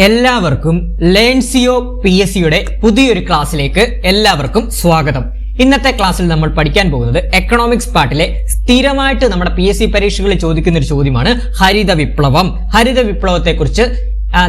എല്ലാവർക്കും ലേൺസിയോ PSCയുടെ പുതിയൊരു ക്ലാസ്സിലേക്ക് എല്ലാവർക്കും സ്വാഗതം. ഇന്നത്തെ ക്ലാസ്സിൽ നമ്മൾ പഠിക്കാൻ പോകുന്നത് എക്കണോമിക്സ് പാർട്ടിലെ സ്ഥിരമായിട്ട് നമ്മുടെ PSC പരീക്ഷകളിൽ ചോദിക്കുന്ന ഒരു ചോദ്യമാണ് ഹരിത വിപ്ലവം. ഹരിത വിപ്ലവത്തെ കുറിച്ച്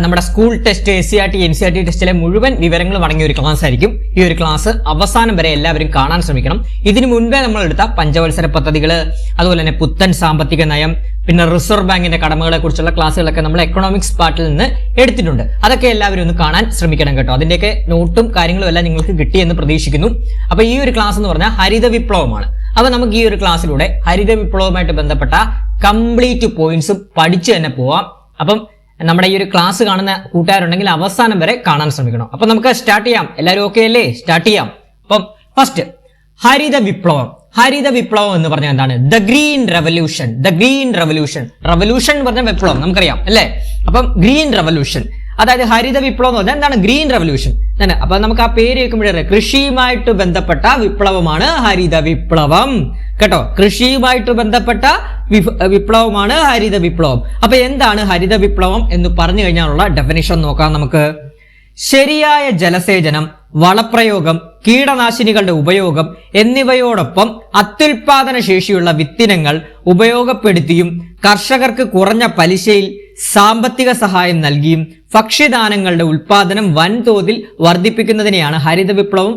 നമ്മുടെ സ്കൂൾ ടെസ്റ്റ്, SCRT, NCERT ടെസ്റ്റിലെ മുഴുവൻ വിവരങ്ങളും അടങ്ങിയ ഒരു ക്ലാസ് ആയിരിക്കും. ഈ ഒരു ക്ലാസ് അവസാനം വരെ എല്ലാവരും കാണാൻ ശ്രമിക്കണം. ഇതിനു മുൻപേ നമ്മൾ എടുത്ത പഞ്ചവത്സര പദ്ധതികൾ, അതുപോലെ തന്നെ പുത്തൻ സാമ്പത്തിക നയം, പിന്നെ റിസർവ് ബാങ്കിന്റെ കടമകളെ കുറിച്ചുള്ള ക്ലാസ്സുകളൊക്കെ നമ്മൾ എക്കണോമിക്സ് പാർട്ടിൽ നിന്ന് എടുത്തിട്ടുണ്ട്. അതൊക്കെ എല്ലാവരും ഒന്ന് കാണാൻ ശ്രമിക്കണം കേട്ടോ. അതിന്റെയൊക്കെ നോട്ടും കാര്യങ്ങളും എല്ലാം നിങ്ങൾക്ക് കിട്ടിയെന്ന് പ്രതീക്ഷിക്കുന്നു. അപ്പൊ ഈ ഒരു ക്ലാസ് എന്ന് പറഞ്ഞാൽ ഹരിത വിപ്ലവമാണ്. അപ്പൊ നമുക്ക് ഈ ഒരു ക്ലാസ്സിലൂടെ ഹരിത വിപ്ലവവുമായിട്ട് ബന്ധപ്പെട്ട കംപ്ലീറ്റ് പോയിന്റ്സും പഠിച്ചു തന്നെ പോവാം. അപ്പം നമ്മുടെ ഈ ഒരു ക്ലാസ് കാണുന്ന കൂട്ടുകാരുണ്ടെങ്കിൽ അവസാനം വരെ കാണാൻ ശ്രമിക്കണം. അപ്പൊ നമുക്ക് സ്റ്റാർട്ട് ചെയ്യാം. എല്ലാവരും ഓക്കെ അല്ലേ? സ്റ്റാർട്ട് ചെയ്യാം. അപ്പം ഫസ്റ്റ് ഹരിത വിപ്ലവം. ഹരിത വിപ്ലവം എന്ന് പറഞ്ഞാൽ എന്താണ്? The green revolution. The green revolution. Revolution എന്ന് പറഞ്ഞാൽ വിപ്ലവം, നമുക്കറിയാം അല്ലേ? അപ്പം ഗ്രീൻ റെവല്യൂഷൻ, അതായത് ഹരിത വിപ്ലവം എന്ന് പറഞ്ഞാൽ എന്താണ്? Green revolution. അപ്പൊ നമുക്ക് ആ പേര് കേൾക്കുമ്പോഴേ കൃഷിയുമായിട്ട് ബന്ധപ്പെട്ട വിപ്ലവമാണ് ഹരിത വിപ്ലവം കേട്ടോ. കൃഷിയുമായിട്ട് ബന്ധപ്പെട്ട വിപ്ലവമാണ് ഹരിത വിപ്ലവം. അപ്പൊ എന്താണ് ഹരിത വിപ്ലവം എന്ന് പറഞ്ഞു കഴിഞ്ഞാലുള്ള ഡെഫിനിഷൻ നോക്കാം നമുക്ക്. ശരിയായ ജലസേചനം, വളപ്രയോഗം, കീടനാശിനികളുടെ ഉപയോഗം എന്നിവയോടൊപ്പം അത്യുൽപാദന ശേഷിയുള്ള വിത്തിനങ്ങൾ ഉപയോഗപ്പെടുത്തിയും കർഷകർക്ക് കുറഞ്ഞ പലിശയിൽ സാമ്പത്തിക സഹായം നൽകിയും ഭക്ഷ്യധാന്യങ്ങളുടെ ഉൽപാദനം വൻതോതിൽ വർദ്ധിപ്പിക്കുന്നതിനെയാണ് ഹരിത വിപ്ലവം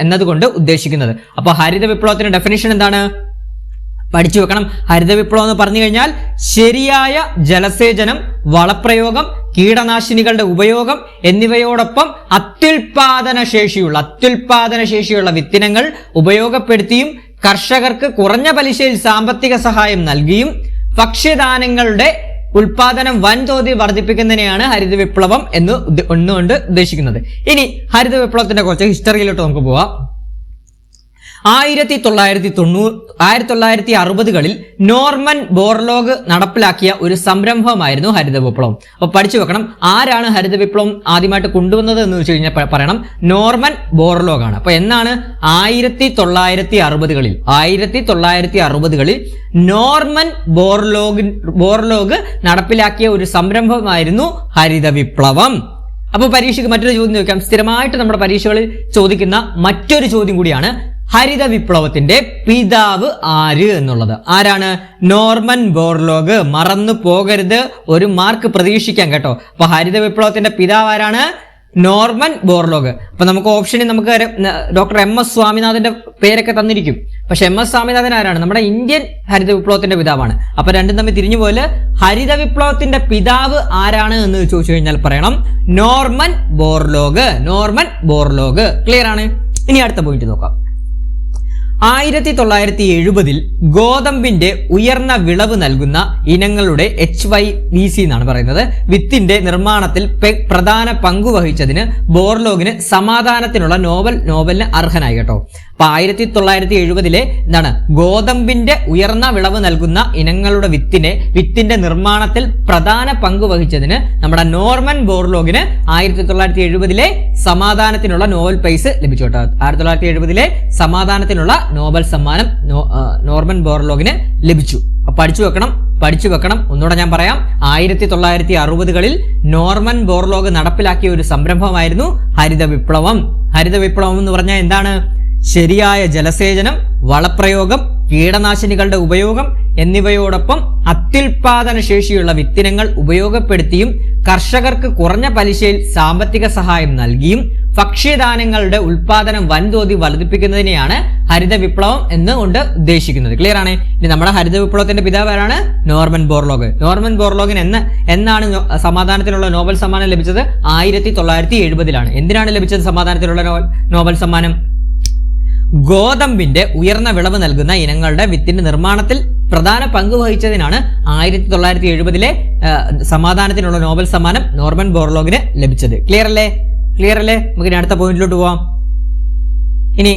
എന്നതുകൊണ്ട് ഉദ്ദേശിക്കുന്നത്. അപ്പൊ ഹരിത വിപ്ലവത്തിന്റെ ഡെഫിനിഷൻ എന്താണ്? പഠിച്ചു വെക്കണം. ഹരിത വിപ്ലവം എന്ന് പറഞ്ഞു കഴിഞ്ഞാൽ ശരിയായ ജലസേചനം, വളപ്രയോഗം, കീടനാശിനികളുടെ ഉപയോഗം എന്നിവയോടൊപ്പം അത്യുൽപാദന ശേഷിയുള്ള വിത്തിനങ്ങൾ ഉപയോഗപ്പെടുത്തിയും കർഷകർക്ക് കുറഞ്ഞ പലിശയിൽ സാമ്പത്തിക സഹായം നൽകിയും ഭക്ഷ്യധാന്യങ്ങളുടെ ഉൽപാദനം വൻതോതിൽ വർദ്ധിപ്പിക്കുന്നതിനെയാണ് ഹരിത വിപ്ലവം എന്നുകൊണ്ട് ഉദ്ദേശിക്കുന്നത്. ഇനി ഹരിത വിപ്ലവത്തിന്റെ കുറച്ച് ഹിസ്റ്ററിയിലോട്ട് നമുക്ക് പോവാം. 1960കളിൽ നോർമൻ ബോർലോഗ് നടപ്പിലാക്കിയ ഒരു സംരംഭമായിരുന്നു ഹരിത വിപ്ലവം. അപ്പൊ പഠിച്ചു വെക്കണം, ആരാണ് ഹരിത വിപ്ലവം ആദ്യമായിട്ട് കൊണ്ടുവന്നത് എന്ന് വെച്ച് കഴിഞ്ഞാൽ പറയണം, നോർമൻ ബോർലോഗ് ആണ്. അപ്പൊ എന്നാണ്? 1960കളിൽ നോർമൻ ബോർലോഗ് നടപ്പിലാക്കിയ ഒരു സംരംഭമായിരുന്നു ഹരിത വിപ്ലവം. അപ്പൊ പരീക്ഷയ്ക്ക് മറ്റൊരു ചോദ്യം ചോദിക്കാം. സ്ഥിരമായിട്ട് നമ്മുടെ പരീക്ഷകളിൽ ചോദിക്കുന്ന മറ്റൊരു ചോദ്യം കൂടിയാണ്, ഹരിത വിപ്ലവത്തിന്റെ പിതാവ് ആര് എന്നുള്ളത്. ആരാണ്? Norman Borlaug. മറന്നു പോകരുത്, ഒരു മാർക്ക് പ്രതീക്ഷിക്കാം കേട്ടോ. അപ്പൊ ഹരിത വിപ്ലവത്തിന്റെ പിതാവ് ആരാണ്? Norman Borlaug. അപ്പൊ നമുക്ക് ഓപ്ഷനിൽ നമുക്ക് ഡോക്ടർ MS സ്വാമിനാഥന്റെ പേരൊക്കെ തന്നിരിക്കും. പക്ഷെ MS സ്വാമിനാഥൻ ആരാണ്? നമ്മുടെ ഇന്ത്യൻ ഹരിത വിപ്ലവത്തിന്റെ പിതാവാണ്. അപ്പൊ രണ്ടും തമ്മിൽ തിരിഞ്ഞു പോലെ ഹരിത വിപ്ലവത്തിന്റെ പിതാവ് ആരാണ് എന്ന് ചോദിച്ചു കഴിഞ്ഞാൽ പറയണം Norman Borlaug. Norman Borlaug. Clear ആണ്? ഇനി അടുത്ത പോയിന്റ് നോക്കാം. 1970 ഗോതമ്പിന്റെ ഉയർന്ന വിളവ് നൽകുന്ന ഇനങ്ങളുടെ HYVC എന്നാണ് പറയുന്നത് വിത്തിന്റെ നിർമ്മാണത്തിൽ പ്രധാന പങ്കുവഹിച്ചതിന് ബോർലോഗിന് സമാധാനത്തിനുള്ള നോബലിന് അർഹനായി കേട്ടോ. അപ്പൊ 1970 എന്താണ്? ഗോതമ്പിന്റെ ഉയർന്ന വിളവ് നൽകുന്ന ഇനങ്ങളുടെ വിത്തിന്റെ നിർമ്മാണത്തിൽ പ്രധാന പങ്കുവഹിച്ചതിന് നമ്മുടെ നോർമൻ ബോർലോഗിന് 1970 സമാധാനത്തിനുള്ള നോബൽ പ്രൈസ് ലഭിച്ചു കേട്ടോ. 1970 സമാധാനത്തിനുള്ള നോബൽ സമ്മാനം നോർമൻ ബോർലോഗിന് ലഭിച്ചു. പഠിച്ചു വെക്കണം. ഒന്നുകൂടെ ഞാൻ പറയാം. 1960കളിൽ നോർമൻ ബോർലോഗ് നടപ്പിലാക്കിയ ഒരു സംരംഭമായിരുന്നു ഹരിത വിപ്ലവം. ഹരിത വിപ്ലവം എന്ന് പറഞ്ഞാൽ എന്താണ്? ശരിയായ ജലസേചനം, വളപ്രയോഗം, കീടനാശിനികളുടെ ഉപയോഗം എന്നിവയോടൊപ്പം അത്യുൽപാദന ശേഷിയുള്ള വിത്തിനങ്ങൾ ഉപയോഗപ്പെടുത്തിയും കർഷകർക്ക് കുറഞ്ഞ പലിശയിൽ സാമ്പത്തിക സഹായം നൽകിയും ഭക്ഷ്യധാന്യങ്ങളുടെ ഉൽപാദനം വൻതോതിൽ വർദ്ധിപ്പിക്കുന്നതിനെയാണ് ഹരിത വിപ്ലവം എന്നുകൊണ്ട് ഉദ്ദേശിക്കുന്നത്. ക്ലിയർ ആണ്? ഇനി നമ്മുടെ ഹരിത വിപ്ലവത്തിന്റെ പിതാവാണ് നോർമൻ ബോർലോഗ്. നോർമൻ ബോർലോഗിന് എന്നാണ് സമാധാനത്തിനുള്ള നോബൽ സമ്മാനം ലഭിച്ചത്? 1970 എന്തിനാണ് ലഭിച്ചത് സമാധാനത്തിലുള്ള നോബൽ സമ്മാനം? ഗോതമ്പിന്റെ ഉയർന്ന വിളവ് നൽകുന്ന ഇനങ്ങളുടെ വിത്തിന്റെ നിർമ്മാണത്തിൽ പ്രധാന പങ്ക് വഹിച്ചതിനാണ് 1970 സമാധാനത്തിനുള്ള നോബൽ സമ്മാനം നോർമൻ ബോർലോഗിന് ലഭിച്ചത്. ക്ലിയർ അല്ലേ? നമുക്ക് ഇനി അടുത്ത പോയിന്റിലോട്ട് പോവാം. ഇനി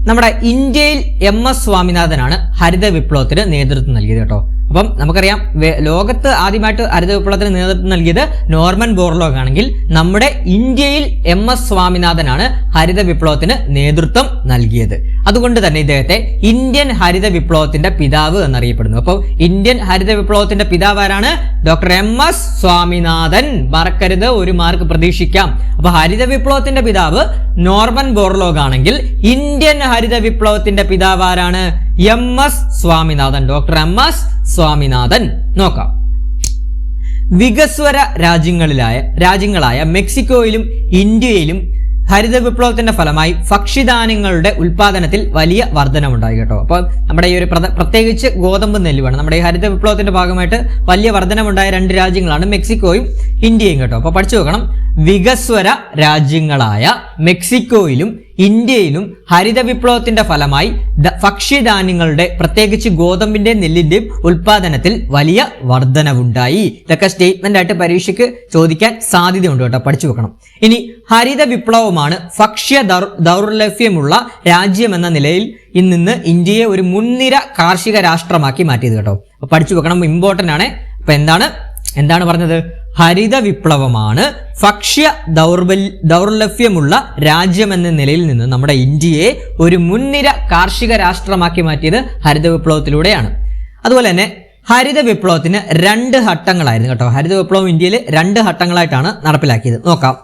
നമ്മുടെ ഇന്ത്യയിൽ MS സ്വാമിനാഥനാണ് ഹരിത വിപ്ലവത്തിന് നേതൃത്വം നൽകിയത് കേട്ടോ. അപ്പം നമുക്കറിയാം ലോകത്ത് ആദ്യമായിട്ട് ഹരിത വിപ്ലവത്തിന് നേതൃത്വം നൽകിയത് നോർമൻ ബോർലോഗ് ആണെങ്കിൽ നമ്മുടെ ഇന്ത്യയിൽ MS സ്വാമിനാഥനാണ് ഹരിത വിപ്ലവത്തിന് നേതൃത്വം നൽകിയത്. അതുകൊണ്ട് തന്നെ ഇദ്ദേഹത്തെ ഇന്ത്യൻ ഹരിത വിപ്ലവത്തിന്റെ പിതാവ് എന്നറിയപ്പെടുന്നു. അപ്പോൾ ഇന്ത്യൻ ഹരിത വിപ്ലവത്തിന്റെ പിതാവ് ആരാണ്? Doctor MS Swaminathan. മറക്കരുത്, ഒരു മാർക്ക് പ്രതീക്ഷിക്കാം. അപ്പൊ ഹരിത വിപ്ലവത്തിന്റെ പിതാവ് നോർമൻ ബോർലോഗ് ആണെങ്കിൽ ഇന്ത്യൻ ഹരിത വിപ്ലവത്തിന്റെ പിതാവ് ആരാണ്? MS Swaminathan. Doctor MS Swaminathan. നോക്കാം. വികസ്വര രാജ്യങ്ങളായ മെക്സിക്കോയിലും ഇന്ത്യയിലും ഹരിത വിപ്ലവത്തിന്റെ ഫലമായി ഭക്ഷ്യധാന്യങ്ങളുടെ ഉൽപാദനത്തിൽ വലിയ വർധനമുണ്ടായി കേട്ടോ. അപ്പോൾ നമ്മുടെ ഈ ഒരു പ്രത്യേകിച്ച് ഗോതമ്പ് നെല്ലുവാണ് നമ്മുടെ ഈ ഹരിത വിപ്ലവത്തിന്റെ ഭാഗമായിട്ട് വലിയ വർധനമുണ്ടായ 2 രാജ്യങ്ങളാണ് മെക്സിക്കോയും ഇന്ത്യയും കേട്ടോ. അപ്പോൾ പഠിച്ചു വെക്കണം. വികസ്വര രാജ്യങ്ങളായ മെക്സിക്കോയിലും ഇന്ത്യയിലും ഹരിത വിപ്ലവത്തിന്റെ ഫലമായി ഭക്ഷ്യധാന്യങ്ങളുടെ പ്രത്യേകിച്ച് ഗോതമ്പിന്റെ നെല്ലിന്റെയും ഉൽപാദനത്തിൽ വലിയ വർധനവുണ്ടായി. ഇതൊക്കെ സ്റ്റേറ്റ്മെന്റ് ആയിട്ട് പരീക്ഷയ്ക്ക് ചോദിക്കാൻ സാധ്യതയുണ്ട് കേട്ടോ, പഠിച്ചു വെക്കണം. ഇനി ഹരിത വിപ്ലവമാണ് ഭക്ഷ്യ ദൗർലഭ്യമുള്ള രാജ്യം എന്ന നിലയിൽ ഇന്ന് ഇന്ത്യയെ ഒരു മുൻനിര കാർഷിക രാഷ്ട്രമാക്കി മാറ്റിയത് കേട്ടോ. അപ്പൊ പഠിച്ചു വെക്കണം, ഇമ്പോർട്ടന്റ് ആണ്. അപ്പൊ എന്താണ് പറഞ്ഞത്? ഹരിത വിപ്ലവമാണ് ഭക്ഷ്യ ദൗർലഭ്യമുള്ള രാജ്യം എന്ന നിലയിൽ നിന്ന് നമ്മുടെ ഇന്ത്യയെ ഒരു മുൻനിര കാർഷിക രാഷ്ട്രമാക്കി മാറ്റിയത് ഹരിത വിപ്ലവത്തിലൂടെയാണ്. അതുപോലെ തന്നെ ഹരിത വിപ്ലവത്തിന് 2 ഘട്ടങ്ങളായിരുന്നു കേട്ടോ. ഹരിത വിപ്ലവം ഇന്ത്യയിൽ 2 ഘട്ടങ്ങളായിട്ടാണ് നടപ്പിലാക്കിയത്. നോക്കാം.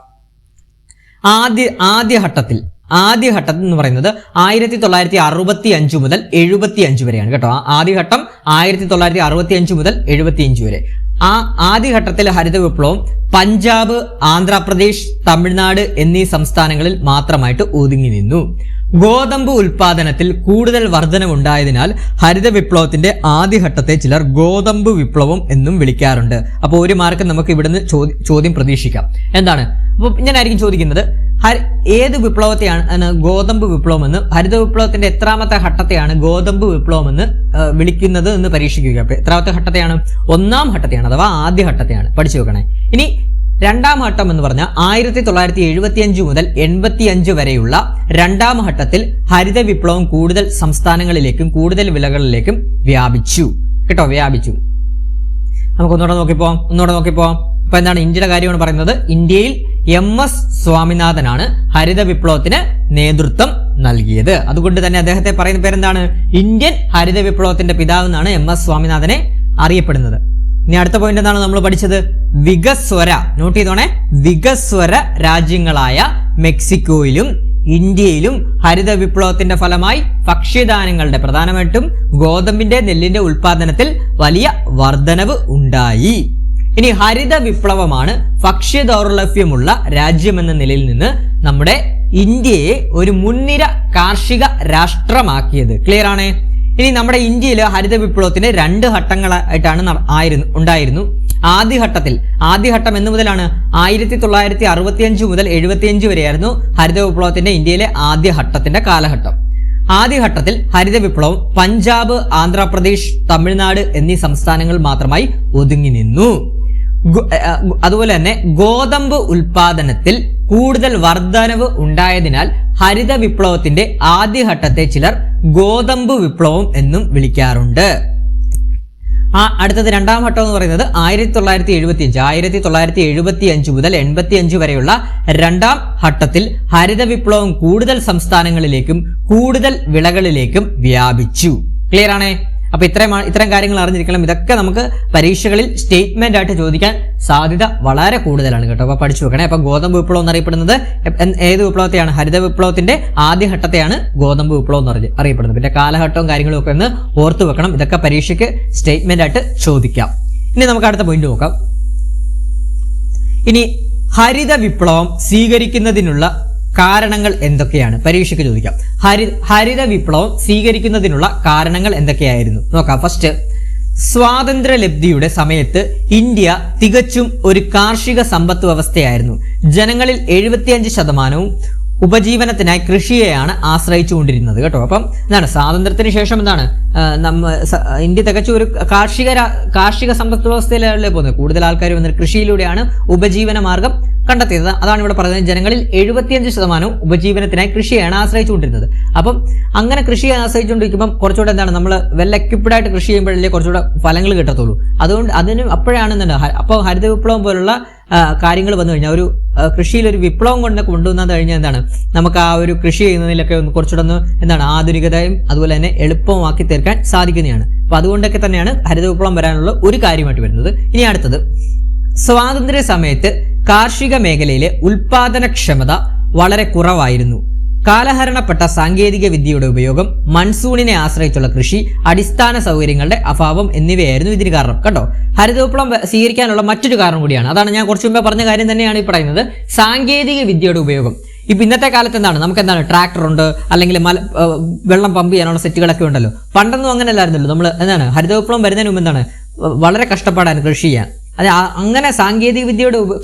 ആദ്യ ഘട്ടം എന്ന് പറയുന്നത് 1965 മുതൽ 75 വരെയാണ് കേട്ടോ. ആദ്യ ഘട്ടം 1965 മുതൽ 75 വരെ. ആ ആദ്യ ഘട്ടത്തിലെ ഹരിത വിപ്ലവം പഞ്ചാബ്, ആന്ധ്രാപ്രദേശ്, തമിഴ്നാട് എന്നീ സംസ്ഥാനങ്ങളിൽ മാത്രമായിട്ട് ഒതുങ്ങി നിന്നു. ഗോതമ്പ് ഉൽപാദനത്തിൽ കൂടുതൽ വർധനവുണ്ടായതിനാൽ ഹരിത വിപ്ലവത്തിന്റെ ആദ്യഘട്ടത്തെ ചിലർ ഗോതമ്പ് വിപ്ലവം എന്നും വിളിക്കാറുണ്ട്. അപ്പോൾ 1 മാർക്ക് നമുക്ക് ഇവിടുന്ന് ചോദ്യം പ്രതീക്ഷിക്കാം. എന്താണ്? അപ്പോൾ ഞാനായിരിക്കും ചോദിക്കുന്നത്, ഏത് വിപ്ലവത്തെയാണ് ഗോതമ്പ് വിപ്ലവം എന്ന്, ഹരിത വിപ്ലവത്തിന്റെ എത്രാമത്തെ ഘട്ടത്തെയാണ് ഗോതമ്പ് വിപ്ലവം എന്ന് വിളിക്കുന്നത് എന്ന് പരീക്ഷിക്കുക. അപ്പൊ എത്രാമത്തെ ഘട്ടത്തെയാണ്? 1ാം ഘട്ടത്തെയാണ്, അഥവാ ആദ്യ ഘട്ടത്തെയാണ്. പഠിച്ചു വെക്കണേ. ഇനി 2ാം ഘട്ടം എന്ന് പറഞ്ഞാൽ 1975 മുതൽ 85 വരെയുള്ള 2ാം ഘട്ടത്തിൽ ഹരിത വിപ്ലവം കൂടുതൽ സംസ്ഥാനങ്ങളിലേക്കും കൂടുതൽ വിളകളിലേക്കും വ്യാപിച്ചു കേട്ടോ. നമുക്ക് ഒന്നുകൂടെ നോക്കിപ്പോവാം. അപ്പൊ എന്താണ്? ഇന്ത്യയുടെ കാര്യമാണ് പറയുന്നത്. ഇന്ത്യയിൽ MS സ്വാമിനാഥനാണ് ഹരിത വിപ്ലവത്തിന് നേതൃത്വം നൽകിയത്. അതുകൊണ്ട് തന്നെ അദ്ദേഹത്തെ പറയുന്ന പേരെന്താണ്? ഇന്ത്യൻ ഹരിത വിപ്ലവത്തിന്റെ പിതാവ് എന്നാണ് MS സ്വാമിനാഥനെ അറിയപ്പെടുന്നത്. ഇനി അടുത്ത പോയിന്റ് എന്താണ് നമ്മൾ പഠിച്ചത്? വികസ്വര. നോട്ട് ചെയ്തോണേ. വികസ്വര രാജ്യങ്ങളായ മെക്സിക്കോയിലും ഇന്ത്യയിലും ഹരിത വിപ്ലവത്തിന്റെ ഫലമായി ഭക്ഷ്യധാന്യങ്ങളുടെ, പ്രധാനമായിട്ടും ഗോതമ്പിന്റെ, നെല്ലിന്റെ ഉൽപാദനത്തിൽ വലിയ വർധനവ് ഉണ്ടായി. ഇനി ഹരിത വിപ്ലവമാണ് ഭക്ഷ്യ ദൗർലഭ്യമുള്ള രാജ്യമെന്ന നിലയിൽ നിന്ന് നമ്മുടെ ഇന്ത്യയെ ഒരു മുൻനിര കാർഷിക രാഷ്ട്രമാക്കിയത്. ക്ലിയർ ആണ്? ഇനി നമ്മുടെ ഇന്ത്യയിൽ ഹരിത വിപ്ലവത്തിന് 2 ഘട്ടങ്ങളായിട്ടാണ് ഉണ്ടായിരുന്നു. ആദ്യഘട്ടം എന്ന് മുതലാണ്? 1965 മുതൽ 75 വരെയായിരുന്നു ഹരിത വിപ്ലവത്തിന്റെ ഇന്ത്യയിലെ ആദ്യഘട്ടത്തിന്റെ കാലഘട്ടം. ആദ്യഘട്ടത്തിൽ ഹരിത വിപ്ലവം പഞ്ചാബ്, ആന്ധ്രാപ്രദേശ്, തമിഴ്നാട് എന്നീ സംസ്ഥാനങ്ങൾ മാത്രമായി ഒതുങ്ങി നിന്നു. അതുപോലെ തന്നെ ഗോതമ്പ് ഉൽപാദനത്തിൽ കൂടുതൽ വർധനവ് ഉണ്ടായതിനാൽ ഹരിത വിപ്ലവത്തിന്റെ ആദ്യഘട്ടത്തെ ചിലർ ഗോതമ്പ് വിപ്ലവം എന്നും വിളിക്കാറുണ്ട്. അടുത്തത് 2ാം ഘട്ടം എന്ന് പറയുന്നത് 1975 മുതൽ 85 വരെയുള്ള 2ാം ഘട്ടത്തിൽ ഹരിത വിപ്ലവം കൂടുതൽ സംസ്ഥാനങ്ങളിലേക്കും കൂടുതൽ വിളകളിലേക്കും വ്യാപിച്ചു. ക്ലിയർ ആണേ? അപ്പൊ ഇത്തരം കാര്യങ്ങൾ അറിഞ്ഞിരിക്കണം. ഇതൊക്കെ നമുക്ക് പരീക്ഷകളിൽ സ്റ്റേറ്റ്മെന്റ് ആയിട്ട് ചോദിക്കാൻ സാധ്യത വളരെ കൂടുതലാണ് കേട്ടോ. അപ്പൊ പഠിച്ചു വെക്കണേ. അപ്പൊ ഗോതമ്പ് വിപ്ലവം എന്നറിയപ്പെടുന്നത് ഏത് വിപ്ലവത്തെയാണ്? ഹരിത വിപ്ലവത്തിന്റെ ആദ്യഘട്ടത്തെയാണ് ഗോതമ്പ് വിപ്ലവം എന്ന് അറിയപ്പെടുന്നത്. പിന്നെ കാലഘട്ടവും കാര്യങ്ങളും ഒക്കെ ഒന്ന് ഓർത്തു വെക്കണം. ഇതൊക്കെ പരീക്ഷയ്ക്ക് സ്റ്റേറ്റ്മെന്റ് ആയിട്ട് ചോദിക്കാം. ഇനി നമുക്ക് അടുത്ത പോയിന്റ് നോക്കാം. ഇനി ഹരിത വിപ്ലവം സ്വീകരിക്കുന്നതിനുള്ള കാരണങ്ങൾ എന്തൊക്കെയാണ്? പരീക്ഷയ്ക്ക് ചോദിക്കാം. ഹരിത വിപ്ലവം സ്വീകരിക്കുന്നതിനുള്ള കാരണങ്ങൾ എന്തൊക്കെയായിരുന്നു? നോക്കാം. ഫസ്റ്റ്, സ്വാതന്ത്ര്യലബ്ധിയുടെ സമയത്ത് ഇന്ത്യ തികച്ചും ഒരു കാർഷിക സമ്പത്ത് വ്യവസ്ഥയായിരുന്നു. ജനങ്ങളിൽ 75% ഉപജീവനത്തിനായി കൃഷിയെയാണ് ആശ്രയിച്ചുകൊണ്ടിരുന്നത് കേട്ടോ. അപ്പം എന്താണ് സ്വാതന്ത്ര്യത്തിന് ശേഷം എന്താണ് ഇന്ത്യ തികച്ചും ഒരു കാർഷിക സമ്പദ് വ്യവസ്ഥയിലല്ലേ പോകുന്നത്. കൂടുതൽ ആൾക്കാർ വന്നിട്ട് കൃഷിയിലൂടെയാണ് ഉപജീവന മാർഗം കണ്ടെത്തിയത്. അതാണ് ഇവിടെ പറയുന്നത്. ജനങ്ങളിൽ 75% ഉപജീവനത്തിനായി കൃഷിയാണ് ആശ്രയിച്ചുകൊണ്ടിരുന്നത്. അപ്പം അങ്ങനെ കൃഷിയെ ആശ്രയിച്ചുകൊണ്ടിരിക്കുമ്പോൾ കുറച്ചുകൂടെ എന്താണ് നമ്മൾ വെൽ എക്യുപ്ഡ് ആയിട്ട് കൃഷി ചെയ്യുമ്പോഴല്ലേ കുറച്ചുകൂടെ ഫലങ്ങൾ കിട്ടത്തുള്ളൂ. അതുകൊണ്ട് അപ്പോഴാണ് എന്താണ് അപ്പോൾ ഹരിത വിപ്ലവം പോലുള്ള കാര്യങ്ങൾ വന്നു കഴിഞ്ഞാൽ ഒരു കൃഷിയിൽ ഒരു വിപ്ലവം കൊണ്ടുവന്നത് കഴിഞ്ഞാൽ എന്താണ് നമുക്ക് ആ ഒരു കൃഷി ചെയ്യുന്നതിലൊക്കെ കുറച്ചുകൂടെ എന്താണ് ആധുനികതയും അതുപോലെ തന്നെ എളുപ്പമാക്കി തീർക്കാൻ സാധിക്കുന്നതാണ്. അപ്പൊ അതുകൊണ്ടൊക്കെ തന്നെയാണ് ഹരിത വിപ്ലവം വരാനുള്ള ഒരു കാര്യമായിട്ട് വരുന്നത്. ഇനി അടുത്തത്, സ്വാതന്ത്ര്യ സമയത്ത് കാർഷിക മേഖലയിലെ ഉൽപാദനക്ഷമത വളരെ കുറവായിരുന്നു. കാലഹരണപ്പെട്ട സാങ്കേതിക വിദ്യയുടെ ഉപയോഗം, മൺസൂണിനെ ആശ്രയിച്ചുള്ള കൃഷി, അടിസ്ഥാന സൗകര്യങ്ങളുടെ അഭാവം എന്നിവയായിരുന്നു ഇതിന് കാരണം. കേട്ടോ, ഹരിത വിപ്ലവം സ്വീകരിക്കാനുള്ള മറ്റൊരു കാരണം കൂടിയാണ്. അതാണ് ഞാൻ കുറച്ചു മുമ്പേ പറഞ്ഞ കാര്യം തന്നെയാണ് ഈ പറയുന്നത്. സാങ്കേതിക വിദ്യയുടെ ഉപയോഗം. ഇപ്പൊ ഇന്നത്തെ കാലത്ത് എന്താണ്, നമുക്ക് എന്താണ് ട്രാക്ടർ ഉണ്ട്, അല്ലെങ്കിൽ വെള്ളം പമ്പ് ചെയ്യാനുള്ള സെറ്റുകളൊക്കെ ഉണ്ടല്ലോ. പണ്ടൊന്നും അങ്ങനെ അല്ലായിരുന്നല്ലോ. നമ്മൾ എന്താണ് ഹരിത വിപ്ലവം വരുന്നതിന് മുമ്പ് എന്താണ് വളരെ കഷ്ടപ്പാടാണ് കൃഷി ചെയ്യാൻ. അത് അങ്ങനെ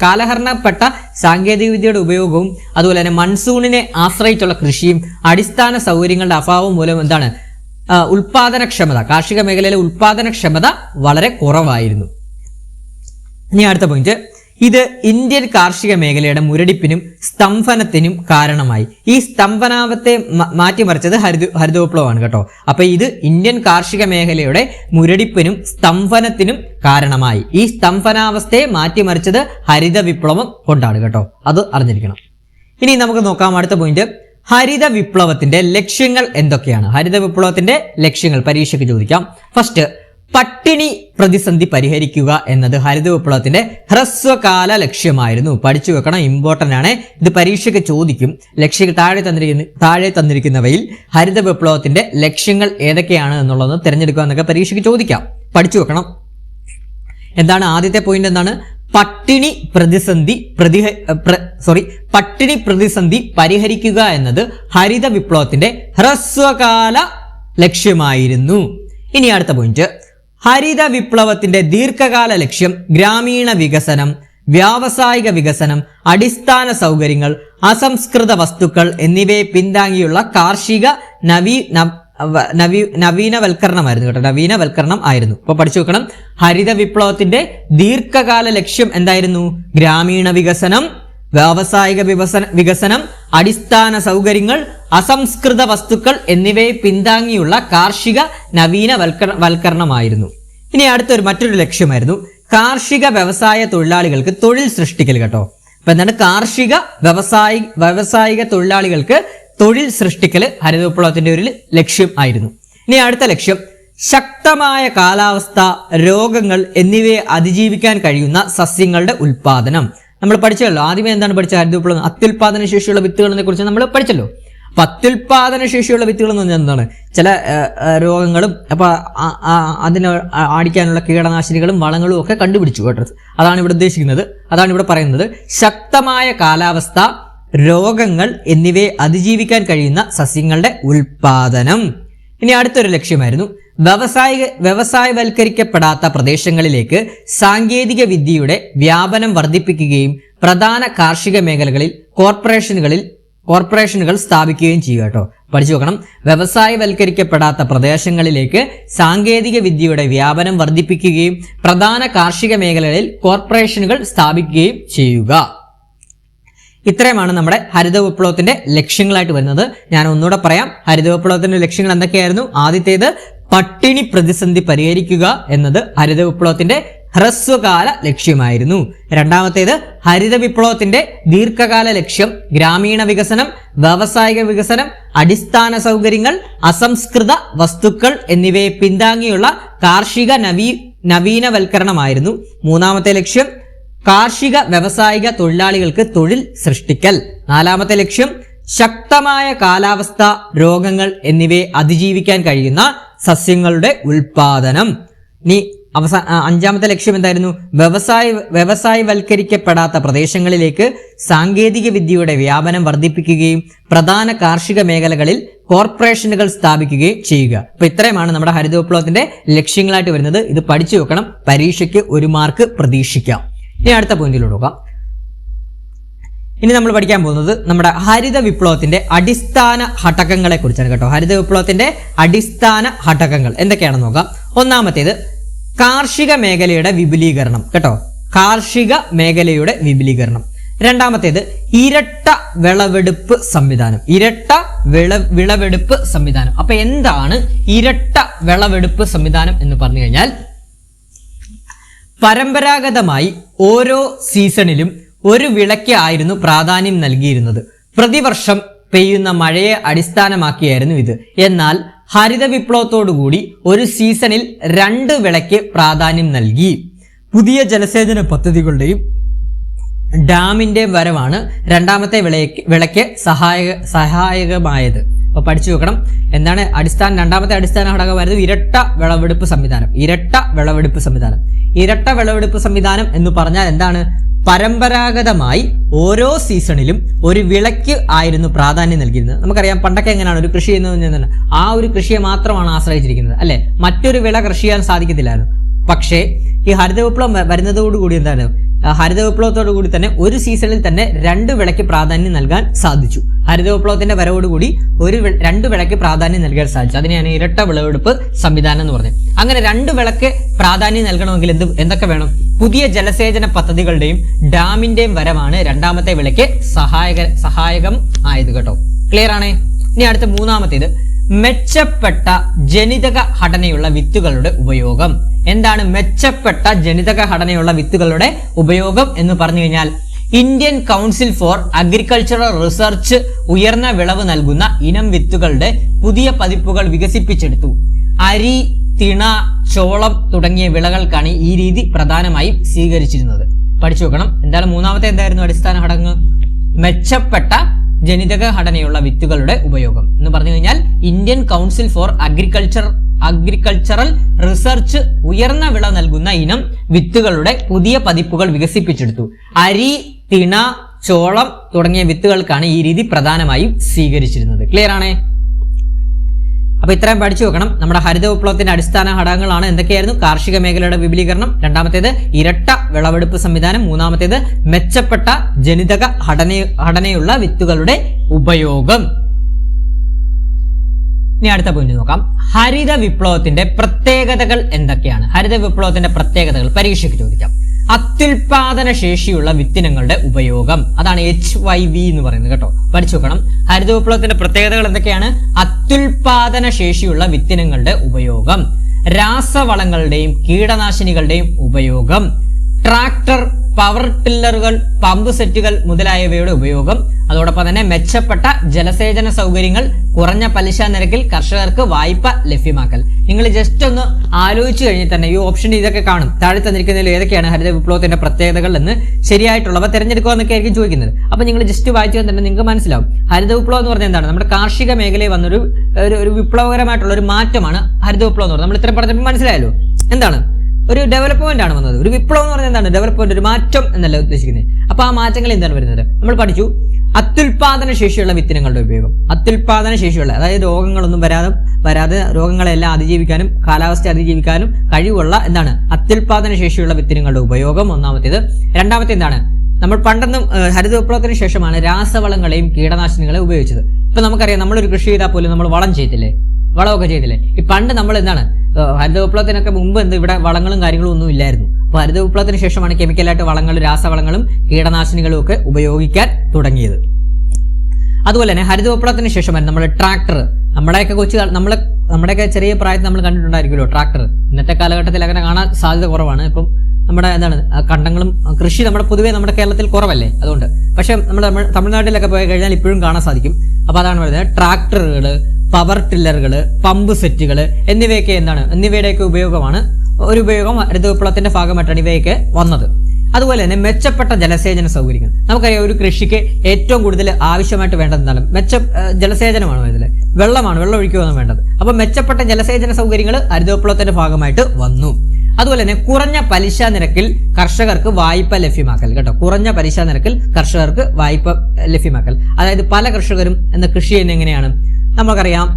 കാലഹരണപ്പെട്ട സാങ്കേതിക വിദ്യയുടെ ഉപയോഗവും അതുപോലെ തന്നെ മൺസൂണിനെ ആശ്രയിച്ചുള്ള കൃഷിയും അടിസ്ഥാന സൗകര്യങ്ങളുടെ അഭാവവും മൂലം എന്താണ് ഉൽപാദനക്ഷമത, കാർഷിക മേഖലയിലെ ഉൽപാദനക്ഷമത വളരെ കുറവായിരുന്നു. ഇനി അടുത്ത പോയിന്റ്, ഇത് ഇന്ത്യൻ കാർഷിക മേഖലയുടെ മുരടിപ്പിനും സ്തംഭനത്തിനും കാരണമായി. ഈ സ്തംഭനാവത്തെ മാറ്റിമറിച്ചത് ഹരിത വിപ്ലവമാണ് കേട്ടോ. അപ്പൊ ഇത് ഇന്ത്യൻ കാർഷിക മേഖലയുടെ മുരടിപ്പിനും സ്തംഭനത്തിനും കാരണമായി. ഈ സ്തംഭനാവസ്ഥയെ മാറ്റിമറിച്ചത് ഹരിത വിപ്ലവം കൊണ്ടാണ് കേട്ടോ. അത് അറിഞ്ഞിരിക്കണം. ഇനി നമുക്ക് നോക്കാം അടുത്ത പോയിന്റ്, ഹരിത വിപ്ലവത്തിന്റെ ലക്ഷ്യങ്ങൾ എന്തൊക്കെയാണ്? ഹരിത വിപ്ലവത്തിന്റെ ലക്ഷ്യങ്ങൾ പരീക്ഷയ്ക്ക് ചോദിക്കാം. ഫസ്റ്റ്, പട്ടിണി പ്രതിസന്ധി പരിഹരിക്കുക എന്നത് ഹരിത വിപ്ലവത്തിന്റെ ഹ്രസ്വകാല ലക്ഷ്യമായിരുന്നു. പഠിച്ചു വെക്കണം, ഇമ്പോർട്ടന്റ് ആണ്. ഇത് പരീക്ഷയ്ക്ക് ചോദിക്കും. ലക്ഷ്യങ്ങൾ താഴെ തന്നിരിക്കുന്നവയിൽ ഹരിത വിപ്ലവത്തിന്റെ ലക്ഷ്യങ്ങൾ ഏതൊക്കെയാണ് എന്നുള്ളത് തിരഞ്ഞെടുക്കുക എന്നൊക്കെ പരീക്ഷയ്ക്ക് ചോദിക്കാം. പഠിച്ചു വെക്കണം. എന്താണ് ആദ്യത്തെ പോയിന്റ്? എന്താണ്? പട്ടിണി പ്രതിസന്ധി പരിഹരിക്കുക എന്നത് ഹരിത വിപ്ലവത്തിന്റെ ഹ്രസ്വകാല ലക്ഷ്യമായിരുന്നു. ഇനി അടുത്ത പോയിന്റ്, ഹരിത വിപ്ലവത്തിന്റെ ദീർഘകാല ലക്ഷ്യം ഗ്രാമീണ വികസനം, വ്യാവസായിക വികസനം, അടിസ്ഥാന സൗകര്യങ്ങൾ, അസംസ്കൃത വസ്തുക്കൾ എന്നിവയെ പിന്താങ്ങിയുള്ള കാർഷിക നവീനവൽക്കരണമായിരുന്നു കേട്ടോ. നവീനവൽക്കരണം ആയിരുന്നു. അപ്പൊ പഠിച്ചു വെക്കണം, ഹരിത വിപ്ലവത്തിന്റെ ദീർഘകാല ലക്ഷ്യം എന്തായിരുന്നു? ഗ്രാമീണ വികസനം, വ്യാവസായിക വികസനം, അടിസ്ഥാന സൗകര്യങ്ങൾ, അസംസ്കൃത വസ്തുക്കൾ എന്നിവയെ പിന്താങ്ങിയുള്ള കാർഷിക നവീനവൽക്കരണമായിരുന്നു. ഇനി മറ്റൊരു ലക്ഷ്യമായിരുന്നു കാർഷിക വ്യവസായ തൊഴിലാളികൾക്ക് തൊഴിൽ സൃഷ്ടിക്കൽ കേട്ടോ. അപ്പൊ എന്താണ്? കാർഷിക വ്യവസായിക തൊഴിലാളികൾക്ക് തൊഴിൽ സൃഷ്ടിക്കൽ ഹരിത വിപ്ലവത്തിന്റെ ഒരു ലക്ഷ്യം ആയിരുന്നു. ഇനി അടുത്ത ലക്ഷ്യം, ശക്തമായ കാലാവസ്ഥ, രോഗങ്ങൾ എന്നിവയെ അതിജീവിക്കാൻ കഴിയുന്ന സസ്യങ്ങളുടെ ഉൽപാദനം. നമ്മൾ പഠിച്ചല്ലോ. ആദ്യമേ എന്താണ് പഠിച്ച ഹരിത വിപ്ലവം? അത്യുൽപാദന ശേഷിയുള്ള വിത്തുകളെ കുറിച്ച് നമ്മൾ പഠിച്ചല്ലോ. അപ്പൊ അത്യുൽപാദന ശേഷിയുള്ള വിത്തുകൾ എന്ന് പറഞ്ഞാൽ എന്താണ്? ചില രോഗങ്ങളും അപ്പൊ അതിനെ അടിക്കാനുള്ള കീടനാശിനികളും വളങ്ങളും ഒക്കെ കണ്ടുപിടിച്ചു കേട്ടോ. അതാണ് ഇവിടെ ഉദ്ദേശിക്കുന്നത്. അതാണ് ഇവിടെ പറയുന്നത്. ശക്തമായ കാലാവസ്ഥ, രോഗങ്ങൾ എന്നിവയെ അതിജീവിക്കാൻ കഴിയുന്ന സസ്യങ്ങളുടെ ഉൽപാദനം. ഇനി അടുത്തൊരു ലക്ഷ്യമായിരുന്നു വ്യവസായവൽക്കരിക്കപ്പെടാത്ത പ്രദേശങ്ങളിലേക്ക് സാങ്കേതിക വിദ്യയുടെ വ്യാപനം വർദ്ധിപ്പിക്കുകയും പ്രധാന കാർഷിക മേഖലകളിൽ കോർപ്പറേഷനുകൾ സ്ഥാപിക്കുകയും ചെയ്യുക കേട്ടോ. പഠിച്ചു നോക്കണം. വ്യവസായവൽക്കരിക്കപ്പെടാത്ത പ്രദേശങ്ങളിലേക്ക് സാങ്കേതിക വിദ്യയുടെ വ്യാപനം വർദ്ധിപ്പിക്കുകയും പ്രധാന കാർഷിക മേഖലകളിൽ കോർപ്പറേഷനുകൾ സ്ഥാപിക്കുകയും ചെയ്യുക. ഇത്രയുമാണ് നമ്മുടെ ഹരിത വിപ്ലവത്തിന്റെ ലക്ഷ്യങ്ങളായിട്ട് വരുന്നത്. ഞാൻ ഒന്നുകൂടെ പറയാം. ഹരിത വിപ്ലവത്തിന്റെ ലക്ഷ്യങ്ങൾ എന്തൊക്കെയായിരുന്നു? ആദ്യത്തേത് പട്ടിണി പ്രതിസന്ധി പരിഹരിക്കുക എന്നത് ഹരിത വിപ്ലവത്തിന്റെ ഹ്രസ്വകാല ലക്ഷ്യമായിരുന്നു. രണ്ടാമത്തേത് ഹരിത വിപ്ലവത്തിന്റെ ദീർഘകാല ലക്ഷ്യം ഗ്രാമീണ വികസനം, വ്യാവസായിക വികസനം, അടിസ്ഥാന സൗകര്യങ്ങൾ, അസംസ്കൃത വസ്തുക്കൾ എന്നിവയെ പിന്താങ്ങിയുള്ള കാർഷിക നവീനവൽക്കരണമായിരുന്നു. മൂന്നാമത്തെ ലക്ഷ്യം കാർഷിക വ്യവസായിക തൊഴിലാളികൾക്ക് തൊഴിൽ സൃഷ്ടിക്കൽ. നാലാമത്തെ ലക്ഷ്യം ശക്തമായ കാലാവസ്ഥ, രോഗങ്ങൾ എന്നിവയെ അതിജീവിക്കാൻ കഴിയുന്ന സസ്യങ്ങളുടെ ഉൽപാദനം. ഇനി അഞ്ചാമത്തെ ലക്ഷ്യം എന്തായിരുന്നു? വ്യവസായവൽക്കരിക്കപ്പെടാത്ത പ്രദേശങ്ങളിലേക്ക് സാങ്കേതിക വിദ്യയുടെ വ്യാപനം വർദ്ധിപ്പിക്കുകയും പ്രധാന കാർഷിക മേഖലകളിൽ കോർപ്പറേഷനുകൾ സ്ഥാപിക്കുകയും ചെയ്യുക. അപ്പൊ ഇത്രയുമാണ് നമ്മുടെ ഹരിത വിപ്ലവത്തിന്റെ ലക്ഷ്യങ്ങളായിട്ട് വരുന്നത്. ഇത് പഠിച്ചു വെക്കണം. പരീക്ഷയ്ക്ക് 1 മാർക്ക് പ്രതീക്ഷിക്കാം. ഇനി അടുത്ത പോയിന്റിലോട്ട് നോക്കാം. ഇനി നമ്മൾ പഠിക്കാൻ പോകുന്നത് നമ്മുടെ ഹരിത വിപ്ലവത്തിന്റെ അടിസ്ഥാന ഘടകങ്ങളെ കുറിച്ചാണ് കേട്ടോ. ഹരിത വിപ്ലവത്തിന്റെ അടിസ്ഥാന ഘടകങ്ങൾ എന്തൊക്കെയാണെന്ന് നോക്കാം. ഒന്നാമത്തേത് കാർഷിക മേഖലയുടെ വിപുലീകരണം കേട്ടോ. കാർഷിക മേഖലയുടെ വിപുലീകരണം. രണ്ടാമത്തേത് ഇരട്ട വിളവെടുപ്പ് സംവിധാനം. വിളവെടുപ്പ് സംവിധാനം. അപ്പൊ എന്താണ് ഇരട്ട വിളവെടുപ്പ് സംവിധാനം എന്ന് പറഞ്ഞു കഴിഞ്ഞാൽ, പരമ്പരാഗതമായി ഓരോ സീസണിലും ഒരു വിളയ്ക്ക് ആയിരുന്നു പ്രാധാന്യം നൽകിയിരുന്നത്. പ്രതിവർഷം പെയ്യുന്ന മഴയെ അടിസ്ഥാനമാക്കിയായിരുന്നു ഇത്. എന്നാൽ ഹരിത വിപ്ലവത്തോടുകൂടി ഒരു സീസണിൽ 2 വിളയ്ക്ക് പ്രാധാന്യം നൽകി. പുതിയ ജലസേചന പദ്ധതികളുടെയും ഡാമിന്റെ വരവാണ് രണ്ടാമത്തെ വിളയ്ക്ക് സഹായകമായത്. അപ്പൊ പഠിച്ചു വെക്കണം എന്താണ് രണ്ടാമത്തെ അടിസ്ഥാന ഘടകമായിരുന്നു ഇരട്ട വിളവെടുപ്പ് സംവിധാനം. ഇരട്ട വിളവെടുപ്പ് സംവിധാനം എന്ന് പറഞ്ഞാൽ എന്താണ്? പരമ്പരാഗതമായി ഓരോ സീസണിലും ഒരു വിളയ്ക്ക് ആയിരുന്നു പ്രാധാന്യം നൽകിയിരുന്നത്. നമുക്കറിയാം പണ്ടൊക്കെ എങ്ങനെയാണ് ഒരു കൃഷി ചെയ്യുന്നത്, ആ ഒരു കൃഷിയെ മാത്രമാണ് ആശ്രയിച്ചിരിക്കുന്നത് അല്ലെ, മറ്റൊരു വിള കൃഷി ചെയ്യാൻ സാധിക്കത്തില്ലായിരുന്നു. പക്ഷേ ഈ ഹരിത വിപ്ലവം വരുന്നതോടുകൂടി എന്താണ്, ഹരിത വിപ്ലവത്തോടു കൂടി തന്നെ ഒരു സീസണിൽ തന്നെ 2 വിളയ്ക്ക് പ്രാധാന്യം നൽകാൻ സാധിച്ചു. ഹരിത വിപ്ലവത്തിന്റെ വരവോടുകൂടി 2 വിളയ്ക്ക് പ്രാധാന്യം നൽകാൻ സാധിച്ചു. അതിനെയാണ് ഇരട്ട വിളവെടുപ്പ് സംവിധാനം എന്ന് പറഞ്ഞത്. അങ്ങനെ 2 വിളയ്ക്ക് പ്രാധാന്യം നൽകണമെങ്കിൽ എന്തൊക്കെ വേണം? പുതിയ ജലസേചന പദ്ധതികളുടെയും ഡാമിന്റെയും വരവാണ് രണ്ടാമത്തെ വിളയ്ക്ക് സഹായകം ആയത് കേട്ടോ. ക്ലിയർ ആണേ? ഇനി അടുത്ത മൂന്നാമത്തേത് മെച്ചപ്പെട്ട ജനിതക ഘടനയുള്ള വിത്തുകളുടെ ഉപയോഗം. എന്താണ് മെച്ചപ്പെട്ട ജനിതക ഘടനയുള്ള വിത്തുകളുടെ ഉപയോഗം എന്ന് പറഞ്ഞു കഴിഞ്ഞാൽ Indian council for agricultural research ഉയർന്ന വിളവ് നൽകുന്ന ഇനം വിത്തുകളുടെ പുതിയ പതിപ്പുകൾ വികസിപ്പിച്ചെടുത്തു. അരി, തിണ, ചോളം തുടങ്ങിയ വിളകൾക്കാണ് ഈ രീതി പ്രധാനമായും സ്വീകരിച്ചിരുന്നത്. പഠിച്ചു വെക്കണം. എന്താണ് മൂന്നാമത്തെ എന്തായിരുന്നു അടിസ്ഥാന ഘടകം? മെച്ചപ്പെട്ട ജനിതക ഘടനയുള്ള വിത്തുകളുടെ ഉപയോഗം എന്ന് പറഞ്ഞു കഴിഞ്ഞാൽ Indian council for agricultural research ഉയർന്ന വിള നൽകുന്ന ഇനം വിത്തുകളുടെ പുതിയ പതിപ്പുകൾ വികസിപ്പിച്ചെടുത്തു. അരി, തിണ, ചോളം തുടങ്ങിയ വിത്തുകൾക്കാണ് ഈ രീതി പ്രധാനമായും സ്വീകരിച്ചിരുന്നത്. ക്ലിയർ ആണേ? അപ്പൊ ഇത്രയും പഠിച്ചു വെക്കണം. നമ്മുടെ ഹരിത വിപ്ലവത്തിന്റെ അടിസ്ഥാന ഘടകങ്ങളാണ് എന്തൊക്കെയായിരുന്നു? കാർഷിക മേഖലയുടെ വിപുലീകരണം, രണ്ടാമത്തേത് ഇരട്ട വിളവെടുപ്പ് സംവിധാനം, മൂന്നാമത്തേത് മെച്ചപ്പെട്ട ജനിതക ഘടനയുള്ള വിത്തുകളുടെ ഉപയോഗം. ഇനി അടുത്ത പോയിന്റ് നോക്കാം. ഹരിത വിപ്ലവത്തിന്റെ പ്രത്യേകതകൾ എന്തൊക്കെയാണ്? ഹരിത വിപ്ലവത്തിന്റെ പ്രത്യേകതകൾ പരീക്ഷയ്ക്ക് ചോദിക്കാം. അത്യുൽപാദന ശേഷിയുള്ള വിത്തിനങ്ങളുടെ ഉപയോഗം, അതാണ് HYV എന്ന് പറയുന്നത് കേട്ടോ. പഠിച്ചു വെക്കണം. ഹരിത വിപ്ലവത്തിന്റെ പ്രത്യേകതകൾ എന്തൊക്കെയാണ്? അത്യുൽപാദന ശേഷിയുള്ള വിത്തിനങ്ങളുടെ ഉപയോഗം, രാസവളങ്ങളുടെയും കീടനാശിനികളുടെയും ഉപയോഗം, ട്രാക്ടർ, പവർ ടില്ലറുകൾ, പമ്പ് സെറ്റുകൾ മുതലായവയുടെ ഉപയോഗം, അതോടൊപ്പം തന്നെ മെച്ചപ്പെട്ട ജലസേചന സൗകര്യങ്ങൾ, കുറഞ്ഞ പലിശ നിരക്കിൽ കർഷകർക്ക് വായ്പ ലഭ്യമാക്കൽ. നിങ്ങൾ ജസ്റ്റ് ഒന്ന് ആലോചിച്ചു കഴിഞ്ഞാൽ തന്നെ ഈ ഓപ്ഷൻ ഇതൊക്കെ കാണും. താഴെ തന്നിരിക്കുന്നതിൽ ഏതൊക്കെയാണ് ഹരിത വിപ്ലവത്തിന്റെ പ്രത്യേകതകൾ എന്ന് ശരിയായിട്ടുള്ളവ തിരഞ്ഞെടുക്കുക എന്നൊക്കെ ആയിരിക്കും ചോദിക്കുന്നത്. അപ്പൊ നിങ്ങൾ ജസ്റ്റ് വായിച്ചാൽ തന്നെ നിങ്ങൾക്ക് മനസ്സിലാവും. ഹരിത വിപ്ലവം എന്ന് പറഞ്ഞാൽ എന്താണ്? നമ്മുടെ കാർഷിക മേഖലയിൽ വന്നൊരു വിപ്ലവകരമായിട്ടുള്ള ഒരു മാറ്റമാണ് ഹരിത വിപ്ലവം എന്ന് പറഞ്ഞത്. നമ്മൾ ഇത്രയും പറഞ്ഞപ്പോൾ മനസ്സിലായല്ലോ എന്താണ്? ഒരു ഡെവലപ്മെന്റ് ആണ് വന്നത്. ഒരു വിപ്ലവം എന്ന് പറഞ്ഞാൽ എന്താണ്? ഡെവലപ്മെന്റ്, ഒരു മാറ്റം എന്നല്ല ഉദ്ദേശിക്കുന്നത്. അപ്പൊ ആ മാറ്റങ്ങൾ എന്താണ് വരുന്നത്? നമ്മൾ പഠിച്ചു അത്യുൽപാദന ശേഷിയുള്ള വിത്തിനങ്ങളുടെ ഉപയോഗം. അത്യുൽപാദന ശേഷിയുള്ള, അതായത് രോഗങ്ങളൊന്നും വരാതെ രോഗങ്ങളെല്ലാം അതിജീവിക്കാനും കാലാവസ്ഥ അതിജീവിക്കാനും കഴിവുള്ള എന്താണ്? അത്യുൽപാദന ശേഷിയുള്ള വിത്തിനങ്ങളുടെ ഉപയോഗം ഒന്നാമത്തേത്. രണ്ടാമത്തെ എന്താണ്? നമ്മൾ പണ്ടൊന്നും ഹരിത വിപ്ലവത്തിന് ശേഷമാണ് രാസവളങ്ങളെയും കീടനാശിനികളെയും ഉപയോഗിച്ചത്. ഇപ്പൊ നമുക്കറിയാം, നമ്മളൊരു കൃഷി ചെയ്താൽ പോലും നമ്മൾ വളമൊക്കെ ചെയ്തില്ലേ? ഈ പണ്ട് നമ്മൾ എന്താണ് ഹരിത വിപ്ലവത്തിനൊക്കെ മുമ്പ് ഇവിടെ വളങ്ങളും കാര്യങ്ങളും ഒന്നും ഇല്ലായിരുന്നു. അപ്പൊ ഹരിത വിപ്ലവത്തിന് ശേഷമാണ് കെമിക്കലായിട്ട് വളങ്ങളും രാസവളങ്ങളും കീടനാശിനികളും ഒക്കെ ഉപയോഗിക്കാൻ തുടങ്ങിയത്. അതുപോലെ തന്നെ ഹരിത വിപ്ലവത്തിന് ശേഷമാണ് നമ്മൾ ട്രാക്ടർ, നമ്മുടെയൊക്കെ ചെറിയ പ്രായത്തിൽ നമ്മൾ കണ്ടിട്ടുണ്ടായിരിക്കുമല്ലോ ട്രാക്ടർ. ഇന്നത്തെ കാലഘട്ടത്തിൽ അങ്ങനെ കാണാൻ സാധ്യത കുറവാണ്. ഇപ്പം നമ്മുടെ കണ്ടങ്ങളും കൃഷി പൊതുവേ നമ്മുടെ കേരളത്തിൽ കുറവല്ലേ, അതുകൊണ്ട്. പക്ഷെ നമ്മൾ തമിഴ്നാട്ടിലൊക്കെ പോയി കഴിഞ്ഞാൽ ഇപ്പോഴും കാണാൻ സാധിക്കും. അപ്പൊ അതാണ് പറയുന്നത്, ട്രാക്ടറുകള്, പവർ ടില്ലറുകള്, പമ്പ് സെറ്റുകള് എന്നിവയുടെയൊക്കെ ഉപയോഗം ഹരിത വിപ്ലവത്തിന്റെ ഭാഗമായിട്ടാണ് ഇവയൊക്കെ വന്നത്. അതുപോലെ തന്നെ മെച്ചപ്പെട്ട ജലസേചന സൗകര്യങ്ങൾ. നമുക്കറിയാം, ഒരു കൃഷിക്ക് ഏറ്റവും കൂടുതൽ ആവശ്യമായിട്ട് വേണ്ടത് എന്താണ്? ജലസേചനമാണ് വേണ്ടത്, വെള്ളം ഒഴിക്കുകയാണ് വേണ്ടത്. അപ്പൊ മെച്ചപ്പെട്ട ജലസേചന സൗകര്യങ്ങൾ ഹരിത വിപ്ലവത്തിന്റെ ഭാഗമായിട്ട് വന്നു. അതുപോലെ തന്നെ കുറഞ്ഞ പലിശ നിരക്കിൽ കർഷകർക്ക് വായ്പ ലഭ്യമാക്കൽ കേട്ടോ. കുറഞ്ഞ പലിശ നിരക്കിൽ കർഷകർക്ക് വായ്പ ലഭ്യമാക്കൽ, അതായത് പല കർഷകരും കൃഷി ചെയ്യുന്നത് എങ്ങനെയാണ്? നമുക്കറിയാം,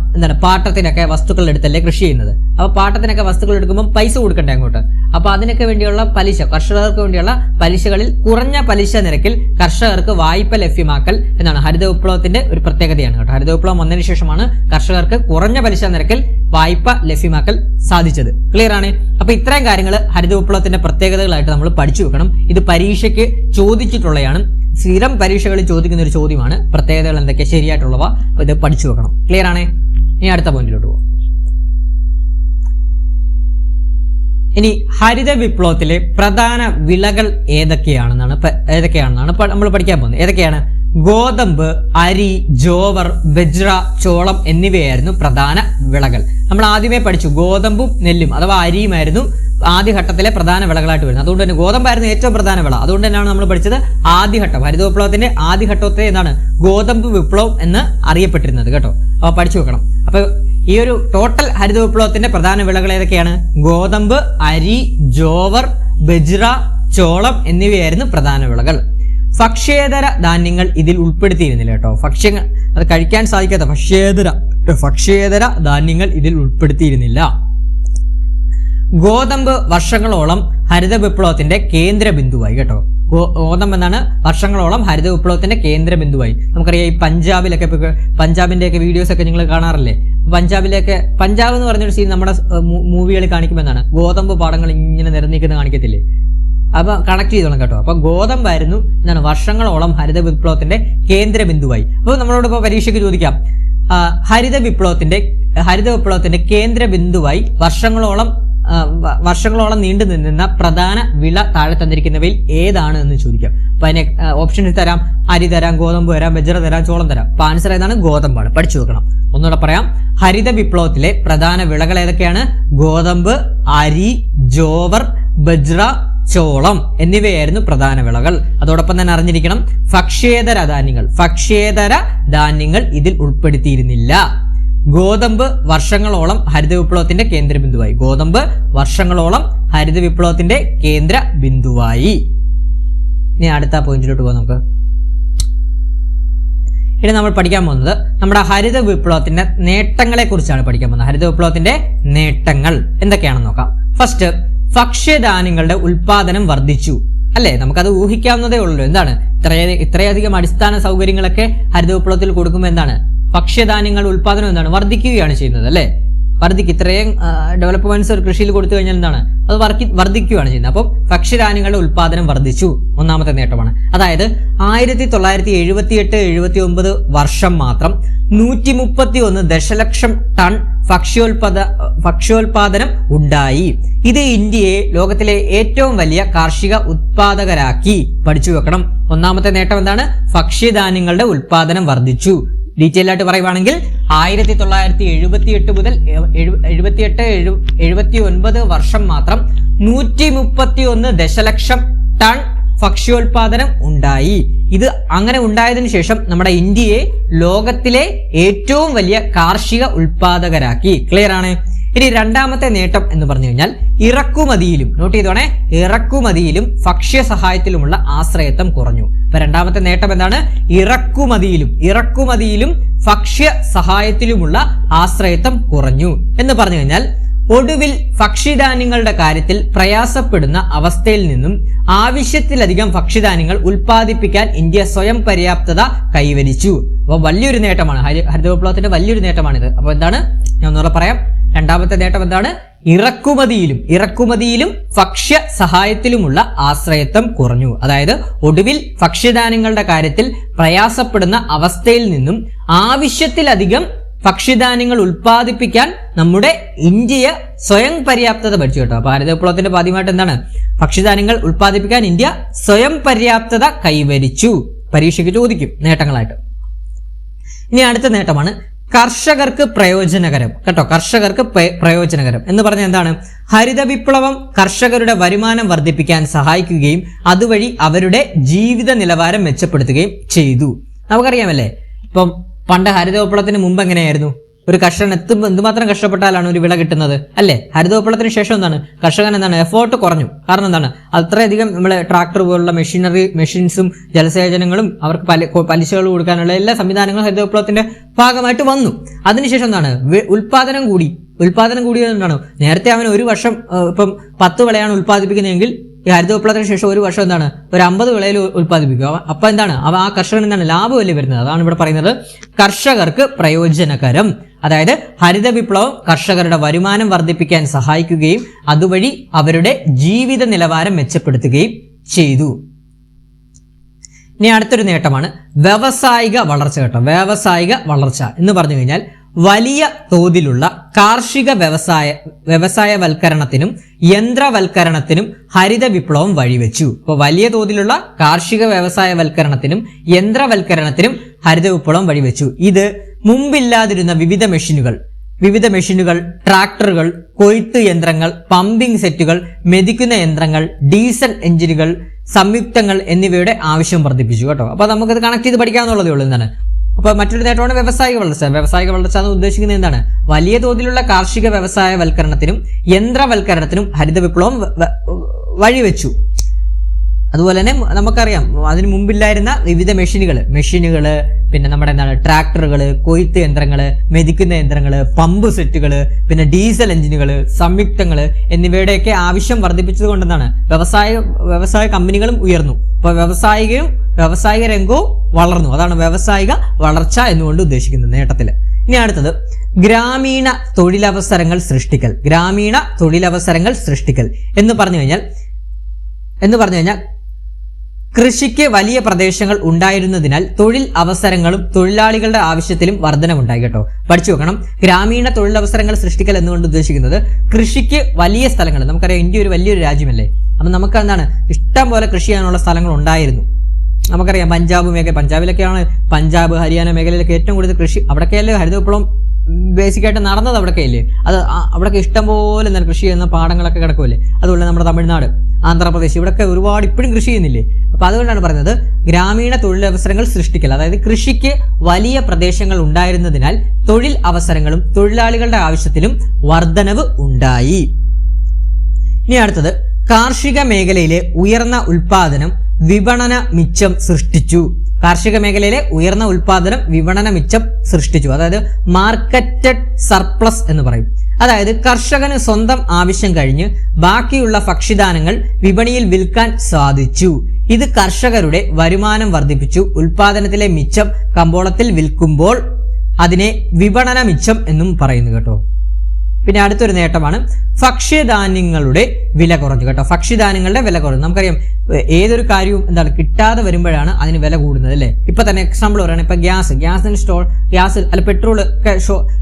പാട്ടത്തിനൊക്കെ വസ്തുക്കൾ എടുത്തല്ലേ കൃഷി ചെയ്യുന്നത്. അപ്പൊ പാട്ടത്തിനൊക്കെ വസ്തുക്കൾ എടുക്കുമ്പോൾ പൈസ കൊടുക്കണ്ടേ അങ്ങോട്ട്. അപ്പൊ അതിനൊക്കെ വേണ്ടിയുള്ള പലിശ, കർഷകർക്ക് വേണ്ടിയുള്ള പലിശകളിൽ കുറഞ്ഞ പലിശ നിരക്കിൽ കർഷകർക്ക് വായ്പ ലഭ്യമാക്കൽ എന്നാണ് ഹരിത വിപ്ലവത്തിന്റെ ഒരു പ്രത്യേകതയാണ് കേട്ടോ. ഹരിത വിപ്ലവം വന്നതിന് ശേഷമാണ് കർഷകർക്ക് കുറഞ്ഞ പലിശ നിരക്കിൽ വായ്പ ലഭ്യമാക്കൽ സാധിച്ചത്. ക്ലിയർ ആണ്? അപ്പൊ ഇത്രയും കാര്യങ്ങൾ ഹരിത വിപ്ലവത്തിന്റെ പ്രത്യേകതകളായിട്ട് നമ്മൾ പഠിച്ചു വെക്കണം. ഇത് പരീക്ഷയ്ക്ക് ചോദിച്ചിട്ടുള്ളതാണ്. സ്ഥിരം പരീക്ഷകളിൽ ചോദിക്കുന്ന ഒരു ചോദ്യമാണ്. പ്രത്യേകതകൾ എന്തൊക്കെ ശരിയായിട്ടുള്ളവ ഇത് പഠിച്ചു വെക്കണം. ക്ലിയർ ആണ്? ഇനി അടുത്ത പോയിന്റിലോട്ട് പോകും. ഇനി ഹരിത വിപ്ലവത്തിലെ പ്രധാന വിളകൾ ഏതൊക്കെയാണെന്നാണ് നമ്മൾ പഠിക്കാൻ പോകുന്നത്. ഏതൊക്കെയാണ്? ഗോതമ്പ്, അരി, ജോവർ, ബജ്ര, ചോളം എന്നിവയായിരുന്നു പ്രധാന വിളകൾ. നമ്മൾ ആദ്യമേ പഠിച്ചു ഗോതമ്പും നെല്ലും അഥവാ അരിയുമായിരുന്നു ആദ്യഘട്ടത്തിലെ പ്രധാന വിളകളായിട്ട് വരുന്നത്. അതുകൊണ്ട് തന്നെ ഗോതമ്പായിരുന്നു ഏറ്റവും പ്രധാന വിള. അതുകൊണ്ട് തന്നെയാണ് നമ്മൾ പഠിച്ചത് ആദ്യഘട്ടം, ഹരിത വിപ്ലവത്തിന്റെ ആദ്യഘട്ടത്തെ എന്താണ് ഗോതമ്പ് വിപ്ലവം എന്ന് അറിയപ്പെട്ടിരുന്നത് കേട്ടോ. അപ്പോൾ പഠിച്ചു വെക്കണം. അപ്പൊ ഈ ഒരു ടോട്ടൽ ഹരിത വിപ്ലവത്തിന്റെ പ്രധാന വിളകൾ ഏതൊക്കെയാണ്? ഗോതമ്പ്, അരി, ജോവർ, ബജ്ര, ചോളം എന്നിവയായിരുന്നു പ്രധാന വിളകൾ. ഭക്ഷ്യേതര ധാന്യങ്ങൾ ഇതിൽ ഉൾപ്പെടുത്തിയിരുന്നില്ല കേട്ടോ. അത് കഴിക്കാൻ സാധിക്കാത്ത ഭക്ഷ്യേതര ധാന്യങ്ങൾ ഇതിൽ ഉൾപ്പെടുത്തിയിരുന്നില്ല. ഗോതമ്പ് വർഷങ്ങളോളം ഹരിത വിപ്ലവത്തിന്റെ കേന്ദ്ര ബിന്ദുവായി കേട്ടോ. ഗോതമ്പ് എന്നാണ് വർഷങ്ങളോളം ഹരിത വിപ്ലവത്തിന്റെ കേന്ദ്ര ബിന്ദുവായി. നമുക്കറിയാം ഈ പഞ്ചാബിന്റെ ഒക്കെ വീഡിയോസ് ഒക്കെ നിങ്ങൾ കാണാറില്ലേ? പഞ്ചാബ് എന്ന് പറഞ്ഞൊരു സീൻ നമ്മുടെ മൂവികളിൽ കാണിക്കുമ്പോൾ എന്താണ് ഗോതമ്പ് പാടങ്ങൾ ഇങ്ങനെ നിരന്നിക്കുന്ന കാണിക്കത്തില്ലേ? അപ്പൊ കണക്ട് ചെയ്തോളാം കേട്ടോ. അപ്പൊ ഗോതമ്പായിരുന്നു എന്താണ് വർഷങ്ങളോളം ഹരിത വിപ്ലവത്തിന്റെ കേന്ദ്ര ബിന്ദുവായി. അപ്പോൾ നമ്മളോട് ഇപ്പോൾ പരീക്ഷയ്ക്ക് ചോദിക്കാം, ഹരിത വിപ്ലവത്തിന്റെ കേന്ദ്ര ബിന്ദുവായി വർഷങ്ങളോളം നീണ്ടു നിന്ന പ്രധാന വിള താഴെ തന്നിരിക്കുന്നവയിൽ ഏതാണ് എന്ന് ചോദിക്കാം. അപ്പൊ അതിനെ ഓപ്ഷൻസ് തരാം. അരി തരാം, ഗോതമ്പ് തരാം, ബജ്ര തരാം, ചോളം തരാം. അപ്പൊ ആൻസർ ഏതാണ്? ഗോതമ്പാണ്. പഠിച്ചു വെക്കണം. ഒന്നുകൂടെ പറയാം. ഹരിത വിപ്ലവത്തിലെ പ്രധാന വിളകൾ ഏതൊക്കെയാണ്? ഗോതമ്പ്, അരി, ജോവർ, ബജ്ര, ചോളം എന്നിവയായിരുന്നു പ്രധാന വിളകൾ. അതോടൊപ്പം തന്നെ അറിഞ്ഞിരിക്കണം ഭക്ഷ്യേതര ധാന്യങ്ങൾ ഇതിൽ ഉൾപ്പെടുത്തിയിരുന്നില്ല. ഗോതമ്പ് വർഷങ്ങളോളം ഹരിത വിപ്ലവത്തിന്റെ കേന്ദ്ര ബിന്ദുവായി. ഇനി അടുത്ത പോയിന്റിലോട്ട് പോകാം നമുക്ക്. ഇനി നമ്മൾ പഠിക്കാൻ പോകുന്നത് നമ്മുടെ ഹരിത വിപ്ലവത്തിന്റെ നേട്ടങ്ങളെ കുറിച്ചാണ് പഠിക്കാൻ പോകുന്നത്. ഹരിത വിപ്ലവത്തിന്റെ നേട്ടങ്ങൾ എന്തൊക്കെയാണെന്ന് നോക്കാം. ഫസ്റ്റ്, ഭക്ഷ്യധാന്യങ്ങളുടെ ഉൽപാദനം വർദ്ധിച്ചു. അല്ലേ? നമുക്കത് ഊഹിക്കാവുന്നതേ ഉള്ളൂ. എന്താണ് ഇത്രയധികം അടിസ്ഥാന സൗകര്യങ്ങളൊക്കെ ഹരിത വിപ്ലവത്തിൽ കൊടുക്കുമ്പോൾ എന്താണ് ഭക്ഷ്യധാന്യങ്ങളുടെ ഉൽപാദനം എന്താണ് വർദ്ധിക്കുകയാണ് ചെയ്യുന്നത്. അല്ലേ? ഇത്രയും ഡെവലപ്മെന്റ്സ് ഒരു കൃഷിയിൽ കൊടുത്തു കഴിഞ്ഞാൽ എന്താണ് അത് വർദ്ധിക്കുകയാണ് ചെയ്യുന്നത്. അപ്പം ഭക്ഷ്യധാന്യങ്ങളുടെ ഉൽപാദനം വർദ്ധിച്ചു, ഒന്നാമത്തെ നേട്ടമാണ്. അതായത് 1978-79 വർഷം മാത്രം 131 ദശലക്ഷം ടൺ ഭക്ഷ്യോൽപാദനം ഉണ്ടായി. ഇത് ഇന്ത്യയെ ലോകത്തിലെ ഏറ്റവും വലിയ കാർഷിക ഉത്പാദകരാക്കി. പഠിച്ചു വെക്കണം. ഒന്നാമത്തെ നേട്ടം എന്താണ്? ഭക്ഷ്യധാന്യങ്ങളുടെ ഉൽപാദനം വർദ്ധിച്ചു. ഡീറ്റെയിൽ ആയിട്ട് പറയുവാണെങ്കിൽ 1978 മുതൽ 79 വർഷം മാത്രം 131 ദശലക്ഷം ടൺ ഭക്ഷ്യോൽപാദനം ഉണ്ടായി. ഇത് അങ്ങനെ ഉണ്ടായതിനു ശേഷം നമ്മുടെ ഇന്ത്യയെ ലോകത്തിലെ ഏറ്റവും വലിയ കാർഷിക ഉൽപാദകരാക്കി. ക്ലിയർ ആണ്? ഇനി രണ്ടാമത്തെ നേട്ടം എന്ന് പറഞ്ഞു കഴിഞ്ഞാൽ ഇറക്കുമതിയിലും, നോട്ട് ചെയ്തോണേ, ഇറക്കുമതിയിലും ഭക്ഷ്യ സഹായത്തിലുമുള്ള ആശ്രയത്വം കുറഞ്ഞു. അപ്പൊ രണ്ടാമത്തെ നേട്ടം എന്താണ്? ഇറക്കുമതിയിലും ഭക്ഷ്യ സഹായത്തിലുമുള്ള ആശ്രയത്വം കുറഞ്ഞു എന്ന് പറഞ്ഞു കഴിഞ്ഞാൽ ഒടുവിൽ ഭക്ഷ്യധാന്യങ്ങളുടെ കാര്യത്തിൽ പ്രയാസപ്പെടുന്ന അവസ്ഥയിൽ നിന്നും ആവശ്യത്തിലധികം ഭക്ഷ്യധാന്യങ്ങൾ ഉൽപ്പാദിപ്പിക്കാൻ ഇന്ത്യ സ്വയം പര്യാപ്തത കൈവരിച്ചു. അപ്പൊ വലിയൊരു നേട്ടമാണ്, ഹരിത വിപ്ലവത്തിന്റെ വലിയൊരു നേട്ടമാണിത്. അപ്പൊ എന്താണ്? ഞാൻ ഒന്നുകൂടെ പറയാം. രണ്ടാമത്തെ നേട്ടം എന്താണ്? ഇറക്കുമതിയിലും ഭക്ഷ്യ സഹായത്തിലുമുള്ള ആശ്രയത്വം കുറഞ്ഞു. അതായത് ഒടുവിൽ ഭക്ഷ്യധാന്യങ്ങളുടെ കാര്യത്തിൽ പ്രയാസപ്പെടുന്ന അവസ്ഥയിൽ നിന്നും ആവശ്യത്തിലധികം ഭക്ഷ്യധാന്യങ്ങൾ ഉൽപ്പാദിപ്പിക്കാൻ നമ്മുടെ ഇന്ത്യ സ്വയം പര്യാപ്തത പഠിച്ചു കേട്ടോ. അപ്പൊ ഹരിത വിപ്ലവത്തിന്റെ ആദ്യമായിട്ട് എന്താണ്? ഭക്ഷ്യധാന്യങ്ങൾ ഉൽപ്പാദിപ്പിക്കാൻ ഇന്ത്യ സ്വയം പര്യാപ്തത കൈവരിച്ചു. പരീക്ഷയ്ക്ക് ചോദിക്കും നേട്ടങ്ങളായിട്ട്. ഇനി അടുത്ത നേട്ടമാണ് കർഷകർക്ക് പ്രയോജനകരം കേട്ടോ. കർഷകർക്ക് പ്രയോജനകരം എന്ന് പറഞ്ഞാൽ എന്താണ്? ഹരിത വിപ്ലവം കർഷകരുടെ വരുമാനം വർദ്ധിപ്പിക്കാൻ സഹായിക്കുകയും അതുവഴി അവരുടെ ജീവിത നിലവാരം മെച്ചപ്പെടുത്തുകയും ചെയ്തു. നമുക്കറിയാമല്ലേ, ഇപ്പം പണ്ട് ഹരിത വിപ്ലവത്തിന് മുമ്പ് എങ്ങനെയായിരുന്നു? ഒരു കർഷകൻ എന്തുമാത്രം കഷ്ടപ്പെട്ടാലാണ് ഒരു വിള കിട്ടുന്നത്, അല്ലേ? ഹരിത വിപ്ലവത്തിന് ശേഷം എന്താണ്? കർഷകൻ എന്താണ് എഫോർട്ട് കുറഞ്ഞു. കാരണം എന്താണ്? അത്രയധികം നമ്മളെ ട്രാക്ടർ പോലുള്ള മെഷീൻസും ജലസേചനങ്ങളും അവർക്ക് പലിശകൾ കൊടുക്കാനുള്ള എല്ലാ സംവിധാനങ്ങളും ഹരിത വിപ്ലവത്തിന്റെ ഭാഗമായിട്ട് വന്നു. അതിനുശേഷം എന്താണ്? ഉൽപാദനം കൂടിയത് എന്താണ്? നേരത്തെ അവൻ ഒരു വർഷം ഇപ്പം 10 വിളയാണ് ഉൽപ്പാദിപ്പിക്കുന്നതെങ്കിൽ ഈ ഹരിത വിപ്ലവത്തിന് ശേഷം ഒരു വർഷം എന്താണ്? ഒരു 50 വിളയിൽ ഉൽപ്പാദിപ്പിക്കുക. അപ്പൊ എന്താണ്? ആ കർഷകൻ എന്താണ് ലാഭമല്ലേ വരുന്നത്? അതാണ് ഇവിടെ പറയുന്നത് കർഷകർക്ക് പ്രയോജനകരം. അതായത് ഹരിത വിപ്ലവം കർഷകരുടെ വരുമാനം വർദ്ധിപ്പിക്കാൻ സഹായിക്കുകയും അതുവഴി അവരുടെ ജീവിത നിലവാരം മെച്ചപ്പെടുത്തുകയും ചെയ്തു. ഇനി അടുത്തൊരു നേട്ടമാണ് വ്യാവസായിക വളർച്ച കേട്ടോ. വ്യാവസായിക വളർച്ച എന്ന് പറഞ്ഞു കഴിഞ്ഞാൽ വലിയ തോതിലുള്ള കാർഷിക വ്യവസായവൽക്കരണത്തിനും യന്ത്രവൽക്കരണത്തിനും ഹരിത വിപ്ലവം വഴിവെച്ചു. ഇപ്പോൾ വലിയ തോതിലുള്ള കാർഷിക വ്യവസായവൽക്കരണത്തിനും യന്ത്രവൽക്കരണത്തിനും ഹരിത വിപ്ലവം വഴിവെച്ചു. ഇത് മുമ്പില്ലാതിരുന്ന വിവിധ മെഷീനുകൾ, ട്രാക്ടറുകൾ, കൊയ്ത്ത് യന്ത്രങ്ങൾ, പമ്പിംഗ് സെറ്റുകൾ, മെതിക്കുന്ന യന്ത്രങ്ങൾ, ഡീസൽ എഞ്ചിനുകൾ, സംയുക്തങ്ങൾ എന്നിവയുടെ ആവശ്യം വർദ്ധിപ്പിച്ചു കേട്ടോ. അപ്പൊ നമുക്കത് കണക്ട് ചെയ്ത് പഠിക്കാവുന്നതേ ഉള്ളൂ. എന്താണ് അപ്പൊ മറ്റൊരു നേട്ടമാണ് വ്യവസായിക വളർച്ച എന്ന് ഉദ്ദേശിക്കുന്നത് എന്താണ്? വലിയ തോതിലുള്ള കാർഷിക വ്യവസായവൽക്കരണത്തിനും യന്ത്രവൽക്കരണത്തിനും ഹരിത വിപ്ലവം വഴിവെച്ചു. അതുപോലെ തന്നെ നമുക്കറിയാം അതിന് മുമ്പില്ലായിരുന്ന വിവിധ മെഷീനുകൾ, പിന്നെ നമ്മുടെ എന്താണ് ട്രാക്ടറുകൾ, കൊയ്ത്ത് യന്ത്രങ്ങൾ, മെതിക്കുന്ന യന്ത്രങ്ങൾ, പമ്പ് സെറ്റുകൾ, പിന്നെ ഡീസൽ എഞ്ചിനുകൾ, സംയുക്തങ്ങൾ എന്നിവയുടെയൊക്കെ ആവശ്യം വർദ്ധിപ്പിച്ചത് കൊണ്ട് എന്താണ് വ്യവസായ കമ്പനികളും ഉയർന്നു. അപ്പൊ വ്യവസായിക രംഗവും വളർന്നു. അതാണ് വ്യവസായിക വളർച്ച എന്നുകൊണ്ട് ഉദ്ദേശിക്കുന്നത് നേട്ടത്തിൽ. ഇനി അടുത്തത് ഗ്രാമീണ തൊഴിലവസരങ്ങൾ സൃഷ്ടിക്കൽ എന്ന് പറഞ്ഞു കഴിഞ്ഞാൽ കൃഷിക്ക് വലിയ പ്രദേശങ്ങൾ ഉണ്ടായിരുന്നതിനാൽ തൊഴിൽ അവസരങ്ങളും തൊഴിലാളികളുടെ ആവശ്യത്തിലും വർധനവുണ്ടായി കേട്ടോ. പഠിച്ചു വെക്കണം. ഗ്രാമീണ തൊഴിലവസരങ്ങൾ സൃഷ്ടിക്കൽ എന്നുകൊണ്ട് ഉദ്ദേശിക്കുന്നത് കൃഷിക്ക് വലിയ സ്ഥലങ്ങൾ, നമുക്കറിയാം ഇന്ത്യ ഒരു വലിയൊരു രാജ്യമല്ലേ. അപ്പൊ നമുക്ക് എന്താണ് ഇഷ്ടം പോലെ കൃഷി ചെയ്യാനുള്ള സ്ഥലങ്ങൾ ഉണ്ടായിരുന്നു. നമുക്കറിയാം പഞ്ചാബിലൊക്കെയാണ്, പഞ്ചാബ് ഹരിയാന മേഖലയിലൊക്കെ ഏറ്റവും കൂടുതൽ കൃഷി. അവിടെയൊക്കെയല്ലേ ഹരിത വിപ്ലവം ബേസിക്കായിട്ട് നടന്നത്. അവിടെയൊക്കെയല്ലേ അവിടെയൊക്കെ ഇഷ്ടംപോലെ എന്താണ് കൃഷി ചെയ്യുന്ന പാടങ്ങളൊക്കെ കിടക്കുമല്ലേ. അതുപോലെ നമ്മുടെ തമിഴ്നാട്, ആന്ധ്രാപ്രദേശ് ഇവിടെയൊക്കെ ഒരുപാട് ഇപ്പോഴും കൃഷി ചെയ്യുന്നില്ലേ. അപ്പൊ അതുകൊണ്ടാണ് പറയുന്നത് ഗ്രാമീണ തൊഴിലവസരങ്ങൾ സൃഷ്ടിക്കൽ. അതായത് കൃഷിക്ക് വലിയ പ്രദേശങ്ങൾ ഉണ്ടായിരുന്നതിനാൽ തൊഴിൽ അവസരങ്ങളും തൊഴിലാളികളുടെ ആവശ്യത്തിലും വർധനവ് ഉണ്ടായി. ഇനി അടുത്തത് കാർഷിക മേഖലയിലെ ഉയർന്ന ഉൽപാദനം വിപണന മിച്ചം സൃഷ്ടിച്ചു. അതായത് മാർക്കറ്റഡ് സർപ്ലസ് എന്ന് പറയും. അതായത് കർഷകന് സ്വന്തം ആവശ്യം കഴിഞ്ഞ് ബാക്കിയുള്ള ഭക്ഷ്യധാന്യങ്ങൾ വിപണിയിൽ വിൽക്കാൻ സാധിച്ചു. ഇത് കർഷകരുടെ വരുമാനം വർദ്ധിപ്പിച്ചു. ഉൽപാദനത്തിലെ മിച്ചം കമ്പോളത്തിൽ വിൽക്കുമ്പോൾ അതിനെ വിപണന മിച്ചം എന്നും പറയുന്നു കേട്ടോ. പിന്നെ അടുത്തൊരു നേട്ടമാണ് ഭക്ഷ്യധാന്യങ്ങളുടെ വില കുറഞ്ഞു കേട്ടോ. ഭക്ഷ്യധാന്യങ്ങളുടെ വില കുറഞ്ഞു. നമുക്കറിയാം ഏതൊരു കാര്യവും എന്താണ് കിട്ടാതെ വരുമ്പോഴാണ് അതിന് വില കൂടുന്നത് അല്ലേ. ഇപ്പൊ തന്നെ എക്സാമ്പിൾ പറയുകയാണ്, ഇപ്പൊ ഗ്യാസ് അല്ല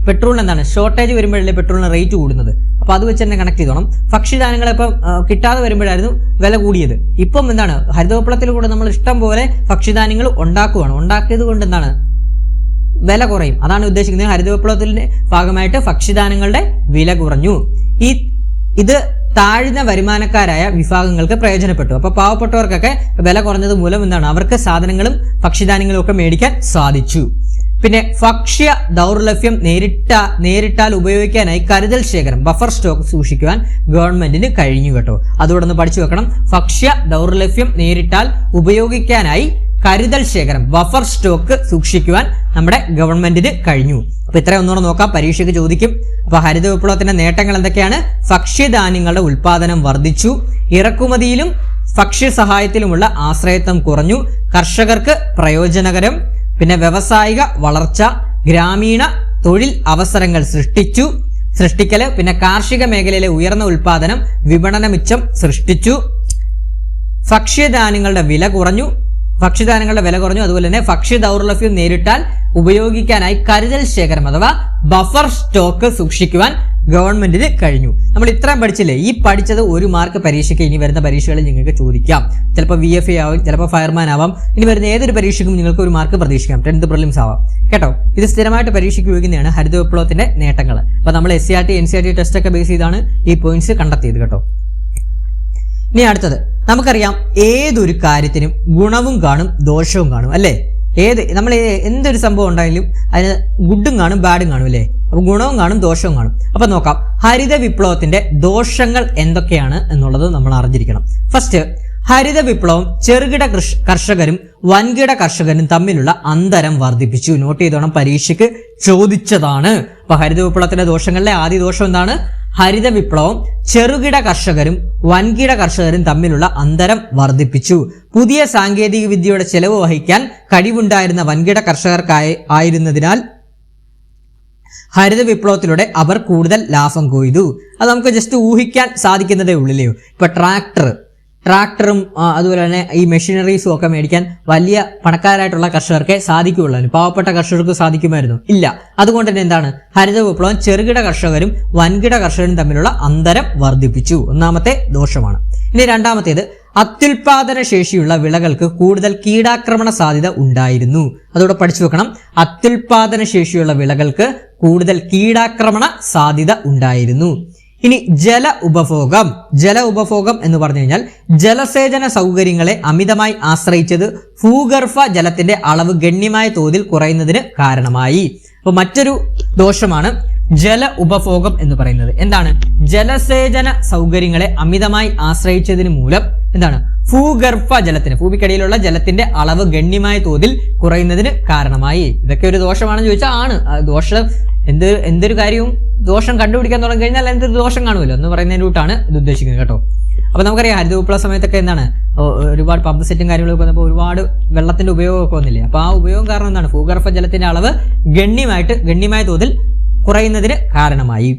പെട്രോളിന് എന്താണ് ഷോർട്ടേജ് വരുമ്പോഴല്ലേ പെട്രോളിന് റേറ്റ് കൂടുന്നത്. അപ്പൊ അത് വെച്ച് തന്നെ കണക്ട് ചെയ്തോണം. ഭക്ഷ്യധാന്യങ്ങൾ ഇപ്പം കിട്ടാതെ വരുമ്പോഴായിരുന്നു വില കൂടിയത്. ഇപ്പം എന്താണ് ഹരിത വിപ്ലവത്തിലൂടെ നമ്മൾ ഇഷ്ടം പോലെ ഭക്ഷ്യധാന്യങ്ങൾ ഉണ്ടാക്കിയത് കൊണ്ട് എന്താണ് വില കുറയും. അതാണ് ഉദ്ദേശിക്കുന്നത്. ഹരിത വിപ്ലവത്തിന്റെ ഭാഗമായിട്ട് ഭക്ഷ്യധാന്യങ്ങളുടെ വില കുറഞ്ഞു. ഇത് താഴ്ന്ന വരുമാനക്കാരായ വിഭാഗങ്ങൾക്ക് പ്രയോജനപ്പെട്ടു. അപ്പൊ പാവപ്പെട്ടവർക്കൊക്കെ വില കുറഞ്ഞത് മൂലം എന്താണ് അവർക്ക് സാധനങ്ങളും ഭക്ഷ്യധാന്യങ്ങളും ഒക്കെ മേടിക്കാൻ സാധിച്ചു. പിന്നെ ഭക്ഷ്യ ദൗർലഭ്യം നേരിട്ടാൽ ഉപയോഗിക്കാനായി കരുതൽ ശേഖരം ബഫർ സ്റ്റോക്ക് സൂക്ഷിക്കുവാൻ ഗവൺമെന്റിന് കഴിഞ്ഞു കേട്ടോ. അതുകൂടെ ഒന്ന് പഠിച്ചു വെക്കണം. ഭക്ഷ്യ ദൗർലഭ്യം നേരിട്ടാൽ ഉപയോഗിക്കാനായി കരുതൽ ശേഖരം ബഫർ സ്റ്റോക്ക് സൂക്ഷിക്കുവാൻ നമ്മുടെ ഗവൺമെന്റിന് കഴിഞ്ഞു. അപ്പൊ ഇത്രയും ഒന്നുകൂടെ നോക്കാം, പരീക്ഷയ്ക്ക് ചോദിക്കും. അപ്പൊ ഹരിത വിപ്ലവത്തിന്റെ നേട്ടങ്ങൾ എന്തൊക്കെയാണ്? ഭക്ഷ്യധാന്യങ്ങളുടെ ഉൽപാദനം വർദ്ധിച്ചു, ഇറക്കുമതിയിലും ഭക്ഷ്യ സഹായത്തിലുമുള്ള ആശ്രയത്വം കുറഞ്ഞു, കർഷകർക്ക് പ്രയോജനകരം, പിന്നെ വ്യവസായിക വളർച്ച, ഗ്രാമീണ തൊഴിൽ അവസരങ്ങൾ സൃഷ്ടിക്കല്, പിന്നെ കാർഷിക മേഖലയിലെ ഉയർന്ന ഉൽപാദനം വിപണന മിച്ചം സൃഷ്ടിച്ചു, ഭക്ഷ്യധാന്യങ്ങളുടെ വില കുറഞ്ഞു. അതുപോലെ തന്നെ ഭക്ഷ്യ ദൗർലഭ്യം നേരിട്ടാൽ ഉപയോഗിക്കാനായി കരുതൽ ശേഖരം അഥവാ ബഫർ സ്റ്റോക്ക് സൂക്ഷിക്കുവാൻ ഗവൺമെന്റിന് കഴിഞ്ഞു. നമ്മൾ ഇത്രയും പഠിച്ചില്ലേ? ഈ പഠിച്ചത് ഒരു മാർക്ക് പരീക്ഷയ്ക്ക് ഇനി വരുന്ന പരീക്ഷകളിൽ നിങ്ങൾക്ക് ചോദിക്കാം. ചിലപ്പോൾ VFA ആവും, ചിലപ്പോൾ ഫയർമാൻ ആവാം. ഇനി വരുന്ന ഏതൊരു പരീക്ഷയ്ക്കും നിങ്ങൾക്ക് ഒരു മാർക്ക് പ്രതീക്ഷിക്കാം. 10th പ്രിലിംസ് ആവാം കേട്ടോ. ഇത് സ്ഥിരമായിട്ട് പരീക്ഷയ്ക്ക് ഉപയോഗിക്കുന്നതാണ് ഹരിത വിപ്ലവത്തിന്റെ നേട്ടങ്ങൾ. അപ്പൊ നമ്മൾ SCRT NCRT ടെസ്റ്റ് ഒക്കെ ബേസ് ചെയ്താണ് ഈ പോയിന്റ്സ് കണ്ടെത്തിയത് കേട്ടോ. ഇനി അടുത്തത് നമുക്കറിയാം ഏതൊരു കാര്യത്തിനും ഗുണവും കാണും ദോഷവും കാണും അല്ലേ. നമ്മൾ എന്തൊരു സംഭവം ഉണ്ടായാലും അതിന് ഗുഡും കാണും ബാഡും കാണും അല്ലേ. അപ്പൊ ഗുണവും കാണും ദോഷവും കാണും. അപ്പൊ നോക്കാം ഹരിത വിപ്ലവത്തിന്റെ ദോഷങ്ങൾ എന്തൊക്കെയാണ് എന്നുള്ളത് നമ്മൾ അറിഞ്ഞിരിക്കണം. ഫസ്റ്റ്, ഹരിത വിപ്ലവം ചെറുകിട കർഷകരും വൻകിട കർഷകരും തമ്മിലുള്ള അന്തരം വർദ്ധിപ്പിച്ചു. നോട്ട് ചെയ്തോണം, പരീക്ഷയ്ക്ക് ചോദിച്ചതാണ്. അപ്പൊ ഹരിത വിപ്ലവത്തിന്റെ ദോഷങ്ങളിലെ ആദ്യ ദോഷം എന്താണ്? ഹരിത വിപ്ലവം ചെറുകിട കർഷകരും വൻകിട കർഷകരും തമ്മിലുള്ള അന്തരം വർദ്ധിപ്പിച്ചു. പുതിയ സാങ്കേതിക വിദ്യയുടെ ചെലവ് വഹിക്കാൻ കഴിവുണ്ടായിരുന്ന വൻകിട കർഷകർക്കായി ആയിരുന്നതിനാൽ ഹരിത വിപ്ലവത്തിലൂടെ അവർ കൂടുതൽ ലാഭം കൊയ്തു. അത് നമുക്ക് ജസ്റ്റ് ഊഹിക്കാൻ സാധിക്കുന്നതേ ഉള്ളില്ലയോ. ഇപ്പൊ ട്രാക്ടറും അതുപോലെ തന്നെ ഈ മെഷീനറീസും ഒക്കെ മേടിക്കാൻ വലിയ പണക്കാരായിട്ടുള്ള കർഷകർക്ക് സാധിക്കുകയുള്ളൂ. പാവപ്പെട്ട കർഷകർക്ക് സാധിക്കുമായിരുന്നു? ഇല്ല. അതുകൊണ്ട് തന്നെ എന്താണ്, ഹരിത വിപ്ലവം ചെറുകിട കർഷകരും വൻകിട കർഷകരും തമ്മിലുള്ള അന്തരം വർദ്ധിപ്പിച്ചു. ഒന്നാമത്തെ ദോഷമാണ്. ഇനി രണ്ടാമത്തേത്, അത്യുൽപാദന ശേഷിയുള്ള വിളകൾക്ക് കൂടുതൽ കീടാക്രമണ സാധ്യത ഉണ്ടായിരുന്നു. അതോടെ പഠിച്ചു വെക്കണം. അത്യുൽപാദന ശേഷിയുള്ള വിളകൾക്ക് കൂടുതൽ കീടാക്രമണ സാധ്യത ഉണ്ടായിരുന്നു. ഇനി ജല ഉപഭോഗം എന്ന് പറഞ്ഞു കഴിഞ്ഞാൽ ജലസേചന സൗകര്യങ്ങളെ അമിതമായി ആശ്രയിച്ചത് ഭൂഗർഭ ജലത്തിന്റെ അളവ് ഗണ്യമായ തോതിൽ കുറയുന്നതിന് കാരണമായി. അപ്പൊ മറ്റൊരു ദോഷമാണ് ജല ഉപഭോഗം എന്ന് പറയുന്നത്. എന്താണ്? ജലസേചന സൗകര്യങ്ങളെ അമിതമായി ആശ്രയിച്ചതിന് മൂലം എന്താണ്, ഭൂഗർഭ ജലത്തിന്, ഭൂമിക്കടിയിലുള്ള ജലത്തിന്റെ അളവ് ഗണ്യമായ തോതിൽ കുറയുന്നതിന് കാരണമായി. ഇതൊക്കെ ഒരു ദോഷമാണെന്ന് ചോദിച്ചാൽ ആണ്. ദോഷം എന്തൊരു കാര്യവും ദോഷം കണ്ടുപിടിക്കാൻ തുടങ്ങി കഴിഞ്ഞാൽ എന്തൊരു ദോഷം കാണുമല്ലോ എന്ന് പറയുന്നതിന് കൂട്ടാണ് ഇത് ഉദ്ദേശിക്കുന്നത് കേട്ടോ. അപ്പൊ നമുക്കറിയാം ഹരിത വിപ്ലവ സമയത്തൊക്കെ എന്താണ്, ഒരുപാട് പമ്പ് സെറ്റും കാര്യങ്ങളൊക്കെ വന്നപ്പോൾ ഒരുപാട് വെള്ളത്തിന്റെ ഉപയോഗമൊക്കെ വന്നില്ലേ. അപ്പൊ ആ ഉപയോഗം കാരണം എന്താണ്, ഭൂഗർഭ ജലത്തിന്റെ അളവ് ഗണ്യമായ തോതിൽ കുറയുന്നതിന് കാരണമായി.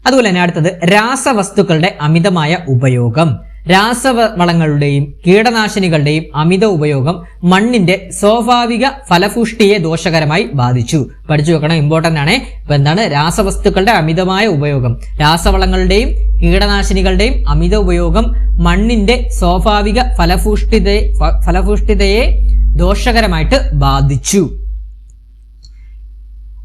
അതുപോലെ തന്നെ അടുത്തത് രാസവസ്തുക്കളുടെ അമിതമായ ഉപയോഗം. രാസവളങ്ങളുടെയും കീടനാശിനികളുടെയും അമിത ഉപയോഗം മണ്ണിന്റെ സ്വാഭാവിക ഫലപുഷ്ടിയെ ദോഷകരമായി ബാധിച്ചു. പഠിച്ചു വെക്കണം, ഇമ്പോർട്ടന്റ് ആണ്. ഇപ്പൊ എന്താണ്, രാസവസ്തുക്കളുടെ അമിതമായ ഉപയോഗം, രാസവളങ്ങളുടെയും കീടനാശിനികളുടെയും അമിത ഉപയോഗം മണ്ണിന്റെ സ്വാഭാവിക ഫലപുഷ്ടിതയെ ദോഷകരമായിട്ട് ബാധിച്ചു.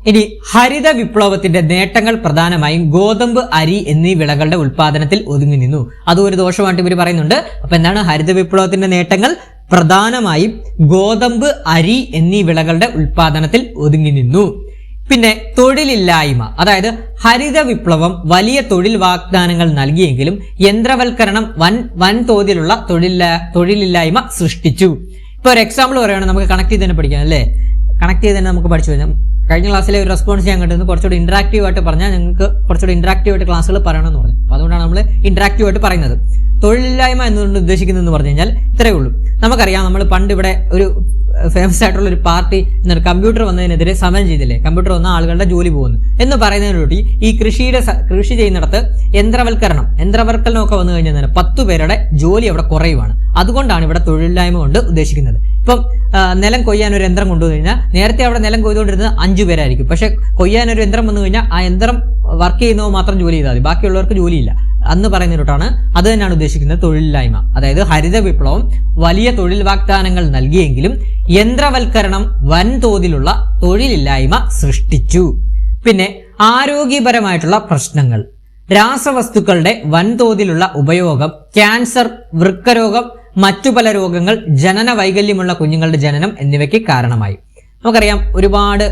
ഇനി ഹരിത വിപ്ലവത്തിന്റെ നേട്ടങ്ങൾ പ്രധാനമായും ഗോതമ്പ്, അരി എന്നീ വിളകളുടെ ഉൽപാദനത്തിൽ ഒതുങ്ങി നിന്നു. അതും ഒരു ദോഷമായിട്ട് ഇവർ പറയുന്നുണ്ട്. അപ്പൊ എന്താണ്, ഹരിത വിപ്ലവത്തിന്റെ നേട്ടങ്ങൾ പ്രധാനമായും ഗോതമ്പ്, അരി എന്നീ വിളകളുടെ ഉൽപാദനത്തിൽ ഒതുങ്ങി നിന്നു. പിന്നെ തൊഴിലില്ലായ്മ, അതായത് ഹരിത വിപ്ലവം വലിയ തൊഴിൽ വാഗ്ദാനങ്ങൾ നൽകിയെങ്കിലും യന്ത്രവൽക്കരണം വൻതോതിലുള്ള തൊഴിലില്ലായ്മ സൃഷ്ടിച്ചു. ഇപ്പൊ ഒരു എക്സാമ്പിൾ പറയുകയാണെങ്കിൽ നമുക്ക് കണക്ട് ചെയ്ത് തന്നെ പഠിക്കാം അല്ലേ. കണക്ട് ചെയ്ത് തന്നെ നമുക്ക് പഠിച്ചു കഴിഞ്ഞാൽ കഴിഞ്ഞ ക്ലാസ്സിലെ ഒരു റെസ്പോൺസ് ഞാൻ കണ്ടിരുന്നു, കുറച്ചുകൂടി ഇന്ററാക്റ്റീവ് ആയിട്ട് പറഞ്ഞാൽ നിങ്ങൾക്ക് കുറച്ചുകൂടി ഇന്ററാക്റ്റീവ് ആയിട്ട് ക്ലാസ്സുകൾ പറയണമെന്ന് പറഞ്ഞു. അപ്പോൾ അതുകൊണ്ടാണ് നമ്മൾ ഇന്ററാക്റ്റീവ് ആയിട്ട് പറയുന്നത്. തൊഴിലില്ലായ്മ എന്നുകൊണ്ട് ഉദ്ദേശിക്കുന്നതെന്ന് പറഞ്ഞു കഴിഞ്ഞാൽ ഇത്രയേ ഉള്ളൂ. നമുക്കറിയാം, നമ്മൾ പണ്ട് ഇവിടെ ഒരു ഫേമസ് ആയിട്ടുള്ള ഒരു പാർട്ടി എന്നാൽ കമ്പ്യൂട്ടർ വന്നതിനെതിരെ സമരം ചെയ്തില്ലേ. കമ്പ്യൂട്ടർ വന്ന ആളുകളുടെ ജോലി പോകുന്നു എന്ന് പറയുന്നതിനോട്ടി ഈ കൃഷി ചെയ്യുന്നിടത്ത് യന്ത്രവൽക്കരണമൊക്കെ വന്നു കഴിഞ്ഞാൽ 10 പേരുടെ ജോലി അവിടെ കുറയുവാണ്. അതുകൊണ്ടാണ് ഇവിടെ തൊഴിലില്ലായ്മ കൊണ്ട് ഉദ്ദേശിക്കുന്നത്. ഇപ്പം നിലം കൊയ്യാൻ ഒരു യന്ത്രം കൊണ്ടുവന്നു കഴിഞ്ഞാൽ നേരത്തെ അവിടെ നിലം കൊയ്തുകൊണ്ടിരുന്നത് 5 പേരായിരിക്കും. പക്ഷെ കൊയ്യാൻ ഒരു യന്ത്രം വന്നു കഴിഞ്ഞാൽ ആ യന്ത്രം വർക്ക് ചെയ്യുന്നവ മാത്രം ജോലി ചെയ്താൽ മതി, ബാക്കിയുള്ളവർക്ക് ജോലിയില്ല അന്ന് പറയുന്നതിനോട്ടാണ്. അത് തന്നെയാണ് ഉദ്ദേശിക്കുന്നത് തൊഴിലില്ലായ്മ. അതായത് ഹരിത വിപ്ലവം വലിയ തൊഴിൽ വാഗ്ദാനങ്ങൾ നൽകിയെങ്കിലും യന്ത്രവൽക്കരണം വൻതോതിലുള്ള തൊഴിലില്ലായ്മ സൃഷ്ടിച്ചു. പിന്നെ ആരോഗ്യപരമായിട്ടുള്ള പ്രശ്നങ്ങൾ. രാസവസ്തുക്കളുടെ വൻതോതിലുള്ള ഉപയോഗം ക്യാൻസർ, വൃക്കരോഗം, മറ്റു പല രോഗങ്ങൾ, ജനന വൈകല്യമുള്ള കുഞ്ഞുങ്ങളുടെ ജനനം എന്നിവയ്ക്ക് കാരണമായി. നമുക്കറിയാം, ഒരുപാട്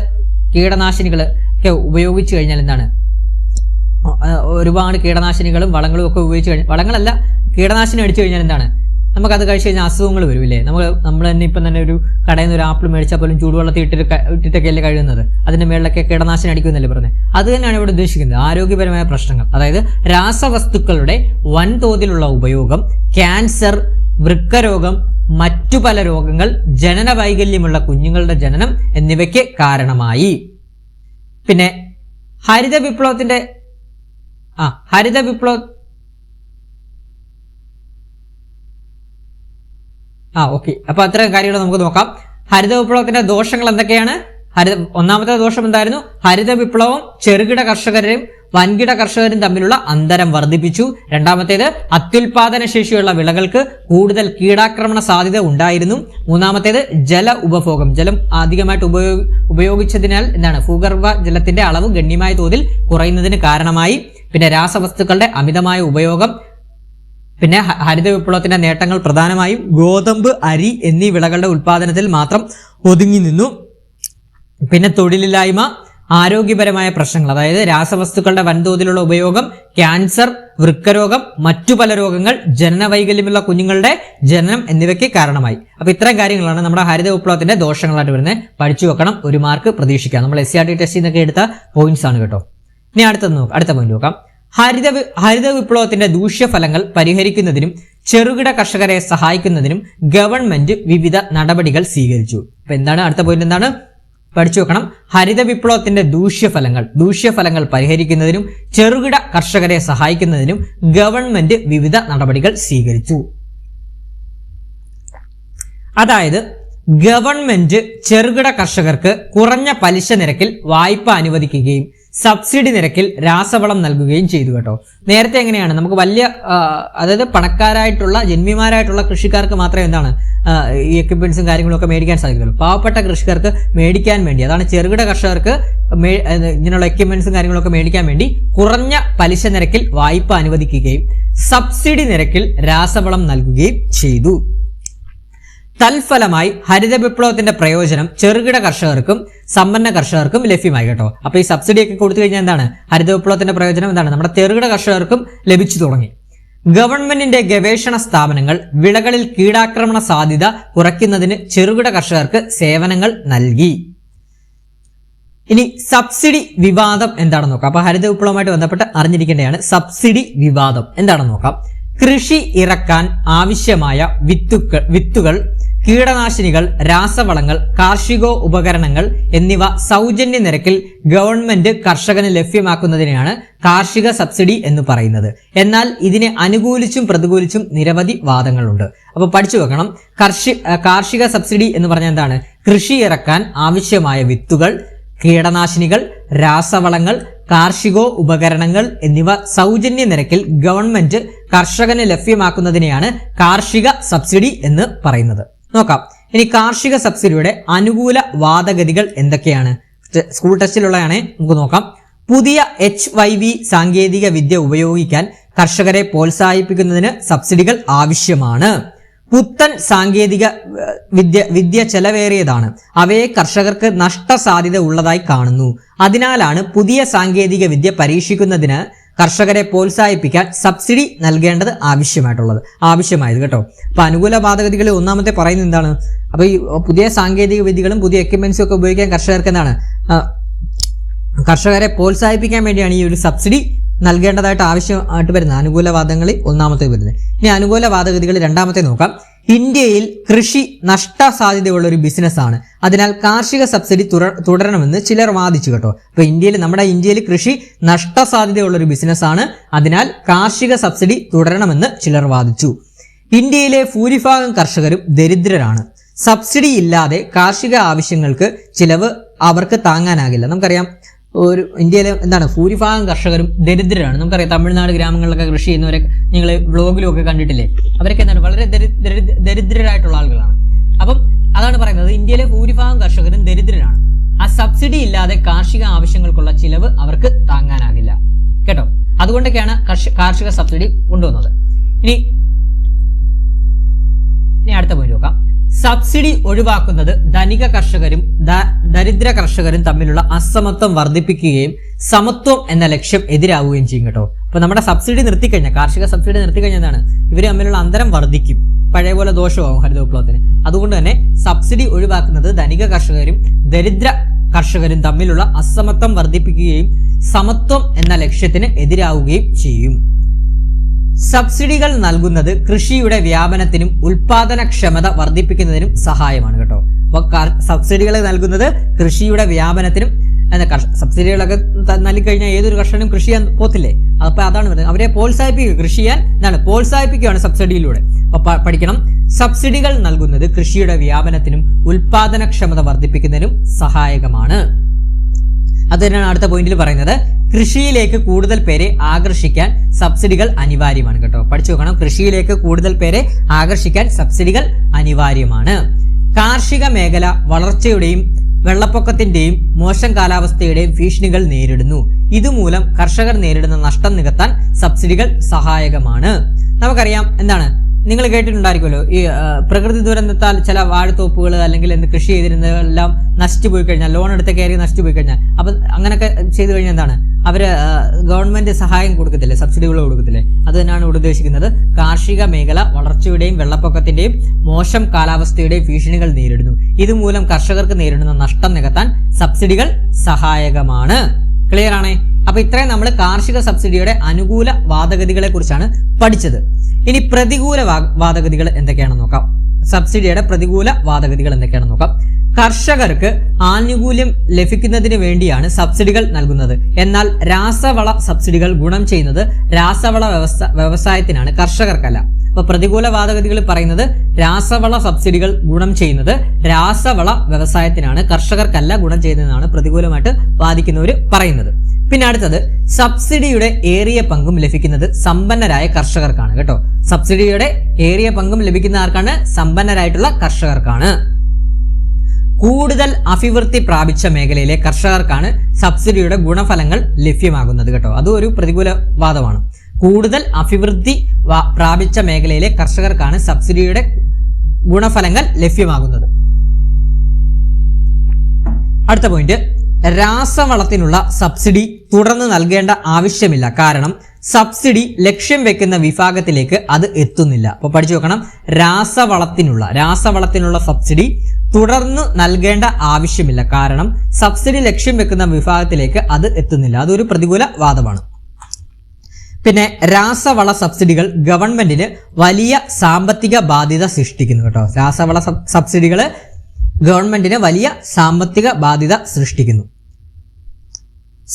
കീടനാശിനികൾ ഒക്കെ ഉപയോഗിച്ചു കഴിഞ്ഞാൽ എന്താണ്, ഒരുപാട് കീടനാശിനികളും വളങ്ങളും ഒക്കെ ഉപയോഗിച്ച് കഴിഞ്ഞാൽ, വളങ്ങളല്ല കീടനാശിനി അടിച്ചു കഴിഞ്ഞാൽ എന്താണ്, നമുക്കത് കഴിച്ചു കഴിഞ്ഞാൽ അസുഖങ്ങൾ വരും ഇല്ലേ. നമ്മൾ തന്നെ ഇപ്പം തന്നെ ഒരു കടയിൽ നിന്ന് ഒരു ആപ്പിൾ മേടിച്ചാൽ പോലും ചൂടുവെള്ളത്തിൽ ഇട്ടിട്ടൊക്കെ അല്ലേ കഴിയുന്നത്. അതിന്റെ മേളിലൊക്കെ കീടനാശിനി അടിക്കുമെന്നല്ലേ പറഞ്ഞത്. അത് തന്നെയാണ് ഇവിടെ ഉദ്ദേശിക്കുന്നത്, ആരോഗ്യപരമായ പ്രശ്നങ്ങൾ. അതായത് രാസവസ്തുക്കളുടെ വൻതോതിലുള്ള ഉപയോഗം ക്യാൻസർ, വൃക്കരോഗം, മറ്റു പല രോഗങ്ങൾ, ജനന വൈകല്യമുള്ള കുഞ്ഞുങ്ങളുടെ ജനനം എന്നിവയ്ക്ക് കാരണമായി. പിന്നെ ഹരിത വിപ്ലവത്തിന്റെ ഓക്കെ. അപ്പൊ അത്തരം കാര്യങ്ങൾ നമുക്ക് നോക്കാം. ഹരിത വിപ്ലവത്തിന്റെ ദോഷങ്ങൾ എന്തൊക്കെയാണ്? ഒന്നാമത്തെ ദോഷം എന്തായിരുന്നു? ഹരിത വിപ്ലവം ചെറുകിട കർഷകരെയും വൻകിട കർഷകരും തമ്മിലുള്ള അന്തരം വർദ്ധിപ്പിച്ചു. രണ്ടാമത്തേത്, അത്യുൽപാദന ശേഷിയുള്ള വിളകൾക്ക് കൂടുതൽ കീടാക്രമണ സാധ്യത ഉണ്ടായിരുന്നു. മൂന്നാമത്തേത്, ജല ഉപഭോഗം, ജലം അധികമായിട്ട് ഉപയോഗിച്ചതിനാൽ എന്താണ്, ഭൂഗർഭ ജലത്തിന്റെ അളവ് ഗണ്യമായ തോതിൽ കുറയുന്നതിന് കാരണമായി. പിന്നെ രാസവസ്തുക്കളുടെ അമിതമായ ഉപയോഗം. പിന്നെ ഹരിത വിപ്ലവത്തിന്റെ നേട്ടങ്ങൾ പ്രധാനമായും ഗോതമ്പ്, അരി എന്നീ വിളകളുടെ ഉൽപാദനത്തിൽ മാത്രം ഒതുങ്ങി നിന്നു. പിന്നെ തൊഴിലില്ലായ്മ, ആരോഗ്യപരമായ പ്രശ്നങ്ങൾ, അതായത് രാസവസ്തുക്കളുടെ വൻതോതിലുള്ള ഉപയോഗം ക്യാൻസർ, വൃക്കരോഗം, മറ്റു പല രോഗങ്ങൾ, ജനന വൈകല്യമുള്ള കുഞ്ഞുങ്ങളുടെ ജനനം എന്നിവയ്ക്ക് കാരണമായി. അപ്പൊ ഇത്തരം കാര്യങ്ങളാണ് നമ്മുടെ ഹരിത വിപ്ലവത്തിന്റെ ദോഷങ്ങളായിട്ട് വരുന്നത്. പഠിച്ചു വെക്കണം, 1 മാർക്ക് പ്രതീക്ഷിക്കാം. നമ്മൾ SCRT ടെസ്റ്റിൽ നിന്നൊക്കെ എടുത്ത പോയിന്റ്സ് ആണ് കേട്ടോ. ഇനി അടുത്ത പോയിന്റ് നോക്കാം. ഹരിത വിപ്ലവത്തിന്റെ ദൂഷ്യഫലങ്ങൾ പരിഹരിക്കുന്നതിനും ചെറുകിട കർഷകരെ സഹായിക്കുന്നതിനും ഗവൺമെന്റ് വിവിധ നടപടികൾ സ്വീകരിച്ചു. അപ്പൊ എന്താണ് അടുത്ത പോയിന്റ്? എന്താണ് പഠിച്ചു വെക്കണം. ഹരിത വിപ്ലവത്തിന്റെ ദൂഷ്യഫലങ്ങൾ പരിഹരിക്കുന്നതിനും ചെറുകിട കർഷകരെ സഹായിക്കുന്നതിനും ഗവൺമെന്റ് വിവിധ നടപടികൾ സ്വീകരിച്ചു. അതായത് ഗവൺമെന്റ് ചെറുകിട കർഷകർക്ക് കുറഞ്ഞ പലിശ നിരക്കിൽ വായ്പ അനുവദിക്കുകയും സബ്സിഡി നിരക്കിൽ രാസവളം നൽകുകയും ചെയ്തു കേട്ടോ. നേരത്തെ എങ്ങനെയാണ് നമുക്ക് വലിയ അതായത് പണക്കാരായിട്ടുള്ള ജന്മിമാരായിട്ടുള്ള കൃഷിക്കാർക്ക് മാത്രമേ എന്താണ് ഈ എക്യുപ്മെന്റ്സും കാര്യങ്ങളൊക്കെ മേടിക്കാൻ സാധിക്കുള്ളൂ. പാവപ്പെട്ട കൃഷിക്കാർക്ക് മേടിക്കാൻ വേണ്ടി, അതാണ് ചെറുകിട കർഷകർക്ക് ഇങ്ങനെയുള്ള എക്യുപ്മെന്റ്സും കാര്യങ്ങളൊക്കെ മേടിക്കാൻ വേണ്ടി കുറഞ്ഞ പലിശ നിരക്കിൽ വായ്പ അനുവദിക്കുകയും സബ്സിഡി നിരക്കിൽ രാസവളം നൽകുകയും ചെയ്തു. തൽഫലമായി ഹരിത വിപ്ലവത്തിന്റെ പ്രയോജനം ചെറുകിട കർഷകർക്കും സമ്പന്ന കർഷകർക്കും ലഭ്യമായി കേട്ടോ. അപ്പൊ ഈ സബ്സിഡി ഒക്കെ കൊടുത്തു കഴിഞ്ഞാൽ എന്താണ് ഹരിത വിപ്ലവത്തിന്റെ പ്രയോജനം എന്താണ് നമ്മുടെ ചെറുകിട കർഷകർക്കും ലഭിച്ചു തുടങ്ങി. ഗവൺമെന്റിന്റെ ഗവേഷണ സ്ഥാപനങ്ങൾ വിളകളിൽ കീടാക്രമണ സാധ്യത കുറയ്ക്കുന്നതിന് ചെറുകിട കർഷകർക്ക് സേവനങ്ങൾ നൽകി. ഇനി സബ്സിഡി വിവാദം എന്താണെന്ന് നോക്കാം. അപ്പൊ ഹരിത വിപ്ലവവുമായിട്ട് ബന്ധപ്പെട്ട് അറിഞ്ഞിരിക്കേണ്ടതാണ് സബ്സിഡി വിവാദം എന്താണെന്ന് നോക്കാം. കൃഷി ഇറക്കാൻ ആവശ്യമായ വിത്തുകൾ, കീടനാശിനികൾ, രാസവളങ്ങൾ, കാർഷികോപകരണങ്ങൾ എന്നിവ സൗജന്യ നിരക്കിൽ ഗവൺമെന്റ് കർഷകന് ലഭ്യമാക്കുന്നതിനെയാണ് കാർഷിക സബ്സിഡി എന്ന് പറയുന്നത്. എന്നാൽ ഇതിനെ അനുകൂലിച്ചും പ്രതികൂലിച്ചും നിരവധി വാദങ്ങളുണ്ട്. അപ്പോൾ പഠിച്ചു വെക്കണം. കാർഷിക സബ്സിഡി എന്ന് പറഞ്ഞാൽ എന്താണ്? കൃഷി ഇറക്കാൻ ആവശ്യമായ വിത്തുകൾ, കീടനാശിനികൾ, രാസവളങ്ങൾ, കാർഷികോപകരണങ്ങൾ എന്നിവ സൗജന്യ നിരക്കിൽ ഗവൺമെന്റ് കർഷകന് ലഭ്യമാക്കുന്നതിനെയാണ് കാർഷിക സബ്സിഡി എന്ന് പറയുന്നത്. നോക്കാം. ഇനി കാർഷിക സബ്സിഡിയുടെ അനുകൂല വാദഗതികൾ എന്തൊക്കെയാണ്? സ്കൂൾ ടെസ്റ്റിലുള്ളതാണ്, നമുക്ക് നോക്കാം. പുതിയ HYV സാങ്കേതിക വിദ്യ ഉപയോഗിക്കാൻ കർഷകരെ പ്രോത്സാഹിപ്പിക്കുന്നതിന് സബ്സിഡികൾ ആവശ്യമാണ്. പുത്തൻ സാങ്കേതിക വിദ്യ ചെലവേറിയതാണ്. അവയെ കർഷകർക്ക് നഷ്ടസാധ്യത ഉള്ളതായി കാണുന്നു. അതിനാലാണ് പുതിയ സാങ്കേതിക വിദ്യ പരീക്ഷിക്കുന്നതിന് കർഷകരെ പ്രോത്സാഹിപ്പിക്കാൻ സബ്സിഡി നൽകേണ്ടത് ആവശ്യമായത് കേട്ടോ. അപ്പൊ അനുകൂല വാദഗതികളിൽ ഒന്നാമത്തെ പറയുന്നത് എന്താണ്? അപ്പൊ ഈ പുതിയ സാങ്കേതിക വിദ്യകളും പുതിയ എക്യുപ്മെന്റ്സും ഒക്കെ ഉപയോഗിക്കാൻ കർഷകർക്ക് എന്താണ് കർഷകരെ പ്രോത്സാഹിപ്പിക്കാൻ വേണ്ടിയാണ് ഈ ഒരു സബ്സിഡി നൽകേണ്ടതായിട്ട് ആവശ്യമായിട്ട് വരുന്നത്. അനുകൂല വാദങ്ങളിൽ ഒന്നാമത്തെ വരുന്നത്. ഇനി അനുകൂല വാദഗതികൾ രണ്ടാമത്തെ നോക്കാം. ഇന്ത്യയിൽ കൃഷി നഷ്ടസാധ്യതയുള്ള ഒരു ബിസിനസ്സാണ്. അതിനാൽ കാർഷിക സബ്സിഡി തുടരണമെന്ന് ചിലർ വാദിച്ചു കേട്ടോ. അപ്പൊ നമ്മുടെ ഇന്ത്യയിൽ കൃഷി നഷ്ടസാധ്യതയുള്ള ഒരു ബിസിനസ്സാണ്. അതിനാൽ കാർഷിക സബ്സിഡി തുടരണമെന്ന് ചിലർ വാദിച്ചു. ഇന്ത്യയിലെ ഭൂരിഭാഗം കർഷകരും ദരിദ്രരാണ്. സബ്സിഡി ഇല്ലാതെ കാർഷിക ആവശ്യങ്ങൾക്ക് ചിലവ് അവർക്ക് താങ്ങാനാകില്ല. നമുക്കറിയാം ഇന്ത്യയിലെ ഭൂരിഭാഗം കർഷകരും ദരിദ്രരാണ്. നമുക്കറിയാം തമിഴ്നാട് ഗ്രാമങ്ങളിലൊക്കെ കൃഷി ചെയ്യുന്നവരെ നിങ്ങൾ വ്ളോഗിലും ഒക്കെ കണ്ടിട്ടില്ലേ? അവരൊക്കെ വളരെ ദരിദ്രരായിട്ടുള്ള ആളുകളാണ്. അപ്പം അതാണ് പറയുന്നത്, ഇന്ത്യയിലെ ഭൂരിഭാഗം കർഷകരും ദരിദ്രരാണ്. ആ സബ്സിഡി ഇല്ലാതെ കാർഷിക ആവശ്യങ്ങൾക്കുള്ള ചിലവ് അവർക്ക് താങ്ങാനാകില്ല കേട്ടോ. അതുകൊണ്ടൊക്കെയാണ് കാർഷിക സബ്സിഡി കൊണ്ടുവന്നത്. ഇനി അടുത്ത പോയിന്റ് നോക്കാം. സബ്സിഡി ഒഴിവാക്കുന്നത് ധനിക കർഷകരും ദരിദ്ര കർഷകരും തമ്മിലുള്ള അസമത്വം വർദ്ധിപ്പിക്കുകയും സമത്വം എന്ന ലക്ഷ്യം എതിരാവുകയും ചെയ്യും കേട്ടോ. അപ്പൊ നമ്മുടെ സബ്സിഡി നിർത്തിക്കഴിഞ്ഞാൽ, കാർഷിക സബ്സിഡി നിർത്തിക്കഴിഞ്ഞാൽ എന്താണ്? ഇവർ തമ്മിലുള്ള അന്തരം വർദ്ധിക്കും, പഴയ പോലെ ദോഷമാകും ഹരിത വിപ്ലവത്തിന്. അതുകൊണ്ട് തന്നെ സബ്സിഡി ഒഴിവാക്കുന്നത് ധനിക കർഷകരും ദരിദ്ര കർഷകരും തമ്മിലുള്ള അസമത്വം വർദ്ധിപ്പിക്കുകയും സമത്വം എന്ന ലക്ഷ്യത്തിന് എതിരാവുകയും ചെയ്യും. സബ്സിഡികൾ നൽകുന്നത് കൃഷിയുടെ വ്യാപനത്തിനും ഉൽപാദനക്ഷമത വർദ്ധിപ്പിക്കുന്നതിനും സഹായമാണ് കേട്ടോ. അപ്പൊ സബ്സിഡികൾ നൽകുന്നത് കൃഷിയുടെ വ്യാപനത്തിനും, സബ്സിഡികളൊക്കെ നൽകിക്കഴിഞ്ഞാൽ ഏതൊരു കർഷകനും കൃഷി ചെയ്യാൻ പോത്തില്ലേ? അപ്പൊ അതാണ് പറയുന്നത്, അവരെ പ്രോത്സാഹിപ്പിക്കുക, കൃഷി ചെയ്യാൻ പ്രോത്സാഹിപ്പിക്കുകയാണ് സബ്സിഡിയിലൂടെ. അപ്പൊ പഠിക്കണം. സബ്സിഡികൾ നൽകുന്നത് കൃഷിയുടെ വ്യാപനത്തിനും ഉൽപാദനക്ഷമത വർദ്ധിപ്പിക്കുന്നതിനും സഹായകമാണ്. അത് തന്നെയാണ് അടുത്ത പോയിന്റിൽ പറയുന്നത്. കൃഷിയിലേക്ക് കൂടുതൽ പേരെ ആകർഷിക്കാൻ സബ്സിഡികൾ അനിവാര്യമാണ് കേട്ടോ. പഠിച്ചു നോക്കണം. കൃഷിയിലേക്ക് കൂടുതൽ പേരെ ആകർഷിക്കാൻ സബ്സിഡികൾ അനിവാര്യമാണ്. കാർഷിക മേഖല വളർച്ചയുടെയും വെള്ളപ്പൊക്കത്തിന്റെയും മോശം കാലാവസ്ഥയുടെയും ഭീഷണികൾ നേരിടുന്നു. ഇതുമൂലം കർഷകർ നേരിടുന്ന നഷ്ടം നികത്താൻ സബ്സിഡികൾ സഹായകമാണ്. നമുക്കറിയാം നിങ്ങൾ കേട്ടിട്ടുണ്ടായിരിക്കുമല്ലോ, ഈ പ്രകൃതി ദുരന്തത്താൽ ചില വാഴത്തോപ്പുകൾ അല്ലെങ്കിൽ കൃഷി ചെയ്തിരുന്നതെല്ലാം നശിച്ചു പോയി കഴിഞ്ഞാൽ, ലോൺ എടുത്ത കയറി നശിച്ചു പോയി കഴിഞ്ഞാൽ, അപ്പൊ അങ്ങനെയൊക്കെ ചെയ്തു കഴിഞ്ഞാൽ അവര് ഗവൺമെന്റ് സഹായം കൊടുക്കത്തില്ലേ, സബ്സിഡികൾ കൊടുക്കത്തില്ലേ? അത് തന്നെയാണ് ഇവിടെ ഉദ്ദേശിക്കുന്നത്. കാർഷിക മേഖല വളർച്ചയുടെയും വെള്ളപ്പൊക്കത്തിന്റെയും മോശം കാലാവസ്ഥയുടെയും ഭീഷണികൾ നേരിടുന്നു. ഇതുമൂലം കർഷകർക്ക് നേരിടുന്ന നഷ്ടം നികത്താൻ സബ്സിഡികൾ സഹായകമാണ്. ക്ലിയർ ആണേ? അപ്പൊ ഇത്രയും നമ്മൾ കാർഷിക സബ്സിഡിയുടെ അനുകൂല വാദഗതികളെ കുറിച്ചാണ് പഠിച്ചത്. ഇനി പ്രതികൂല വാദഗതികൾ എന്തൊക്കെയാണെന്ന് നോക്കാം. സബ്സിഡിയുടെ പ്രതികൂല വാദഗതികൾ എന്തൊക്കെയാണെന്ന് നോക്കാം. കർഷകർക്ക് ആനുകൂല്യം ലഭിക്കുന്നതിന് വേണ്ടിയാണ് സബ്സിഡികൾ നൽകുന്നത്. എന്നാൽ രാസവള സബ്സിഡികൾ ഗുണം ചെയ്യുന്നത് രാസവള വ്യവസായത്തിനാണ്, കർഷകർക്കല്ല. അപ്പൊ പ്രതികൂല വാദഗതികൾ പറയുന്നത് രാസവള സബ്സിഡികൾ ഗുണം ചെയ്യുന്നത് രാസവള വ്യവസായത്തിനാണ്, കർഷകർക്കല്ല ഗുണം ചെയ്യുന്നതെന്നാണ് പ്രതികൂലമായിട്ട് വാദിക്കുന്നവർ പറയുന്നത്. പിന്നെ അടുത്തത് സബ്സിഡിയുടെ ഏറിയ പങ്കും ലഭിക്കുന്നത് സമ്പന്നരായ കർഷകർക്കാണ് കേട്ടോ. സബ്സിഡിയുടെ ഏറിയ പങ്കും ലഭിക്കുന്ന ആർക്കാണ്? സമ്പന്നരായിട്ടുള്ള കർഷകർക്കാണ്. കൂടുതൽ അഭിവൃദ്ധി പ്രാപിച്ച മേഖലയിലെ കർഷകർക്കാണ് സബ്സിഡിയുടെ ഗുണഫലങ്ങൾ ലഭ്യമാകുന്നത് കേട്ടോ. അതും ഒരു പ്രതികൂല വാദമാണ്. കൂടുതൽ അഭിവൃദ്ധി പ്രാപിച്ച മേഖലയിലെ കർഷകർക്കാണ് സബ്സിഡിയുടെ ഗുണഫലങ്ങൾ ലഭ്യമാകുന്നത്. അടുത്ത പോയിന്റ്, രാസവളത്തിനുള്ള സബ്സിഡി തുടർന്ന് നൽകേണ്ട ആവശ്യമില്ല. കാരണം സബ്സിഡി ലക്ഷ്യം വെക്കുന്ന വിഭാഗത്തിലേക്ക് അത് എത്തുന്നില്ല. അപ്പോൾ പഠിച്ചു വെക്കണം, രാസവളത്തിനുള്ള സബ്സിഡി തുടർന്ന് നൽകേണ്ട ആവശ്യമില്ല. കാരണം സബ്സിഡി ലക്ഷ്യം വെക്കുന്ന വിഭാഗത്തിലേക്ക് അത് എത്തുന്നില്ല. അതൊരു പ്രതികൂല വാദമാണ്. പിന്നെ രാസവള സബ്സിഡികൾ ഗവൺമെന്റിന് വലിയ സാമ്പത്തിക ബാധ്യത സൃഷ്ടിക്കുന്നു കേട്ടോ. രാസവള സബ്സിഡികൾ ഗവൺമെന്റിന് വലിയ സാമ്പത്തിക ബാധ്യത സൃഷ്ടിക്കുന്നു.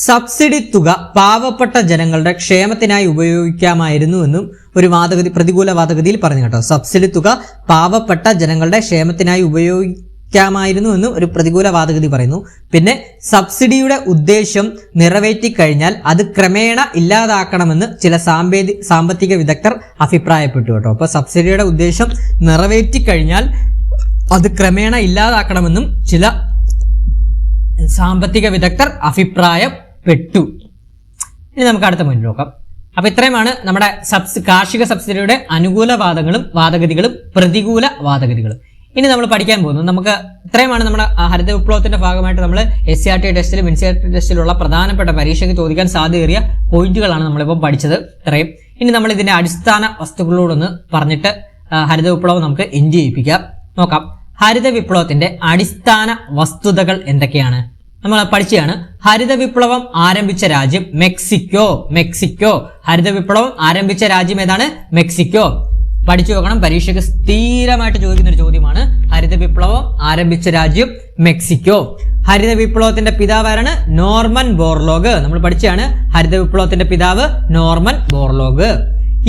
സബ്സിഡി തുക പാവപ്പെട്ട ജനങ്ങളുടെ ക്ഷേമത്തിനായി ഉപയോഗിക്കാമായിരുന്നു എന്നും ഒരു പ്രതികൂല വാദഗതിയിൽ പറഞ്ഞു കേട്ടോ. സബ്സിഡി തുക പാവപ്പെട്ട ജനങ്ങളുടെ ക്ഷേമത്തിനായി ഉപയോഗിക്കാമായിരുന്നു എന്നും ഒരു പ്രതികൂല വാദഗതി പറയുന്നു. പിന്നെ സബ്സിഡിയുടെ ഉദ്ദേശം നിറവേറ്റിക്കഴിഞ്ഞാൽ അത് ക്രമേണ ഇല്ലാതാക്കണമെന്ന് ചില സാമ്പത്തിക വിദഗ്ധർ അഭിപ്രായപ്പെട്ടു കേട്ടോ. അപ്പൊ സബ്സിഡിയുടെ ഉദ്ദേശം നിറവേറ്റിക്കഴിഞ്ഞാൽ അത് ക്രമേണ ഇല്ലാതാക്കണമെന്നും ചില സാമ്പത്തിക വിദഗ്ധർ അഭിപ്രായപ്പെട്ടു. ഇനി നമുക്ക് അടുത്ത പോയിന്റ് നോക്കാം. അപ്പൊ ഇത്രയുമാണ് നമ്മുടെ കാർഷിക സബ്സിഡിയുടെ അനുകൂല വാദങ്ങളും വാദഗതികളും പ്രതികൂല വാദഗതികളും. ഇനി നമ്മൾ പഠിക്കാൻ പോകുന്നത് നമുക്ക് ഇത്രയുമാണ് നമ്മുടെ ഹരിത വിപ്ലവത്തിന്റെ ഭാഗമായിട്ട് നമ്മൾ SCRT ടെസ്റ്റിലും NCERT ടെസ്റ്റിലുള്ള പ്രധാനപ്പെട്ട പരീക്ഷയ്ക്ക് ചോദിക്കാൻ സാധ്യതയേറിയ പോയിന്റുകളാണ് നമ്മളിപ്പോൾ പഠിച്ചത്. ഇത്രയും. ഇനി നമ്മൾ ഇതിന്റെ അടിസ്ഥാന വസ്തുക്കളോടൊന്ന് പറഞ്ഞിട്ട് ഹരിത വിപ്ലവം നമുക്ക് എൻഡ് ചെയ്യിപ്പിക്കാം. നോക്കാം. ഹരിത വിപ്ലവത്തിന്റെ അടിസ്ഥാന വസ്തുതകൾ എന്തൊക്കെയാണ് നമ്മൾ പഠിച്ചതാണ്. ഹരിത വിപ്ലവം ആരംഭിച്ച രാജ്യം മെക്സിക്കോ. ഹരിത വിപ്ലവം ആരംഭിച്ച രാജ്യം ഏതാണ്? മെക്സിക്കോ. പഠിച്ചു വെക്കണം, പരീക്ഷയ്ക്ക് സ്ഥിരമായിട്ട് ചോദിക്കുന്ന ഒരു ചോദ്യമാണ്. ഹരിത വിപ്ലവം ആരംഭിച്ച രാജ്യം മെക്സിക്കോ. ഹരിത വിപ്ലവത്തിന്റെ പിതാവ് ആരാണ്? Norman Borlaug. നമ്മൾ പഠിച്ചതാണ് ഹരിത വിപ്ലവത്തിന്റെ പിതാവ് നോർമൻ ബോർലോഗ്.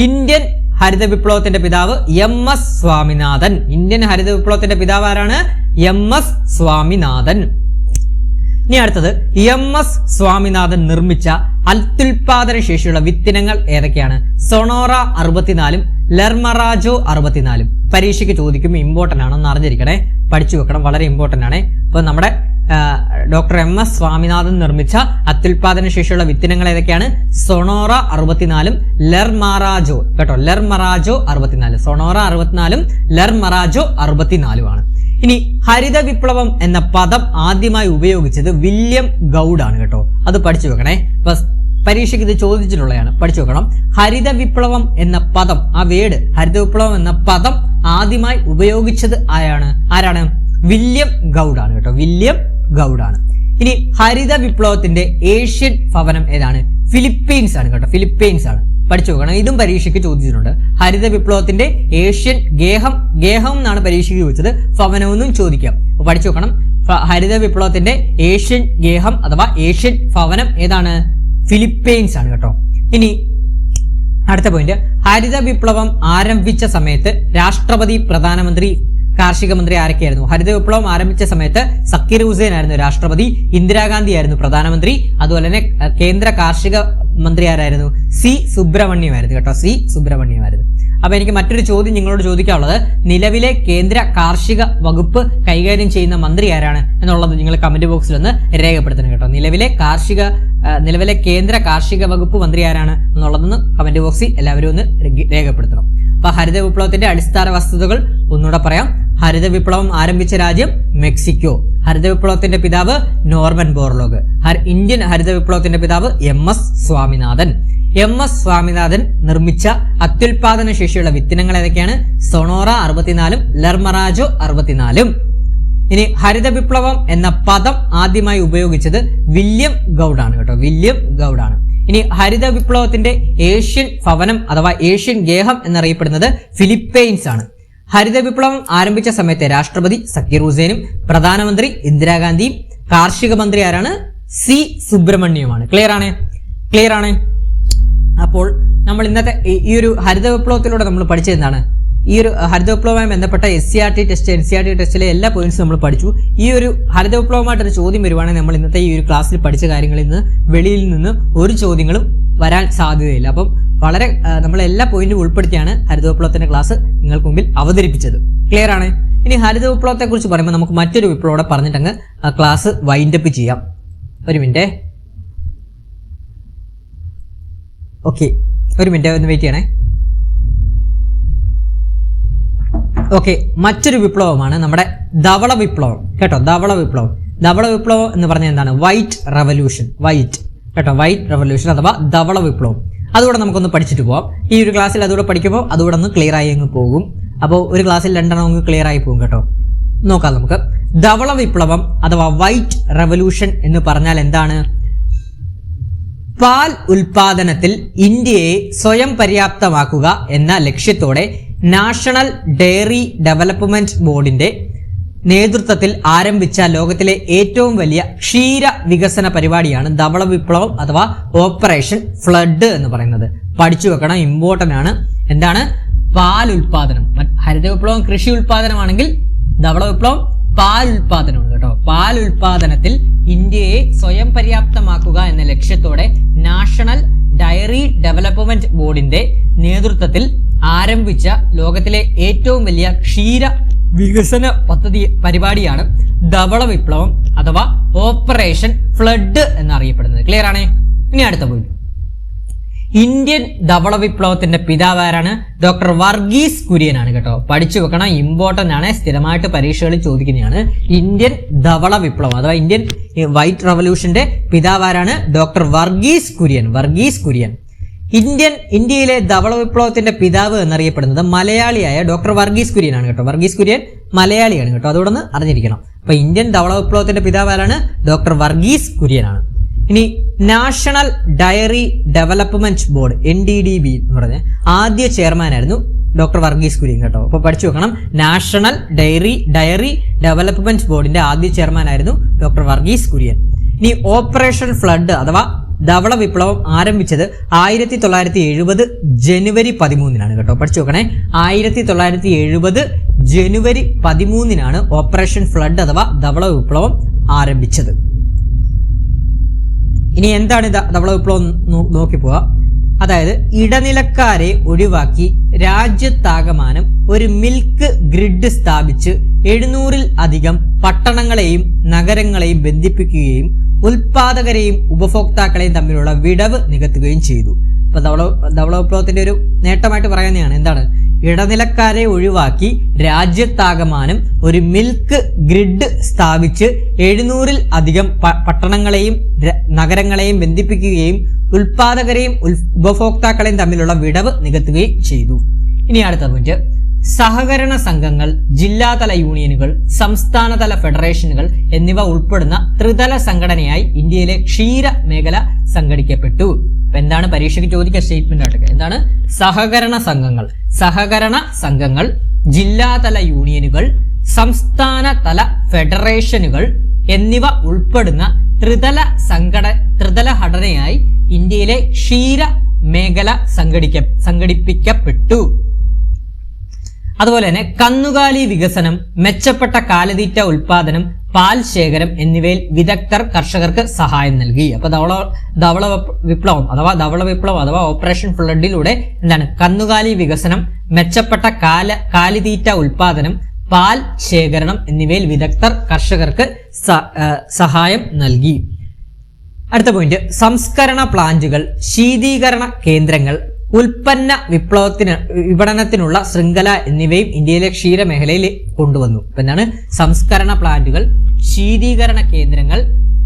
ഇന്ത്യൻ ഹരിത വിപ്ലവത്തിന്റെ പിതാവ് MS സ്വാമിനാഥൻ. ഇന്ത്യൻ ഹരിത വിപ്ലവത്തിന്റെ പിതാവ് ആരാണ്? MS സ്വാമിനാഥൻ. ഇനി അടുത്തത് MS സ്വാമിനാഥൻ നിർമ്മിച്ച അത്യുൽപാദന ശേഷിയുള്ള വിത്തിനങ്ങൾ ഏതൊക്കെയാണ്? സൊണോറ 64 ലെർമറാജോ 64. പരീക്ഷയ്ക്ക് ചോദിക്കുമ്പോൾ ഇമ്പോർട്ടന്റ് ആണെന്ന് അറിഞ്ഞിരിക്കണേ, പഠിച്ചു വെക്കണം, വളരെ ഇമ്പോർട്ടന്റ് ആണ്. അപ്പൊ നമ്മുടെ ഡോക്ടർ MS സ്വാമിനാഥൻ നിർമ്മിച്ച അത്യുൽപാദന ശേഷിയുള്ള വിത്തിനങ്ങൾ ഏതൊക്കെയാണ്? സൊണോറ 64 ലെർമറാജോ കേട്ടോ. ലെർമറാജോ 64. സൊണോറ 64 ലെർമറാജോ 64 ആണ്. ഇനി ഹരിത വിപ്ലവം എന്ന പദം ആദ്യമായി ഉപയോഗിച്ചത് വില്യം ഗൗഡ് ആണ് കേട്ടോ. അത് പഠിച്ചു വെക്കണേ, പരീക്ഷയ്ക്ക് ഇത് ചോദിച്ചിട്ടുള്ളതാണ്, പഠിച്ചു വെക്കണം. ഹരിത വിപ്ലവം എന്ന പദം, ആ വേർഡ് ഹരിത വിപ്ലവം എന്ന പദം ആദ്യമായി ഉപയോഗിച്ചത് ആരാണ്? വില്യം ഗൗഡ് ആണ് കേട്ടോ. വില്യം ഗൗഡ് ആണ്. ഇനി ഹരിത വിപ്ലവത്തിന്റെ ഏഷ്യൻ ഭവനം ഏതാണ്? ഫിലിപ്പീൻസ് ആണ് കേട്ടോ. ഫിലിപ്പീൻസ് ആണ്, പഠിച്ചു നോക്കണം. ഇതും പരീക്ഷയ്ക്ക് ചോദിച്ചിട്ടുണ്ട്. ഹരിത വിപ്ലവത്തിന്റെ ഏഷ്യൻ ഗേഹം എന്നാണ് പരീക്ഷയ്ക്ക് ചോദിച്ചത്. ഭവനമൊന്നും ചോദിക്കാം, പഠിച്ചു നോക്കണം. ഹരിത വിപ്ലവത്തിന്റെ ഏഷ്യൻ ഗേഹം അഥവാ ഏഷ്യൻ ഭവനം ഏതാണ്? ഫിലിപ്പീൻസ് ആണ് കേട്ടോ. ഇനി അടുത്ത പോയിന്റ്, ഹരിത വിപ്ലവം ആരംഭിച്ച സമയത്ത് രാഷ്ട്രപതി, പ്രധാനമന്ത്രി, കാർഷിക മന്ത്രി ആരൊക്കെയായിരുന്നു? ഹരിത വിപ്ലവം ആരംഭിച്ച സമയത്ത് സക്കീർ ഹുസൈൻ ആയിരുന്നു രാഷ്ട്രപതി, ഇന്ദിരാഗാന്ധി ആയിരുന്നു പ്രധാനമന്ത്രി, അതുപോലെ തന്നെ കേന്ദ്ര കാർഷിക മന്ത്രി ആരായിരുന്നു? C. സുബ്രഹ്മണ്യമായിരുന്നു കേട്ടോ. C. സുബ്രഹ്മണ്യമായിരുന്നു. അപ്പൊ എനിക്ക് മറ്റൊരു ചോദ്യം നിങ്ങളോട് ചോദിക്കാനുള്ളത്, നിലവിലെ കേന്ദ്ര കാർഷിക വകുപ്പ് കൈകാര്യം ചെയ്യുന്ന മന്ത്രി ആരാണ് എന്നുള്ളത് നിങ്ങൾ കമന്റ് ബോക്സിൽ ഒന്ന് രേഖപ്പെടുത്തണം കേട്ടോ. നിലവിലെ കേന്ദ്ര കാർഷിക വകുപ്പ് മന്ത്രി ആരാണ് എന്നുള്ളതൊന്ന് കമന്റ് ബോക്സിൽ എല്ലാവരും ഒന്ന് രേഖപ്പെടുത്തണം. അപ്പൊ ഹരിത വിപ്ലവത്തിന്റെ അടിസ്ഥാന വസ്തുതകൾ ഒന്നുകൂടെ പറയാം. ഹരിത വിപ്ലവം ആരംഭിച്ച രാജ്യം മെക്സിക്കോ. ഹരിത വിപ്ലവത്തിന്റെ പിതാവ് നോർമൻ ബോർലോഗ്. ഇന്ത്യൻ ഹരിത വിപ്ലവത്തിന്റെ പിതാവ് MS സ്വാമിനാഥൻ. MS സ്വാമിനാഥൻ നിർമ്മിച്ച അത്യുൽപാദന ശേഷിയുള്ള വിത്തിനങ്ങൾ ഏതൊക്കെയാണ്? സൊണോറ 64 ലെർമറാജോ 64. ഇനി ഹരിത വിപ്ലവം എന്ന പദം ആദ്യമായി ഉപയോഗിച്ചത് വില്യം ഗൗഡ് ആണ് കേട്ടോ. വില്യം ഗൗഡ് ആണ്. ഇനി ഹരിത വിപ്ലവത്തിന്റെ ഏഷ്യൻ ഭവനം അഥവാ ഏഷ്യൻ ഗേഹം എന്നറിയപ്പെടുന്നത് ഫിലിപ്പൈൻസ് ആണ്. ഹരിത വിപ്ലവം ആരംഭിച്ച സമയത്തെ രാഷ്ട്രപതി സക്കീർ ഹുസൈനും പ്രധാനമന്ത്രി ഇന്ദിരാഗാന്ധിയും കാർഷിക മന്ത്രി ആരാണ്? C. സുബ്രഹ്മണ്യമാണ്. ക്ലിയർ ആണ്. അപ്പോൾ നമ്മൾ ഇന്നത്തെ ഈ ഒരു ഹരിത വിപ്ലവത്തിലൂടെ നമ്മൾ പഠിച്ചത് എന്താണ്? ഈ ഒരു ഹരിത വിപ്ലവവുമായി ബന്ധപ്പെട്ട NCERT ടെസ്റ്റിലെ എല്ലാ പോയിന്റ്സും നമ്മൾ പഠിച്ചു. ഈ ഒരു ഹരിത വിപ്ലവമായിട്ടൊരു ചോദ്യം വരുവാണെങ്കിൽ നമ്മൾ ഇന്നത്തെ ഈ ഒരു ക്ലാസ്സിൽ പഠിച്ച കാര്യങ്ങളിൽ നിന്ന് വെളിയിൽ നിന്ന് ഒരു ചോദ്യങ്ങളും വരാൻ സാധ്യതയില്ല. അപ്പം വളരെ നമ്മൾ എല്ലാ പോയിന്റും ഉൾപ്പെടുത്തിയാണ് ഹരിത വിപ്ലവത്തിന്റെ ക്ലാസ് നിങ്ങൾക്ക് മുമ്പിൽ അവതരിപ്പിച്ചത്. ക്ലിയർ ആണ്? ഇനി ഹരിത വിപ്ലവത്തെ കുറിച്ച് പറയുമ്പോൾ നമുക്ക് മറ്റൊരു വിപ്ലവം പറഞ്ഞിട്ടങ്ങ് ക്ലാസ് വൈൻഡപ്പ് ചെയ്യാം. ഒരു മിനിറ്റ്, ഓക്കെ, ഒരു മിനിറ്റ് ഒന്ന് വെയിറ്റ് ചെയ്യണേ. ഓക്കെ, മറ്റൊരു വിപ്ലവമാണ് നമ്മുടെ ധവള വിപ്ലവം കേട്ടോ. ധവള വിപ്ലവം എന്ന് പറഞ്ഞാൽ എന്താണ്? വൈറ്റ് റവല്യൂഷൻ അഥവാ ധവള വിപ്ലവം. അതുകൂടെ നമുക്കൊന്ന് പഠിച്ചിട്ട് പോവാം. ഈ ഒരു ക്ലാസ്സിൽ അതുകൂടെ പഠിക്കുമ്പോൾ അതുകൂടെ ഒന്ന് ക്ലിയർ ആയി അങ്ങ് പോകും. അപ്പോൾ ഒരു ക്ലാസ്സിൽ 2 അങ്ങ് ക്ലിയർ ആയി പോകും കേട്ടോ. നോക്കാം നമുക്ക്. ധവള വിപ്ലവം അഥവാ വൈറ്റ് റവല്യൂഷൻ എന്ന് പറഞ്ഞാൽ എന്താണ്? പാൽ ഉൽപാദനത്തിൽ ഇന്ത്യയെ സ്വയം പര്യാപ്തമാക്കുക എന്ന ലക്ഷ്യത്തോടെ നാഷണൽ ഡയറി ഡെവലപ്മെന്റ് ബോർഡിന്റെ നേതൃത്വത്തിൽ ആരംഭിച്ച ലോകത്തിലെ ഏറ്റവും വലിയ ക്ഷീര വികസന പരിപാടിയാണ് ധവള വിപ്ലവം അഥവാ ഓപ്പറേഷൻ ഫ്ലഡ് എന്ന് പറയുന്നത്. പഠിച്ചു വെക്കണം, ഇമ്പോർട്ടന്റ് ആണ്. എന്താണ്? പാൽ ഉൽപാദനം. ഹരിത വിപ്ലവം കൃഷി ഉൽപാദനമാണെങ്കിൽ ധവള വിപ്ലവം പാൽ ഉൽപാദനമാണ് കേട്ടോ. പാൽ ഉൽപാദനത്തിൽ ഇന്ത്യയെ സ്വയം പര്യാപ്തമാക്കുക എന്ന ലക്ഷ്യത്തോടെ നാഷണൽ ഡയറി ഡെവലപ്മെന്റ് ബോർഡിന്റെ നേതൃത്വത്തിൽ ആരംഭിച്ച ലോകത്തിലെ ഏറ്റവും വലിയ ക്ഷീര വികസന പരിപാടിയാണ് ധവള വിപ്ലവം അഥവാ ഓപ്പറേഷൻ ഫ്ലഡ് എന്നറിയപ്പെടുന്നത്. ക്ലിയർ ആണ്? ഇനി അടുത്ത പോയിന്റ്. ഇന്ത്യൻ ധവള വിപ്ലവത്തിന്റെ പിതാവാരാണ്? ഡോക്ടർ വർഗീസ് കുര്യൻ ആണ് കേട്ടോ. പഠിച്ചു വെക്കണം, ഇമ്പോർട്ടന്റ് ആണ്, സ്ഥിരമായിട്ട് പരീക്ഷകളിൽ ചോദിക്കുന്നതാണ്. ഇന്ത്യൻ ധവള വിപ്ലവം അഥവാ ഇന്ത്യൻ വൈറ്റ് റവല്യൂഷന്റെ പിതാവാരാണ്? ഡോക്ടർ വർഗീസ് കുര്യൻ. ഇന്ത്യയിലെ ധവള വിപ്ലവത്തിന്റെ പിതാവ് എന്നറിയപ്പെടുന്നത് മലയാളിയായ ഡോക്ടർ വർഗീസ് കുര്യൻ ആണ് കേട്ടോ. വർഗീസ് കുര്യൻ മലയാളിയാണ് കേട്ടോ, അതുകൊണ്ടൊന്ന് അറിഞ്ഞിരിക്കണം. അപ്പൊ ഇന്ത്യൻ ധവള വിപ്ലവത്തിന്റെ പിതാവ് ആരാണ്? ഡോക്ടർ വർഗീസ് കുര്യൻ ആണ്. ഇനി national dairy development board NDDB എന്ന് പറഞ്ഞ ആദ്യ ചെയർമാനായിരുന്നു ഡോക്ടർ വർഗീസ് കുര്യൻ കേട്ടോ. അപ്പൊ പഠിച്ചു വെക്കണം, നാഷണൽ ഡയറി ഡെവലപ്മെന്റ് ബോർഡിന്റെ ആദ്യ ചെയർമാനായിരുന്നു ഡോക്ടർ വർഗീസ് കുര്യൻ. ഇനി ഓപ്പറേഷൻ ഫ്ലഡ് അഥവാ ധവള വിപ്ലവം ആരംഭിച്ചത് 1970 ജനുവരി 13 കേട്ടോ. പഠിച്ചു നോക്കണേ, 1970 ജനുവരി 13 ഓപ്പറേഷൻ ഫ്ലഡ് അഥവാ ധവള വിപ്ലവം ആരംഭിച്ചത്. ഇനി എന്താണ് ധവള വിപ്ലവം നോക്കി പോവാ. അതായത് ഇടനിലക്കാരെ ഒഴിവാക്കി രാജ്യത്താകമാനം ഒരു മിൽക്ക് ഗ്രിഡ് സ്ഥാപിച്ച് 700-ൽ അധികം പട്ടണങ്ങളെയും നഗരങ്ങളെയും ബന്ധിപ്പിക്കുകയും ഉൽപാദകരെയും ഉപഭോക്താക്കളെയും തമ്മിലുള്ള വിടവ് നികത്തുകയും ചെയ്തു. അപ്പൊ ധവള വിപ്ലവത്തിന്റെ ഒരു നേട്ടമായിട്ട് പറയുന്നതാണ്. എന്താണ്? ഇടനിലക്കാരെ ഒഴിവാക്കി രാജ്യത്താകമാനം ഒരു മിൽക്ക് ഗ്രിഡ് സ്ഥാപിച്ച് 700-ൽ അധികം പട്ടണങ്ങളെയും നഗരങ്ങളെയും ബന്ധിപ്പിക്കുകയും ഉൽപാദകരെയും ഉപഭോക്താക്കളെയും തമ്മിലുള്ള വിടവ് നികത്തുകയും ചെയ്തു. ഇനി അടുത്ത പോയിന്റ്. സഹകരണ സംഘങ്ങൾ, ജില്ലാതല യൂണിയനുകൾ, സംസ്ഥാനതല ഫെഡറേഷനുകൾ എന്നിവ ഉൾപ്പെടുന്ന ത്രിതല സംഘടനയായി ഇന്ത്യയിലെ ക്ഷീര മേഖല സംഘടിക്കപ്പെട്ടു. എന്താണ് പരീക്ഷയ്ക്ക് ചോദിക്കുക സ്റ്റേറ്റ്മെന്റ് ആയിട്ട്? എന്താണ്? സഹകരണ സംഘങ്ങൾ, ജില്ലാതല യൂണിയനുകൾ, സംസ്ഥാനതല ഫെഡറേഷനുകൾ എന്നിവ ഉൾപ്പെടുന്ന ത്രിതല ഘടനയായി ഇന്ത്യയിലെ ക്ഷീര മേഖല സംഘടിപ്പിക്കപ്പെട്ടു. അതുപോലെ തന്നെ കന്നുകാലി വികസനം, മെച്ചപ്പെട്ട കാലിത്തീറ്റ ഉൽപാദനം, പാൽ ശേഖരം എന്നിവയിൽ വിദഗ്ധർ കർഷകർക്ക് സഹായം നൽകി. അപ്പൊ ധവള വിപ്ലവം അഥവാ ഓപ്പറേഷൻ ഫ്ലഡിലൂടെ എന്താണ്? കന്നുകാലി വികസനം, മെച്ചപ്പെട്ട കാലിത്തീറ്റ ഉൽപാദനം, പാൽ ശേഖരണം എന്നിവയിൽ വിദഗ്ധർ കർഷകർക്ക് സഹായം നൽകി. അടുത്ത പോയിന്റ്. സംസ്കരണ പ്ലാന്റുകൾ, ശീതീകരണ കേന്ദ്രങ്ങൾ, ഉൽപ്പന്ന വിപണനത്തിനുള്ള ശൃംഖല എന്നിവയും ഇന്ത്യയിലെ ക്ഷീരമേഖലയിൽ കൊണ്ടുവന്നു. എന്താണ്? സംസ്കരണ പ്ലാന്റുകൾ, ശീതീകരണ കേന്ദ്രങ്ങൾ,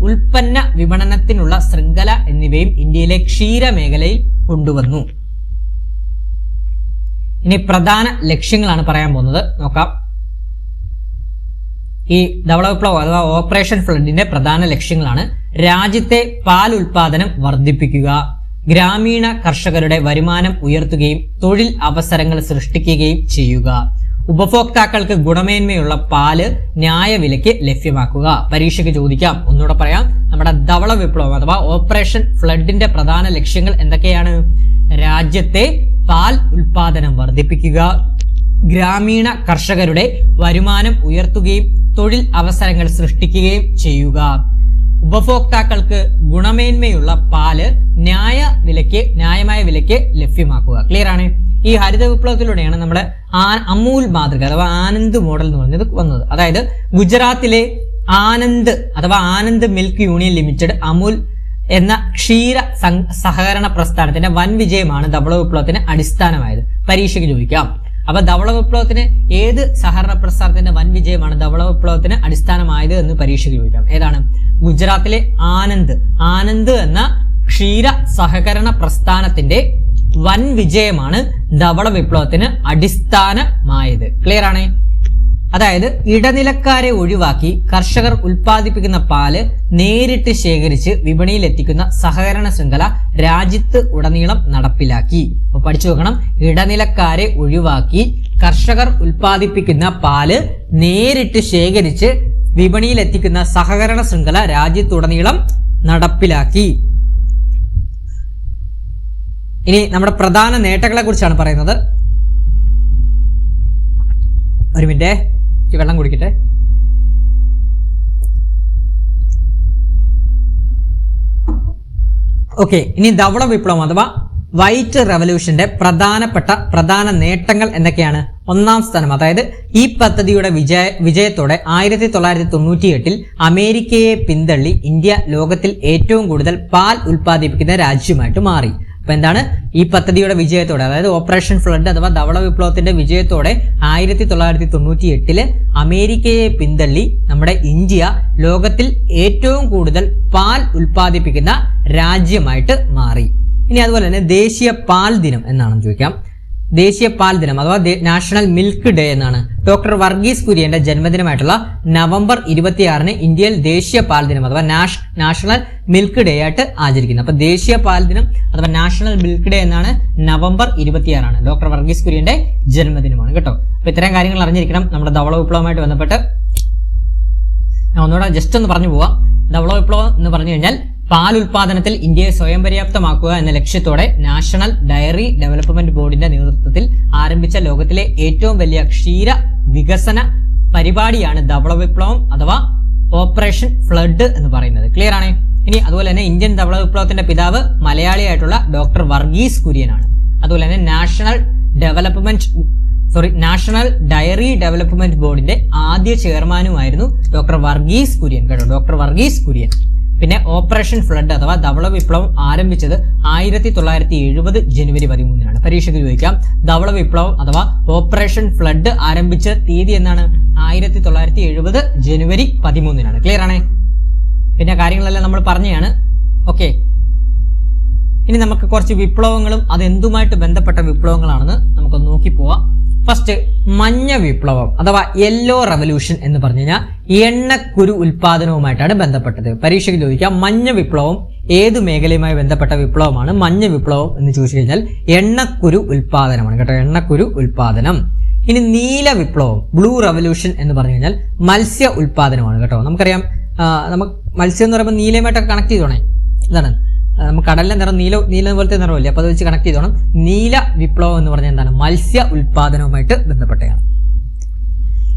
ഉൽപ്പന്ന വിപണനത്തിനുള്ള ശൃംഖല എന്നിവയും ഇന്ത്യയിലെ ക്ഷീരമേഖലയിൽ കൊണ്ടുവന്നു. ഇനി പ്രധാന ലക്ഷ്യങ്ങളാണ് പറയാൻ പോകുന്നത്, നോക്കാം. ഈ ധവള വിപ്ലവം അഥവാ ഓപ്പറേഷൻ ഫ്ലഡിന്റെ പ്രധാന ലക്ഷ്യങ്ങളാണ്: രാജ്യത്തെ പാൽ ഉൽപാദനം വർദ്ധിപ്പിക്കുക, ഗ്രാമീണ കർഷകരുടെ വരുമാനം ഉയർത്തുകയും തൊഴിൽ അവസരങ്ങൾ സൃഷ്ടിക്കുകയും ചെയ്യുക, ഉപഭോക്താക്കൾക്ക് ഗുണമേന്മയുള്ള പാല് ന്യായവിലയ്ക്ക് ലഭ്യമാക്കുക. പരീക്ഷയ്ക്ക് ചോദിക്കാം, ഒന്നുകൂടെ പറയാം. നമ്മുടെ ധവള വിപ്ലവം അഥവാ ഓപ്പറേഷൻ ഫ്ലഡിന്റെ പ്രധാന ലക്ഷ്യങ്ങൾ എന്തൊക്കെയാണ്? രാജ്യത്തെ പാൽ ഉൽപാദനം വർദ്ധിപ്പിക്കുക, ഗ്രാമീണ കർഷകരുടെ വരുമാനം ഉയർത്തുകയും തൊഴിൽ അവസരങ്ങൾ സൃഷ്ടിക്കുകയും ചെയ്യുക, ഉപഭോക്താക്കൾക്ക് ഗുണമേന്മയുള്ള പാല് ന്യായമായ വിലയ്ക്ക് ലഭ്യമാക്കുക. ക്ലിയർ ആണ്? ഈ ഹരിത വിപ്ലവത്തിലൂടെയാണ് നമ്മുടെ അമൂൽ മാതൃക അഥവാ ആനന്ദ് മോഡൽ എന്ന് പറഞ്ഞത് വന്നത്. അതായത് ഗുജറാത്തിലെ Anand milk union limited Amul എന്ന ക്ഷീര സഹകരണ പ്രസ്ഥാനത്തിന്റെ വൻ വിജയമാണ് ധവള വിപ്ലവത്തിന് അടിസ്ഥാനമായത്. പരീക്ഷയ്ക്ക് ചോദിക്കാം. അപ്പൊ ധവള വിപ്ലവത്തിന് ഏത് സഹകരണ പ്രസ്ഥാനത്തിന്റെ വൻ വിജയമാണ് ധവള വിപ്ലവത്തിന് അടിസ്ഥാനമായത് എന്ന് പരീക്ഷയ്ക്ക് ചോദിക്കാം. ഏതാണ്? ഗുജറാത്തിലെ ആനന്ദ് എന്ന ക്ഷീര സഹകരണ പ്രസ്ഥാനത്തിന്റെ വൻ വിജയമാണ് ധവള വിപ്ലവത്തിന് അടിസ്ഥാനമായത്. ക്ലിയർ ആണ്? അതായത് ഇടനിലക്കാരെ ഒഴിവാക്കി കർഷകർ ഉൽപ്പാദിപ്പിക്കുന്ന പാല് നേരിട്ട് ശേഖരിച്ച് വിപണിയിൽ എത്തിക്കുന്ന സഹകരണ ശൃംഖല രാജ്യത്ത് ഉടനീളം നടപ്പിലാക്കി. അപ്പൊ പഠിച്ചു നോക്കണം. ഇടനിലക്കാരെ ഒഴിവാക്കി കർഷകർ ഉൽപ്പാദിപ്പിക്കുന്ന പാല് നേരിട്ട് ശേഖരിച്ച് വിപണിയിൽ എത്തിക്കുന്ന സഹകരണ ശൃംഖല രാജ്യത്തുടനീളം നടപ്പിലാക്കി. ഇനി നമ്മുടെ പ്രധാന നേട്ടങ്ങളെ കുറിച്ചാണ് പറയുന്നത്. ഒരു മിനിറ്റ്, വെള്ളം കുടിക്കട്ടെ. ഓക്കെ, ഇനി ധവള വിപ്ലവം അഥവാ വൈറ്റ് റെവല്യൂഷന്റെ പ്രധാന നേട്ടങ്ങൾ എന്തൊക്കെയാണ്? ഒന്നാം സ്ഥാനം, അതായത് ഈ പദ്ധതിയുടെ വിജയത്തോടെ 1998 അമേരിക്കയെ പിന്തള്ളി ഇന്ത്യ ലോകത്തിൽ ഏറ്റവും കൂടുതൽ പാൽ ഉൽപ്പാദിപ്പിക്കുന്ന രാജ്യമായിട്ട് മാറി. അപ്പൊ എന്താണ് ഈ പദ്ധതിയുടെ വിജയത്തോടെ, അതായത് ഓപ്പറേഷൻ ഫ്ലഡ് അഥവാ ധവള വിപ്ലവത്തിന്റെ വിജയത്തോടെ 1998 അമേരിക്കയെ പിന്തള്ളി നമ്മുടെ ഇന്ത്യ ലോകത്തിൽ ഏറ്റവും കൂടുതൽ പാൽ ഉൽപ്പാദിപ്പിക്കുന്ന രാജ്യമായിട്ട് മാറി. ഇനി അതുപോലെ തന്നെ ദേശീയ പാൽ ദിനം എന്നാണെന്ന് ചോദിക്കാം. ദേശീയ പാൽ ദിനം അഥവാ നാഷണൽ മിൽക്ക് ഡേ എന്നാണ് ഡോക്ടർ വർഗീസ് കുര്യന്റെ ജന്മദിനമായിട്ടുള്ള നവംബർ 26 ഇന്ത്യയിൽ ദേശീയ പാൽ ദിനം അഥവാ നാഷണൽ മിൽക്ക് ഡേ ആയിട്ട് ആചരിക്കുന്നത്. അപ്പൊ ദേശീയ പാൽ ദിനം അഥവാ നാഷണൽ മിൽക്ക് ഡേ എന്നാണ് നവംബർ 26 ഡോക്ടർ വർഗീസ് കുര്യന്റെ ജന്മദിനമാണ് കേട്ടോ. അപ്പൊ ഇത്തരം കാര്യങ്ങൾ അറിഞ്ഞിരിക്കണം നമ്മുടെ ധവള വിപ്ലവമായിട്ട് ബന്ധപ്പെട്ട്. ഞാൻ ഒന്നുകൂടെ ജസ്റ്റ് ഒന്ന് പറഞ്ഞു പോവാം. ധവള വിപ്ലവം എന്ന് പറഞ്ഞു കഴിഞ്ഞാൽ പാൽ ഉൽപാദനത്തിൽ ഇന്ത്യയെ സ്വയം പര്യാപ്തമാക്കുക എന്ന ലക്ഷ്യത്തോടെ നാഷണൽ ഡയറി ഡെവലപ്മെന്റ് ബോർഡിന്റെ നേതൃത്വത്തിൽ ആരംഭിച്ച ലോകത്തിലെ ഏറ്റവും വലിയ ക്ഷീര വികസന പരിപാടിയാണ് ധവള വിപ്ലവം അഥവാ ഓപ്പറേഷൻ ഫ്ലഡ് എന്ന് പറയുന്നത്. ക്ലിയർ ആണ്? ഇനി അതുപോലെ തന്നെ ഇന്ത്യൻ ധവള വിപ്ലവത്തിന്റെ പിതാവ് മലയാളിയായിട്ടുള്ള ഡോക്ടർ വർഗീസ് കുര്യനാണ്. അതുപോലെ തന്നെ നാഷണൽ ഡയറി ഡെവലപ്മെന്റ് ബോർഡിന്റെ ആദ്യ ചെയർമാനുമായിരുന്നു ഡോക്ടർ വർഗീസ് കുര്യൻ കേട്ടോ, ഡോക്ടർ വർഗീസ് കുര്യൻ. പിന്നെ ഓപ്പറേഷൻ ഫ്ലഡ് അഥവാ ധവള വിപ്ലവം ആരംഭിച്ചത് 1970 ജനുവരി 13 പരീക്ഷയ്ക്ക് ചോദിക്കാം. ധവള വിപ്ലവം അഥവാ ഓപ്പറേഷൻ ഫ്ലഡ് ആരംഭിച്ച തീയതി എന്നാണ്? 1970 ജനുവരി 13 ക്ലിയർ ആണ്? പിന്നെ കാര്യങ്ങളെല്ലാം നമ്മൾ പറഞ്ഞതാണ്. ഓക്കെ, ഇനി നമുക്ക് കുറച്ച് വിപ്ലവങ്ങളും അതെന്തുമായിട്ട് ബന്ധപ്പെട്ട വിപ്ലവങ്ങളാണെന്ന് നമുക്ക് നോക്കി പോവാം. ഫസ്റ്റ് മഞ്ഞ വിപ്ലവം അഥവാ യെല്ലോ റെവല്യൂഷൻ എന്ന് പറഞ്ഞു കഴിഞ്ഞാൽ എണ്ണക്കുരു ഉൽപാദനവുമായിട്ടാണ് ബന്ധപ്പെട്ടത്. പരീക്ഷയ്ക്ക് ചോദിക്കാം മഞ്ഞ വിപ്ലവം ഏത് മേഖലയുമായി ബന്ധപ്പെട്ട വിപ്ലവമാണ്? മഞ്ഞ വിപ്ലവം എന്ന് ചോദിച്ചു കഴിഞ്ഞാൽ എണ്ണക്കുരു ഉൽപാദനമാണ് കേട്ടോ, എണ്ണക്കുരു ഉൽപാദനം. ഇനി നീല വിപ്ലവം ബ്ലൂ റെവല്യൂഷൻ എന്ന് പറഞ്ഞു കഴിഞ്ഞാൽ മത്സ്യ ഉൽപാദനമാണ് കേട്ടോ. നമുക്കറിയാം നമുക്ക് മത്സ്യം എന്ന് പറയുമ്പോൾ നീലയുമായിട്ടൊക്കെ കണക്ട് ചെയ്തോണേ. ഇതാണ് നമുക്ക് കടലിലെ നിറം നീല പോലത്തെ നിറമില്ലേ, അപ്പൊ അത് വെച്ച് കണക്ട് ചെയ്തോണം. നീല വിപ്ലവം എന്ന് പറഞ്ഞാൽ എന്താണ്? മത്സ്യ ഉൽപാദനവുമായിട്ട് ബന്ധപ്പെട്ടതാണ്.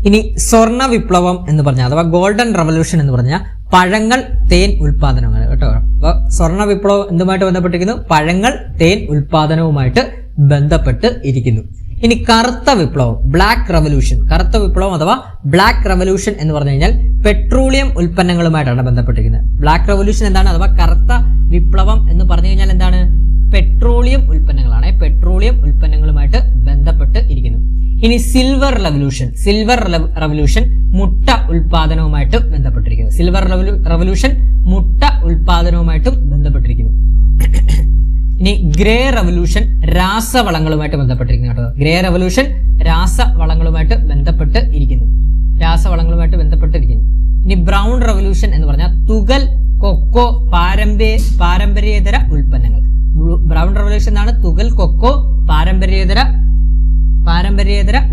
ഇനി സ്വർണ്ണ വിപ്ലവം എന്ന് പറഞ്ഞാൽ അഥവാ ഗോൾഡൻ റെവല്യൂഷൻ എന്ന് പറഞ്ഞാൽ പഴങ്ങൾ തേൻ ഉൽപാദനമാണ് കേട്ടോ. അപ്പൊ സ്വർണ്ണ വിപ്ലവം എന്തുമായിട്ട് ബന്ധപ്പെട്ടിരിക്കുന്നു? പഴങ്ങൾ തേൻ ഉൽപാദനവുമായിട്ട് ബന്ധപ്പെട്ട് ഇരിക്കുന്നു. ഇനി കറുത്ത വിപ്ലവം ബ്ലാക്ക് റെവല്യൂഷൻ, കറുത്ത വിപ്ലവം അഥവാ ബ്ലാക്ക് റെവല്യൂഷൻ എന്ന് പറഞ്ഞു കഴിഞ്ഞാൽ പെട്രോളിയം ഉൽപ്പന്നങ്ങളുമായിട്ടാണ് ബന്ധപ്പെട്ടിരിക്കുന്നത്. ബ്ലാക്ക് റെവല്യൂഷൻ എന്താണ് അഥവാ കറുത്ത വിപ്ലവം എന്ന് പറഞ്ഞു കഴിഞ്ഞാൽ എന്താണ്? പെട്രോളിയം ഉൽപ്പന്നങ്ങളാണ്, പെട്രോളിയം ഉൽപ്പന്നങ്ങളുമായിട്ട് ബന്ധപ്പെട്ട് ഇരിക്കുന്നു. ഇനി സിൽവർ റെവല്യൂഷൻ മുട്ട ഉൽപാദനവുമായിട്ട് ബന്ധപ്പെട്ടിരിക്കുന്നു. സിൽവർ റെവല്യൂഷൻ മുട്ട ഉൽപാദനവുമായിട്ടും ബന്ധപ്പെട്ടിരിക്കുന്നു. ഇനി ഗ്രേ റെവല്യൂഷൻ രാസവളങ്ങളുമായിട്ട് ബന്ധപ്പെട്ടിരിക്കുന്നു കേട്ടോ. ഗ്രേ റെവല്യൂഷൻ രാസവളങ്ങളുമായിട്ട് ബന്ധപ്പെട്ട് ഇരിക്കുന്നു. ഇനി ബ്രൗൺ റെവല്യൂഷൻ എന്ന് പറഞ്ഞാൽ തുകൽ കൊക്കോ പാരമ്പര്യേതര ഉൽപ്പന്നങ്ങൾ. ബ്രൗൺ റെവല്യൂഷൻ ആണ് തുകൽ കൊക്കോ പാരമ്പര്യേതര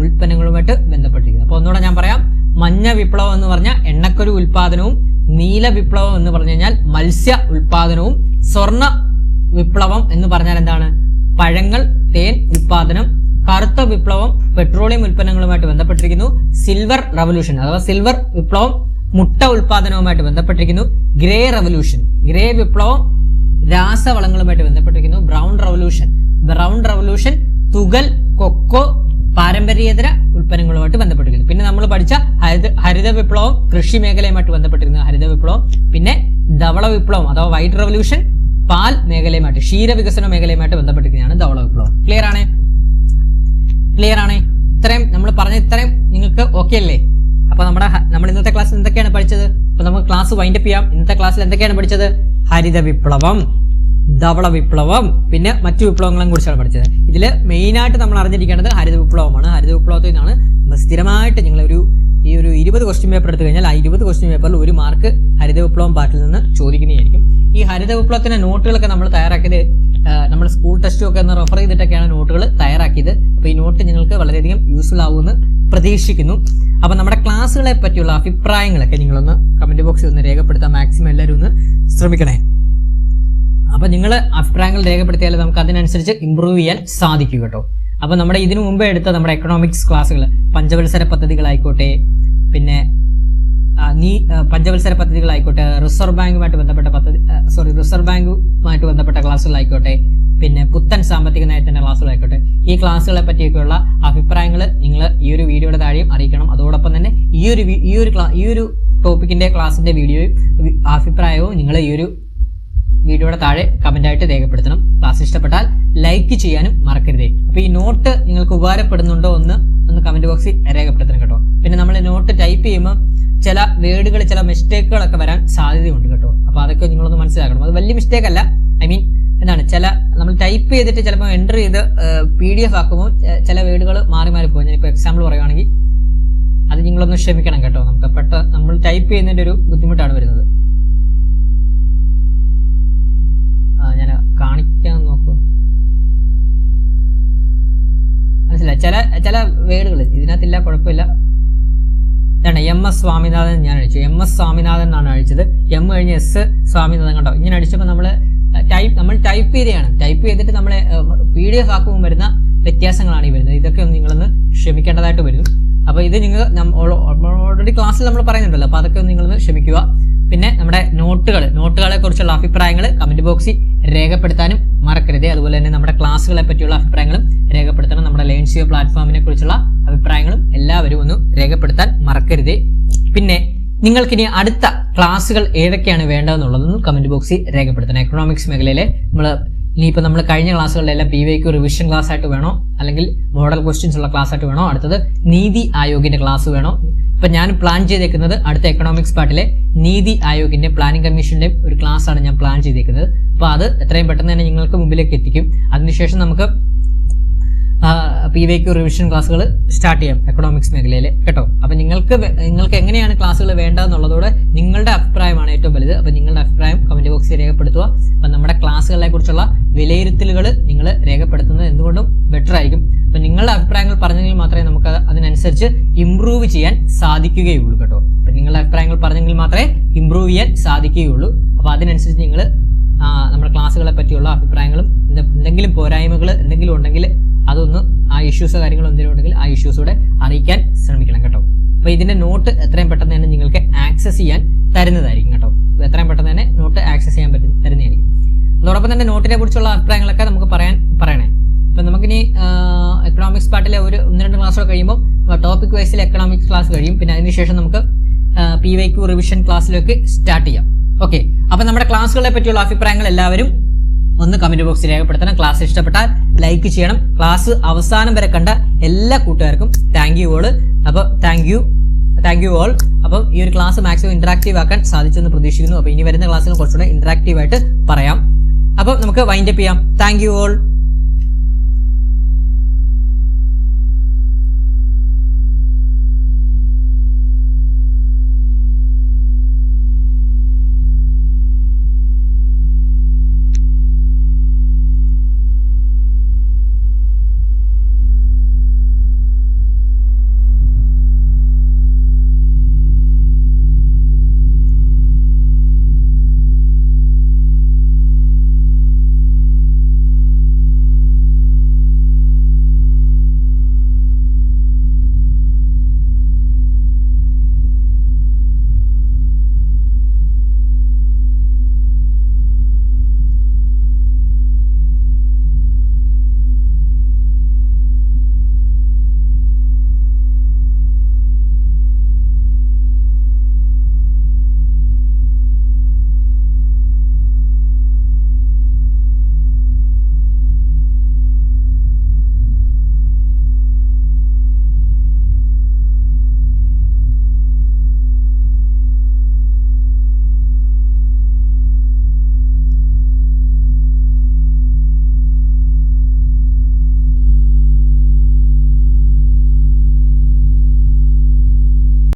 ഉൽപ്പന്നങ്ങളുമായിട്ട് ബന്ധപ്പെട്ടിരിക്കുന്നത്. അപ്പൊ ഒന്നുകൂടെ ഞാൻ പറയാം. മഞ്ഞ വിപ്ലവം എന്ന് പറഞ്ഞാൽ എണ്ണക്കുരു ഉൽപാദനവും, നീല വിപ്ലവം എന്ന് പറഞ്ഞു കഴിഞ്ഞാൽ മത്സ്യ ഉൽപാദനവും, സ്വർണ്ണ വിപ്ലവം എന്ന് പറഞ്ഞാൽ എന്താണ്? പഴങ്ങൾ, തേൻ ഉൽപാദനം. കറുത്ത വിപ്ലവം പെട്രോളിയം ഉൽപ്പന്നങ്ങളുമായിട്ട് ബന്ധപ്പെട്ടിരിക്കുന്നു. സിൽവർ റവല്യൂഷൻ അഥവാ സിൽവർ വിപ്ലവം മുട്ട ഉൽപാദനവുമായിട്ട് ബന്ധപ്പെട്ടിരിക്കുന്നു. ഗ്രേ റവല്യൂഷൻ, ഗ്രേ വിപ്ലവം രാസവളങ്ങളുമായിട്ട് ബന്ധപ്പെട്ടിരിക്കുന്നു. ബ്രൗൺ റവല്യൂഷൻ തുകൽ, കൊക്കോ, പാരമ്പര്യേതര ഉൽപ്പന്നങ്ങളുമായിട്ട് ബന്ധപ്പെട്ടിരിക്കുന്നു. പിന്നെ നമ്മൾ പഠിച്ച ഹരിത വിപ്ലവം കൃഷി മേഖലയുമായിട്ട് ബന്ധപ്പെട്ടിരിക്കുന്നു, ഹരിത വിപ്ലവം. പിന്നെ ധവള വിപ്ലവം അഥവാ വൈറ്റ് റവല്യൂഷൻ പാൽ മേഖലയുമായിട്ട്, ക്ഷീരവികസന മേഖലയുമായിട്ട് ബന്ധപ്പെട്ടിരിക്കുന്നതാണ് ധവള വിപ്ലവം. ക്ലിയർ ആണ്? ഇത്രയും നമ്മൾ പറഞ്ഞ ഇത്രയും നിങ്ങൾക്ക് ഓക്കെ അല്ലേ? അപ്പൊ നമ്മൾ ഇന്നത്തെ ക്ലാസ്സിൽ എന്തൊക്കെയാണ് പഠിച്ചത്? അപ്പൊ നമുക്ക് ക്ലാസ് വൈൻഡപ്പ് ചെയ്യാം. ഇന്നത്തെ ക്ലാസ്സിൽ എന്തൊക്കെയാണ് പഠിച്ചത്? ഹരിത വിപ്ലവം, ധവള വിപ്ലവം, പിന്നെ മറ്റു വിപ്ലവങ്ങളെ കുറിച്ചാണ് പഠിച്ചത്. ഇതിൽ മെയിനായിട്ട് നമ്മൾ അറിഞ്ഞിരിക്കേണ്ടത് ഹരിത വിപ്ലവമാണ്. ഹരിത വിപ്ലവത്തിൽ നിന്നാണ് സ്ഥിരമായിട്ട് നിങ്ങൾ ഈ ഒരു 20 ക്വസ്റ്റ്യൻ പേപ്പർ എടുത്തു കഴിഞ്ഞാൽ ആ 20 ക്വസ്റ്റ്യൻ പേപ്പറിൽ 1 മാർക്ക് ഹരിത വിപ്ലവം പാർട്ടിൽ നിന്ന് ചോദിക്കുന്നതായിരിക്കും. ഈ ഹരിത വിപ്ലവത്തിന്റെ നോട്ടുകളൊക്കെ നമ്മൾ തയ്യാറാക്കിയത് നമ്മൾ സ്കൂൾ ടെസ്റ്റും ഒക്കെ ഒന്ന് റെഫർ ചെയ്തിട്ടൊക്കെയാണ് നോട്ടുകൾ തയ്യാറാക്കിയത്. അപ്പോൾ ഈ നോട്ട് നിങ്ങൾക്ക് വളരെയധികം യൂസ്ഫുൾ ആവുമെന്ന് പ്രതീക്ഷിക്കുന്നു. അപ്പോൾ നമ്മുടെ ക്ലാസ്സുകളെ പറ്റിയുള്ള അഭിപ്രായങ്ങളൊക്കെ നിങ്ങളൊന്ന് കമന്റ് ബോക്സിൽ ഒന്ന് രേഖപ്പെടുത്താൻ മാക്സിമം എല്ലാവരും ഒന്ന് ശ്രമിക്കണേ. അപ്പോൾ നിങ്ങൾ അഭിപ്രായങ്ങൾ രേഖപ്പെടുത്തിയാൽ നമുക്ക് അതിനനുസരിച്ച് ഇമ്പ്രൂവ് ചെയ്യാൻ സാധിക്കും കേട്ടോ. അപ്പോൾ നമ്മുടെ ഇതിനു മുമ്പേ എടുത്ത നമ്മുടെ എക്കണോമിക്സ് ക്ലാസ്സുകൾ, പഞ്ചവത്സര പദ്ധതികളായിക്കോട്ടെ, പിന്നെ പഞ്ചവത്സര പദ്ധതികളായിക്കോട്ടെ, റിസർവ് ബാങ്കുമായിട്ട് ബന്ധപ്പെട്ട ക്ലാസ്സുകളായിക്കോട്ടെ, പിന്നെ പുത്തൻ സാമ്പത്തിക നയത്തിന്റെ ക്ലാസ്സുകളായിക്കോട്ടെ, ഈ ക്ലാസ്സുകളെ പറ്റിയൊക്കെയുള്ള അഭിപ്രായങ്ങൾ നിങ്ങൾ ഈ ഒരു വീഡിയോയുടെ താഴെയും അറിയിക്കണം. അതോടൊപ്പം തന്നെ ഈ ഒരു ടോപ്പിക്കിന്റെ ക്ലാസ്സിന്റെ വീഡിയോയും അഭിപ്രായവും നിങ്ങൾ ഈ ഒരു വീഡിയോയുടെ താഴെ കമന്റ് ആയിട്ട് രേഖപ്പെടുത്തണം. ക്ലാസ് ഇഷ്ടപ്പെട്ടാൽ ലൈക്ക് ചെയ്യാനും മറക്കരുതേ. അപ്പൊ ഈ നോട്ട് നിങ്ങൾക്ക് ഉപകാരപ്പെടുന്നുണ്ടോ ഒന്ന് കമന്റ് ബോക്സിൽ രേഖപ്പെടുത്തണം കേട്ടോ. പിന്നെ നമ്മൾ നോട്ട് ടൈപ്പ് ചെയ്യുമ്പോൾ ചില വേർഡുകൾ, ചില മിസ്റ്റേക്കുകളൊക്കെ വരാൻ സാധ്യതയുണ്ട് കേട്ടോ. അപ്പൊ അതൊക്കെ നിങ്ങളൊന്ന് മനസ്സിലാക്കണം. അത് വലിയ മിസ്റ്റേക്ക് അല്ല, നമ്മൾ ടൈപ്പ് ചെയ്തിട്ട് ചിലപ്പോൾ എൻ്റർ ചെയ്ത് PDF ആക്കുമ്പോൾ ചില വേർഡുകൾ മാറി പോകും. ഞാനിപ്പോൾ എക്സാമ്പിൾ പറയുകയാണെങ്കിൽ അത് നിങ്ങളൊന്ന് ക്ഷമിക്കണം കേട്ടോ. നമുക്ക് നമ്മൾ ടൈപ്പ് ചെയ്യുന്നതിന്റെ ഒരു ബുദ്ധിമുട്ടാണ് വരുന്നത്. ഞാൻ കാണിക്കാൻ നോക്കൂ, മനസ്സിലായി. ചില വേർഡുകൾ ഇതിനകത്തില്ല, കുഴപ്പമില്ല. MS സ്വാമിനാഥൻ ഞാൻ അടിച്ചു. MS സ്വാമിനാഥൻ എന്നാണ് അടിച്ചത്. M കഴിഞ്ഞ് S സ്വാമിനാഥൻ കണ്ടോ. ഇങ്ങനെ അടിച്ചപ്പോൾ നമ്മൾ ടൈപ്പ് ചെയ്തിട്ട് നമ്മൾ PDF ആക്കുമ്പോൾ വരുന്ന വ്യത്യാസങ്ങളാണ് ഈ വരുന്നത്. ഇതൊക്കെ ഒന്ന് നിങ്ങളൊന്ന് ക്ഷമിക്കേണ്ടതായിട്ട് വരുന്നു. അപ്പോൾ ഇത് നിങ്ങൾ ഓൾറെഡി ക്ലാസ്സിൽ നമ്മൾ പറയുന്നുണ്ടല്ലോ, അപ്പോൾ അതൊക്കെ ഒന്ന് നിങ്ങളൊന്ന് ക്ഷമിക്കുക. പിന്നെ നമ്മുടെ നോട്ടുകളെ കുറിച്ചുള്ള അഭിപ്രായങ്ങൾ കമന്റ് ബോക്സിൽ രേഖപ്പെടുത്താനും മറക്കരുതേ. അതുപോലെ തന്നെ നമ്മുടെ ക്ലാസ്സുകളെ പറ്റിയുള്ള അഭിപ്രായങ്ങളും രേഖപ്പെടുത്തണം. നമ്മുടെ ലേൺസിയോ പ്ലാറ്റ്ഫോമിനെ കുറിച്ചുള്ള അഭിപ്രായങ്ങളും എല്ലാവരും ഒന്ന് രേഖപ്പെടുത്താൻ മറക്കരുതേ. പിന്നെ നിങ്ങൾക്കിനി അടുത്ത ക്ലാസ്സുകൾ ഏതൊക്കെയാണ് വേണ്ടതെന്നുള്ളതൊന്നും കമന്റ് ബോക്സിൽ രേഖപ്പെടുത്തണം. എക്കണോമിക്സ് മേഖലയിലെ ഇനിയിപ്പോൾ നമ്മൾ കഴിഞ്ഞ ക്ലാസ്സുകളിലെല്ലാം PYQ റിവിഷൻ ക്ലാസ് ആയിട്ട് വേണോ, അല്ലെങ്കിൽ മോഡൽ ക്വസ്റ്റ്യൻസ് ഉള്ള ക്ലാസ് ആയിട്ട് വേണോ, അടുത്തത് നീതി ആയോഗിന്റെ ക്ലാസ് വേണോ? ഇപ്പൊ ഞാൻ പ്ലാൻ ചെയ്തേക്കുന്നത് അടുത്ത എക്കണോമിക്സ് പാർട്ടിലെ നീതി ആയോഗിന്റെ പ്ലാനിംഗ് കമ്മീഷന്റെ ഒരു ക്ലാസ് ആണ് ഞാൻ പ്ലാൻ ചെയ്തേക്കുന്നത്. അപ്പോൾ അത് എത്രയും പെട്ടെന്ന് തന്നെ നിങ്ങൾക്ക് മുമ്പിലേക്ക് എത്തിക്കും. അതിനുശേഷം നമുക്ക് PYQ റിവിഷൻ ക്ലാസ്സുകൾ സ്റ്റാർട്ട് ചെയ്യാം എക്കണോമിക്സ് മേഖലയിൽ കേട്ടോ. അപ്പൊ നിങ്ങൾക്ക് എങ്ങനെയാണ് ക്ലാസ്സുകൾ വേണ്ടതെന്നുള്ളതോടെ നിങ്ങളുടെ അഭിപ്രായമാണ് ഏറ്റവും വലുത്. അപ്പൊ നിങ്ങളുടെ അഭിപ്രായം കമന്റ് ബോക്സിൽ രേഖപ്പെടുത്തുക. അപ്പൊ നമ്മുടെ ക്ലാസ്സുകളെ കുറിച്ചുള്ള വിലയിരുത്തലുകൾ നിങ്ങൾ രേഖപ്പെടുത്തുന്നത് എന്തുകൊണ്ടും ബെറ്റർ ആയിരിക്കും. അപ്പൊ നിങ്ങളുടെ അഭിപ്രായങ്ങൾ പറഞ്ഞെങ്കിൽ മാത്രമേ നമുക്ക് അതിനനുസരിച്ച് ഇംപ്രൂവ് ചെയ്യാൻ സാധിക്കുകയുള്ളൂ കേട്ടോ. അപ്പൊ നിങ്ങളുടെ അഭിപ്രായങ്ങൾ പറഞ്ഞെങ്കിൽ മാത്രമേ ഇംപ്രൂവ് ചെയ്യാൻ സാധിക്കുകയുള്ളൂ. അപ്പൊ അതിനനുസരിച്ച് നിങ്ങൾ നമ്മുടെ ക്ലാസ്സുകളെ പറ്റിയുള്ള അഭിപ്രായങ്ങളും എന്തെങ്കിലും പോരായ്മകൾ എന്തെങ്കിലും ഉണ്ടെങ്കിൽ അതൊന്ന് ആ ഇഷ്യൂസോ കാര്യങ്ങളോ എന്തെങ്കിലും ഉണ്ടെങ്കിൽ ആ ഇഷ്യൂസോടെ അറിയിക്കാൻ ശ്രമിക്കണം കേട്ടോ. അപ്പൊ ഇതിന്റെ നോട്ട് എത്രയും പെട്ടെന്ന് തന്നെ നിങ്ങൾക്ക് ആക്സസ് ചെയ്യാൻ തരുന്നതായിരിക്കും കേട്ടോ. എത്രയും പെട്ടെന്ന് തന്നെ നോട്ട് ആക്സസ് ചെയ്യാൻ തരുന്നതായിരിക്കും. അതോടൊപ്പം തന്നെ നോട്ടിനെ കുറിച്ചുള്ള അഭിപ്രായങ്ങളൊക്കെ നമുക്ക് പറയണേ. ഇപ്പൊ നമുക്കിനി എക്കണോമിക്സ് പാർട്ടിലെ 1-2 ക്ലാസ്സുകൾ കഴിയുമ്പോൾ ടോപ്പിക് വൈസിൽ എക്കണോമിക്സ് ക്ലാസ് കഴിയും. പിന്നെ അതിനുശേഷം നമുക്ക് PYQ റിവിഷൻ ക്ലാസ്സിലേക്ക് സ്റ്റാർട്ട് ചെയ്യാം. ഓക്കെ, അപ്പൊ നമ്മുടെ ക്ലാസ്സുകളെ പറ്റിയുള്ള അഭിപ്രായങ്ങൾ എല്ലാവരും ഒന്ന് കമന്റ് ബോക്സിൽ രേഖപ്പെടുത്തണം. ക്ലാസ് ഇഷ്ടപ്പെട്ടാൽ ലൈക്ക് ചെയ്യണം. ക്ലാസ് അവസാനം വരെ കണ്ട എല്ലാ കൂട്ടുകാർക്കും താങ്ക് യു ഓൾ. അപ്പോൾ താങ്ക് യു ഓൾ. അപ്പം ഈ ഒരു ക്ലാസ് മാക്സിമം ഇന്ററാക്റ്റീവ് ആക്കാൻ സാധിച്ചെന്ന് പ്രതീക്ഷിക്കുന്നു. അപ്പോൾ ഇനി വരുന്ന ക്ലാസ്സിൽ കുറച്ചുകൂടെ ഇന്ററാക്റ്റീവ് ആയിട്ട് പറയാം. അപ്പോൾ നമുക്ക് വൈൻഡപ്പ് ചെയ്യാം. Thank you all.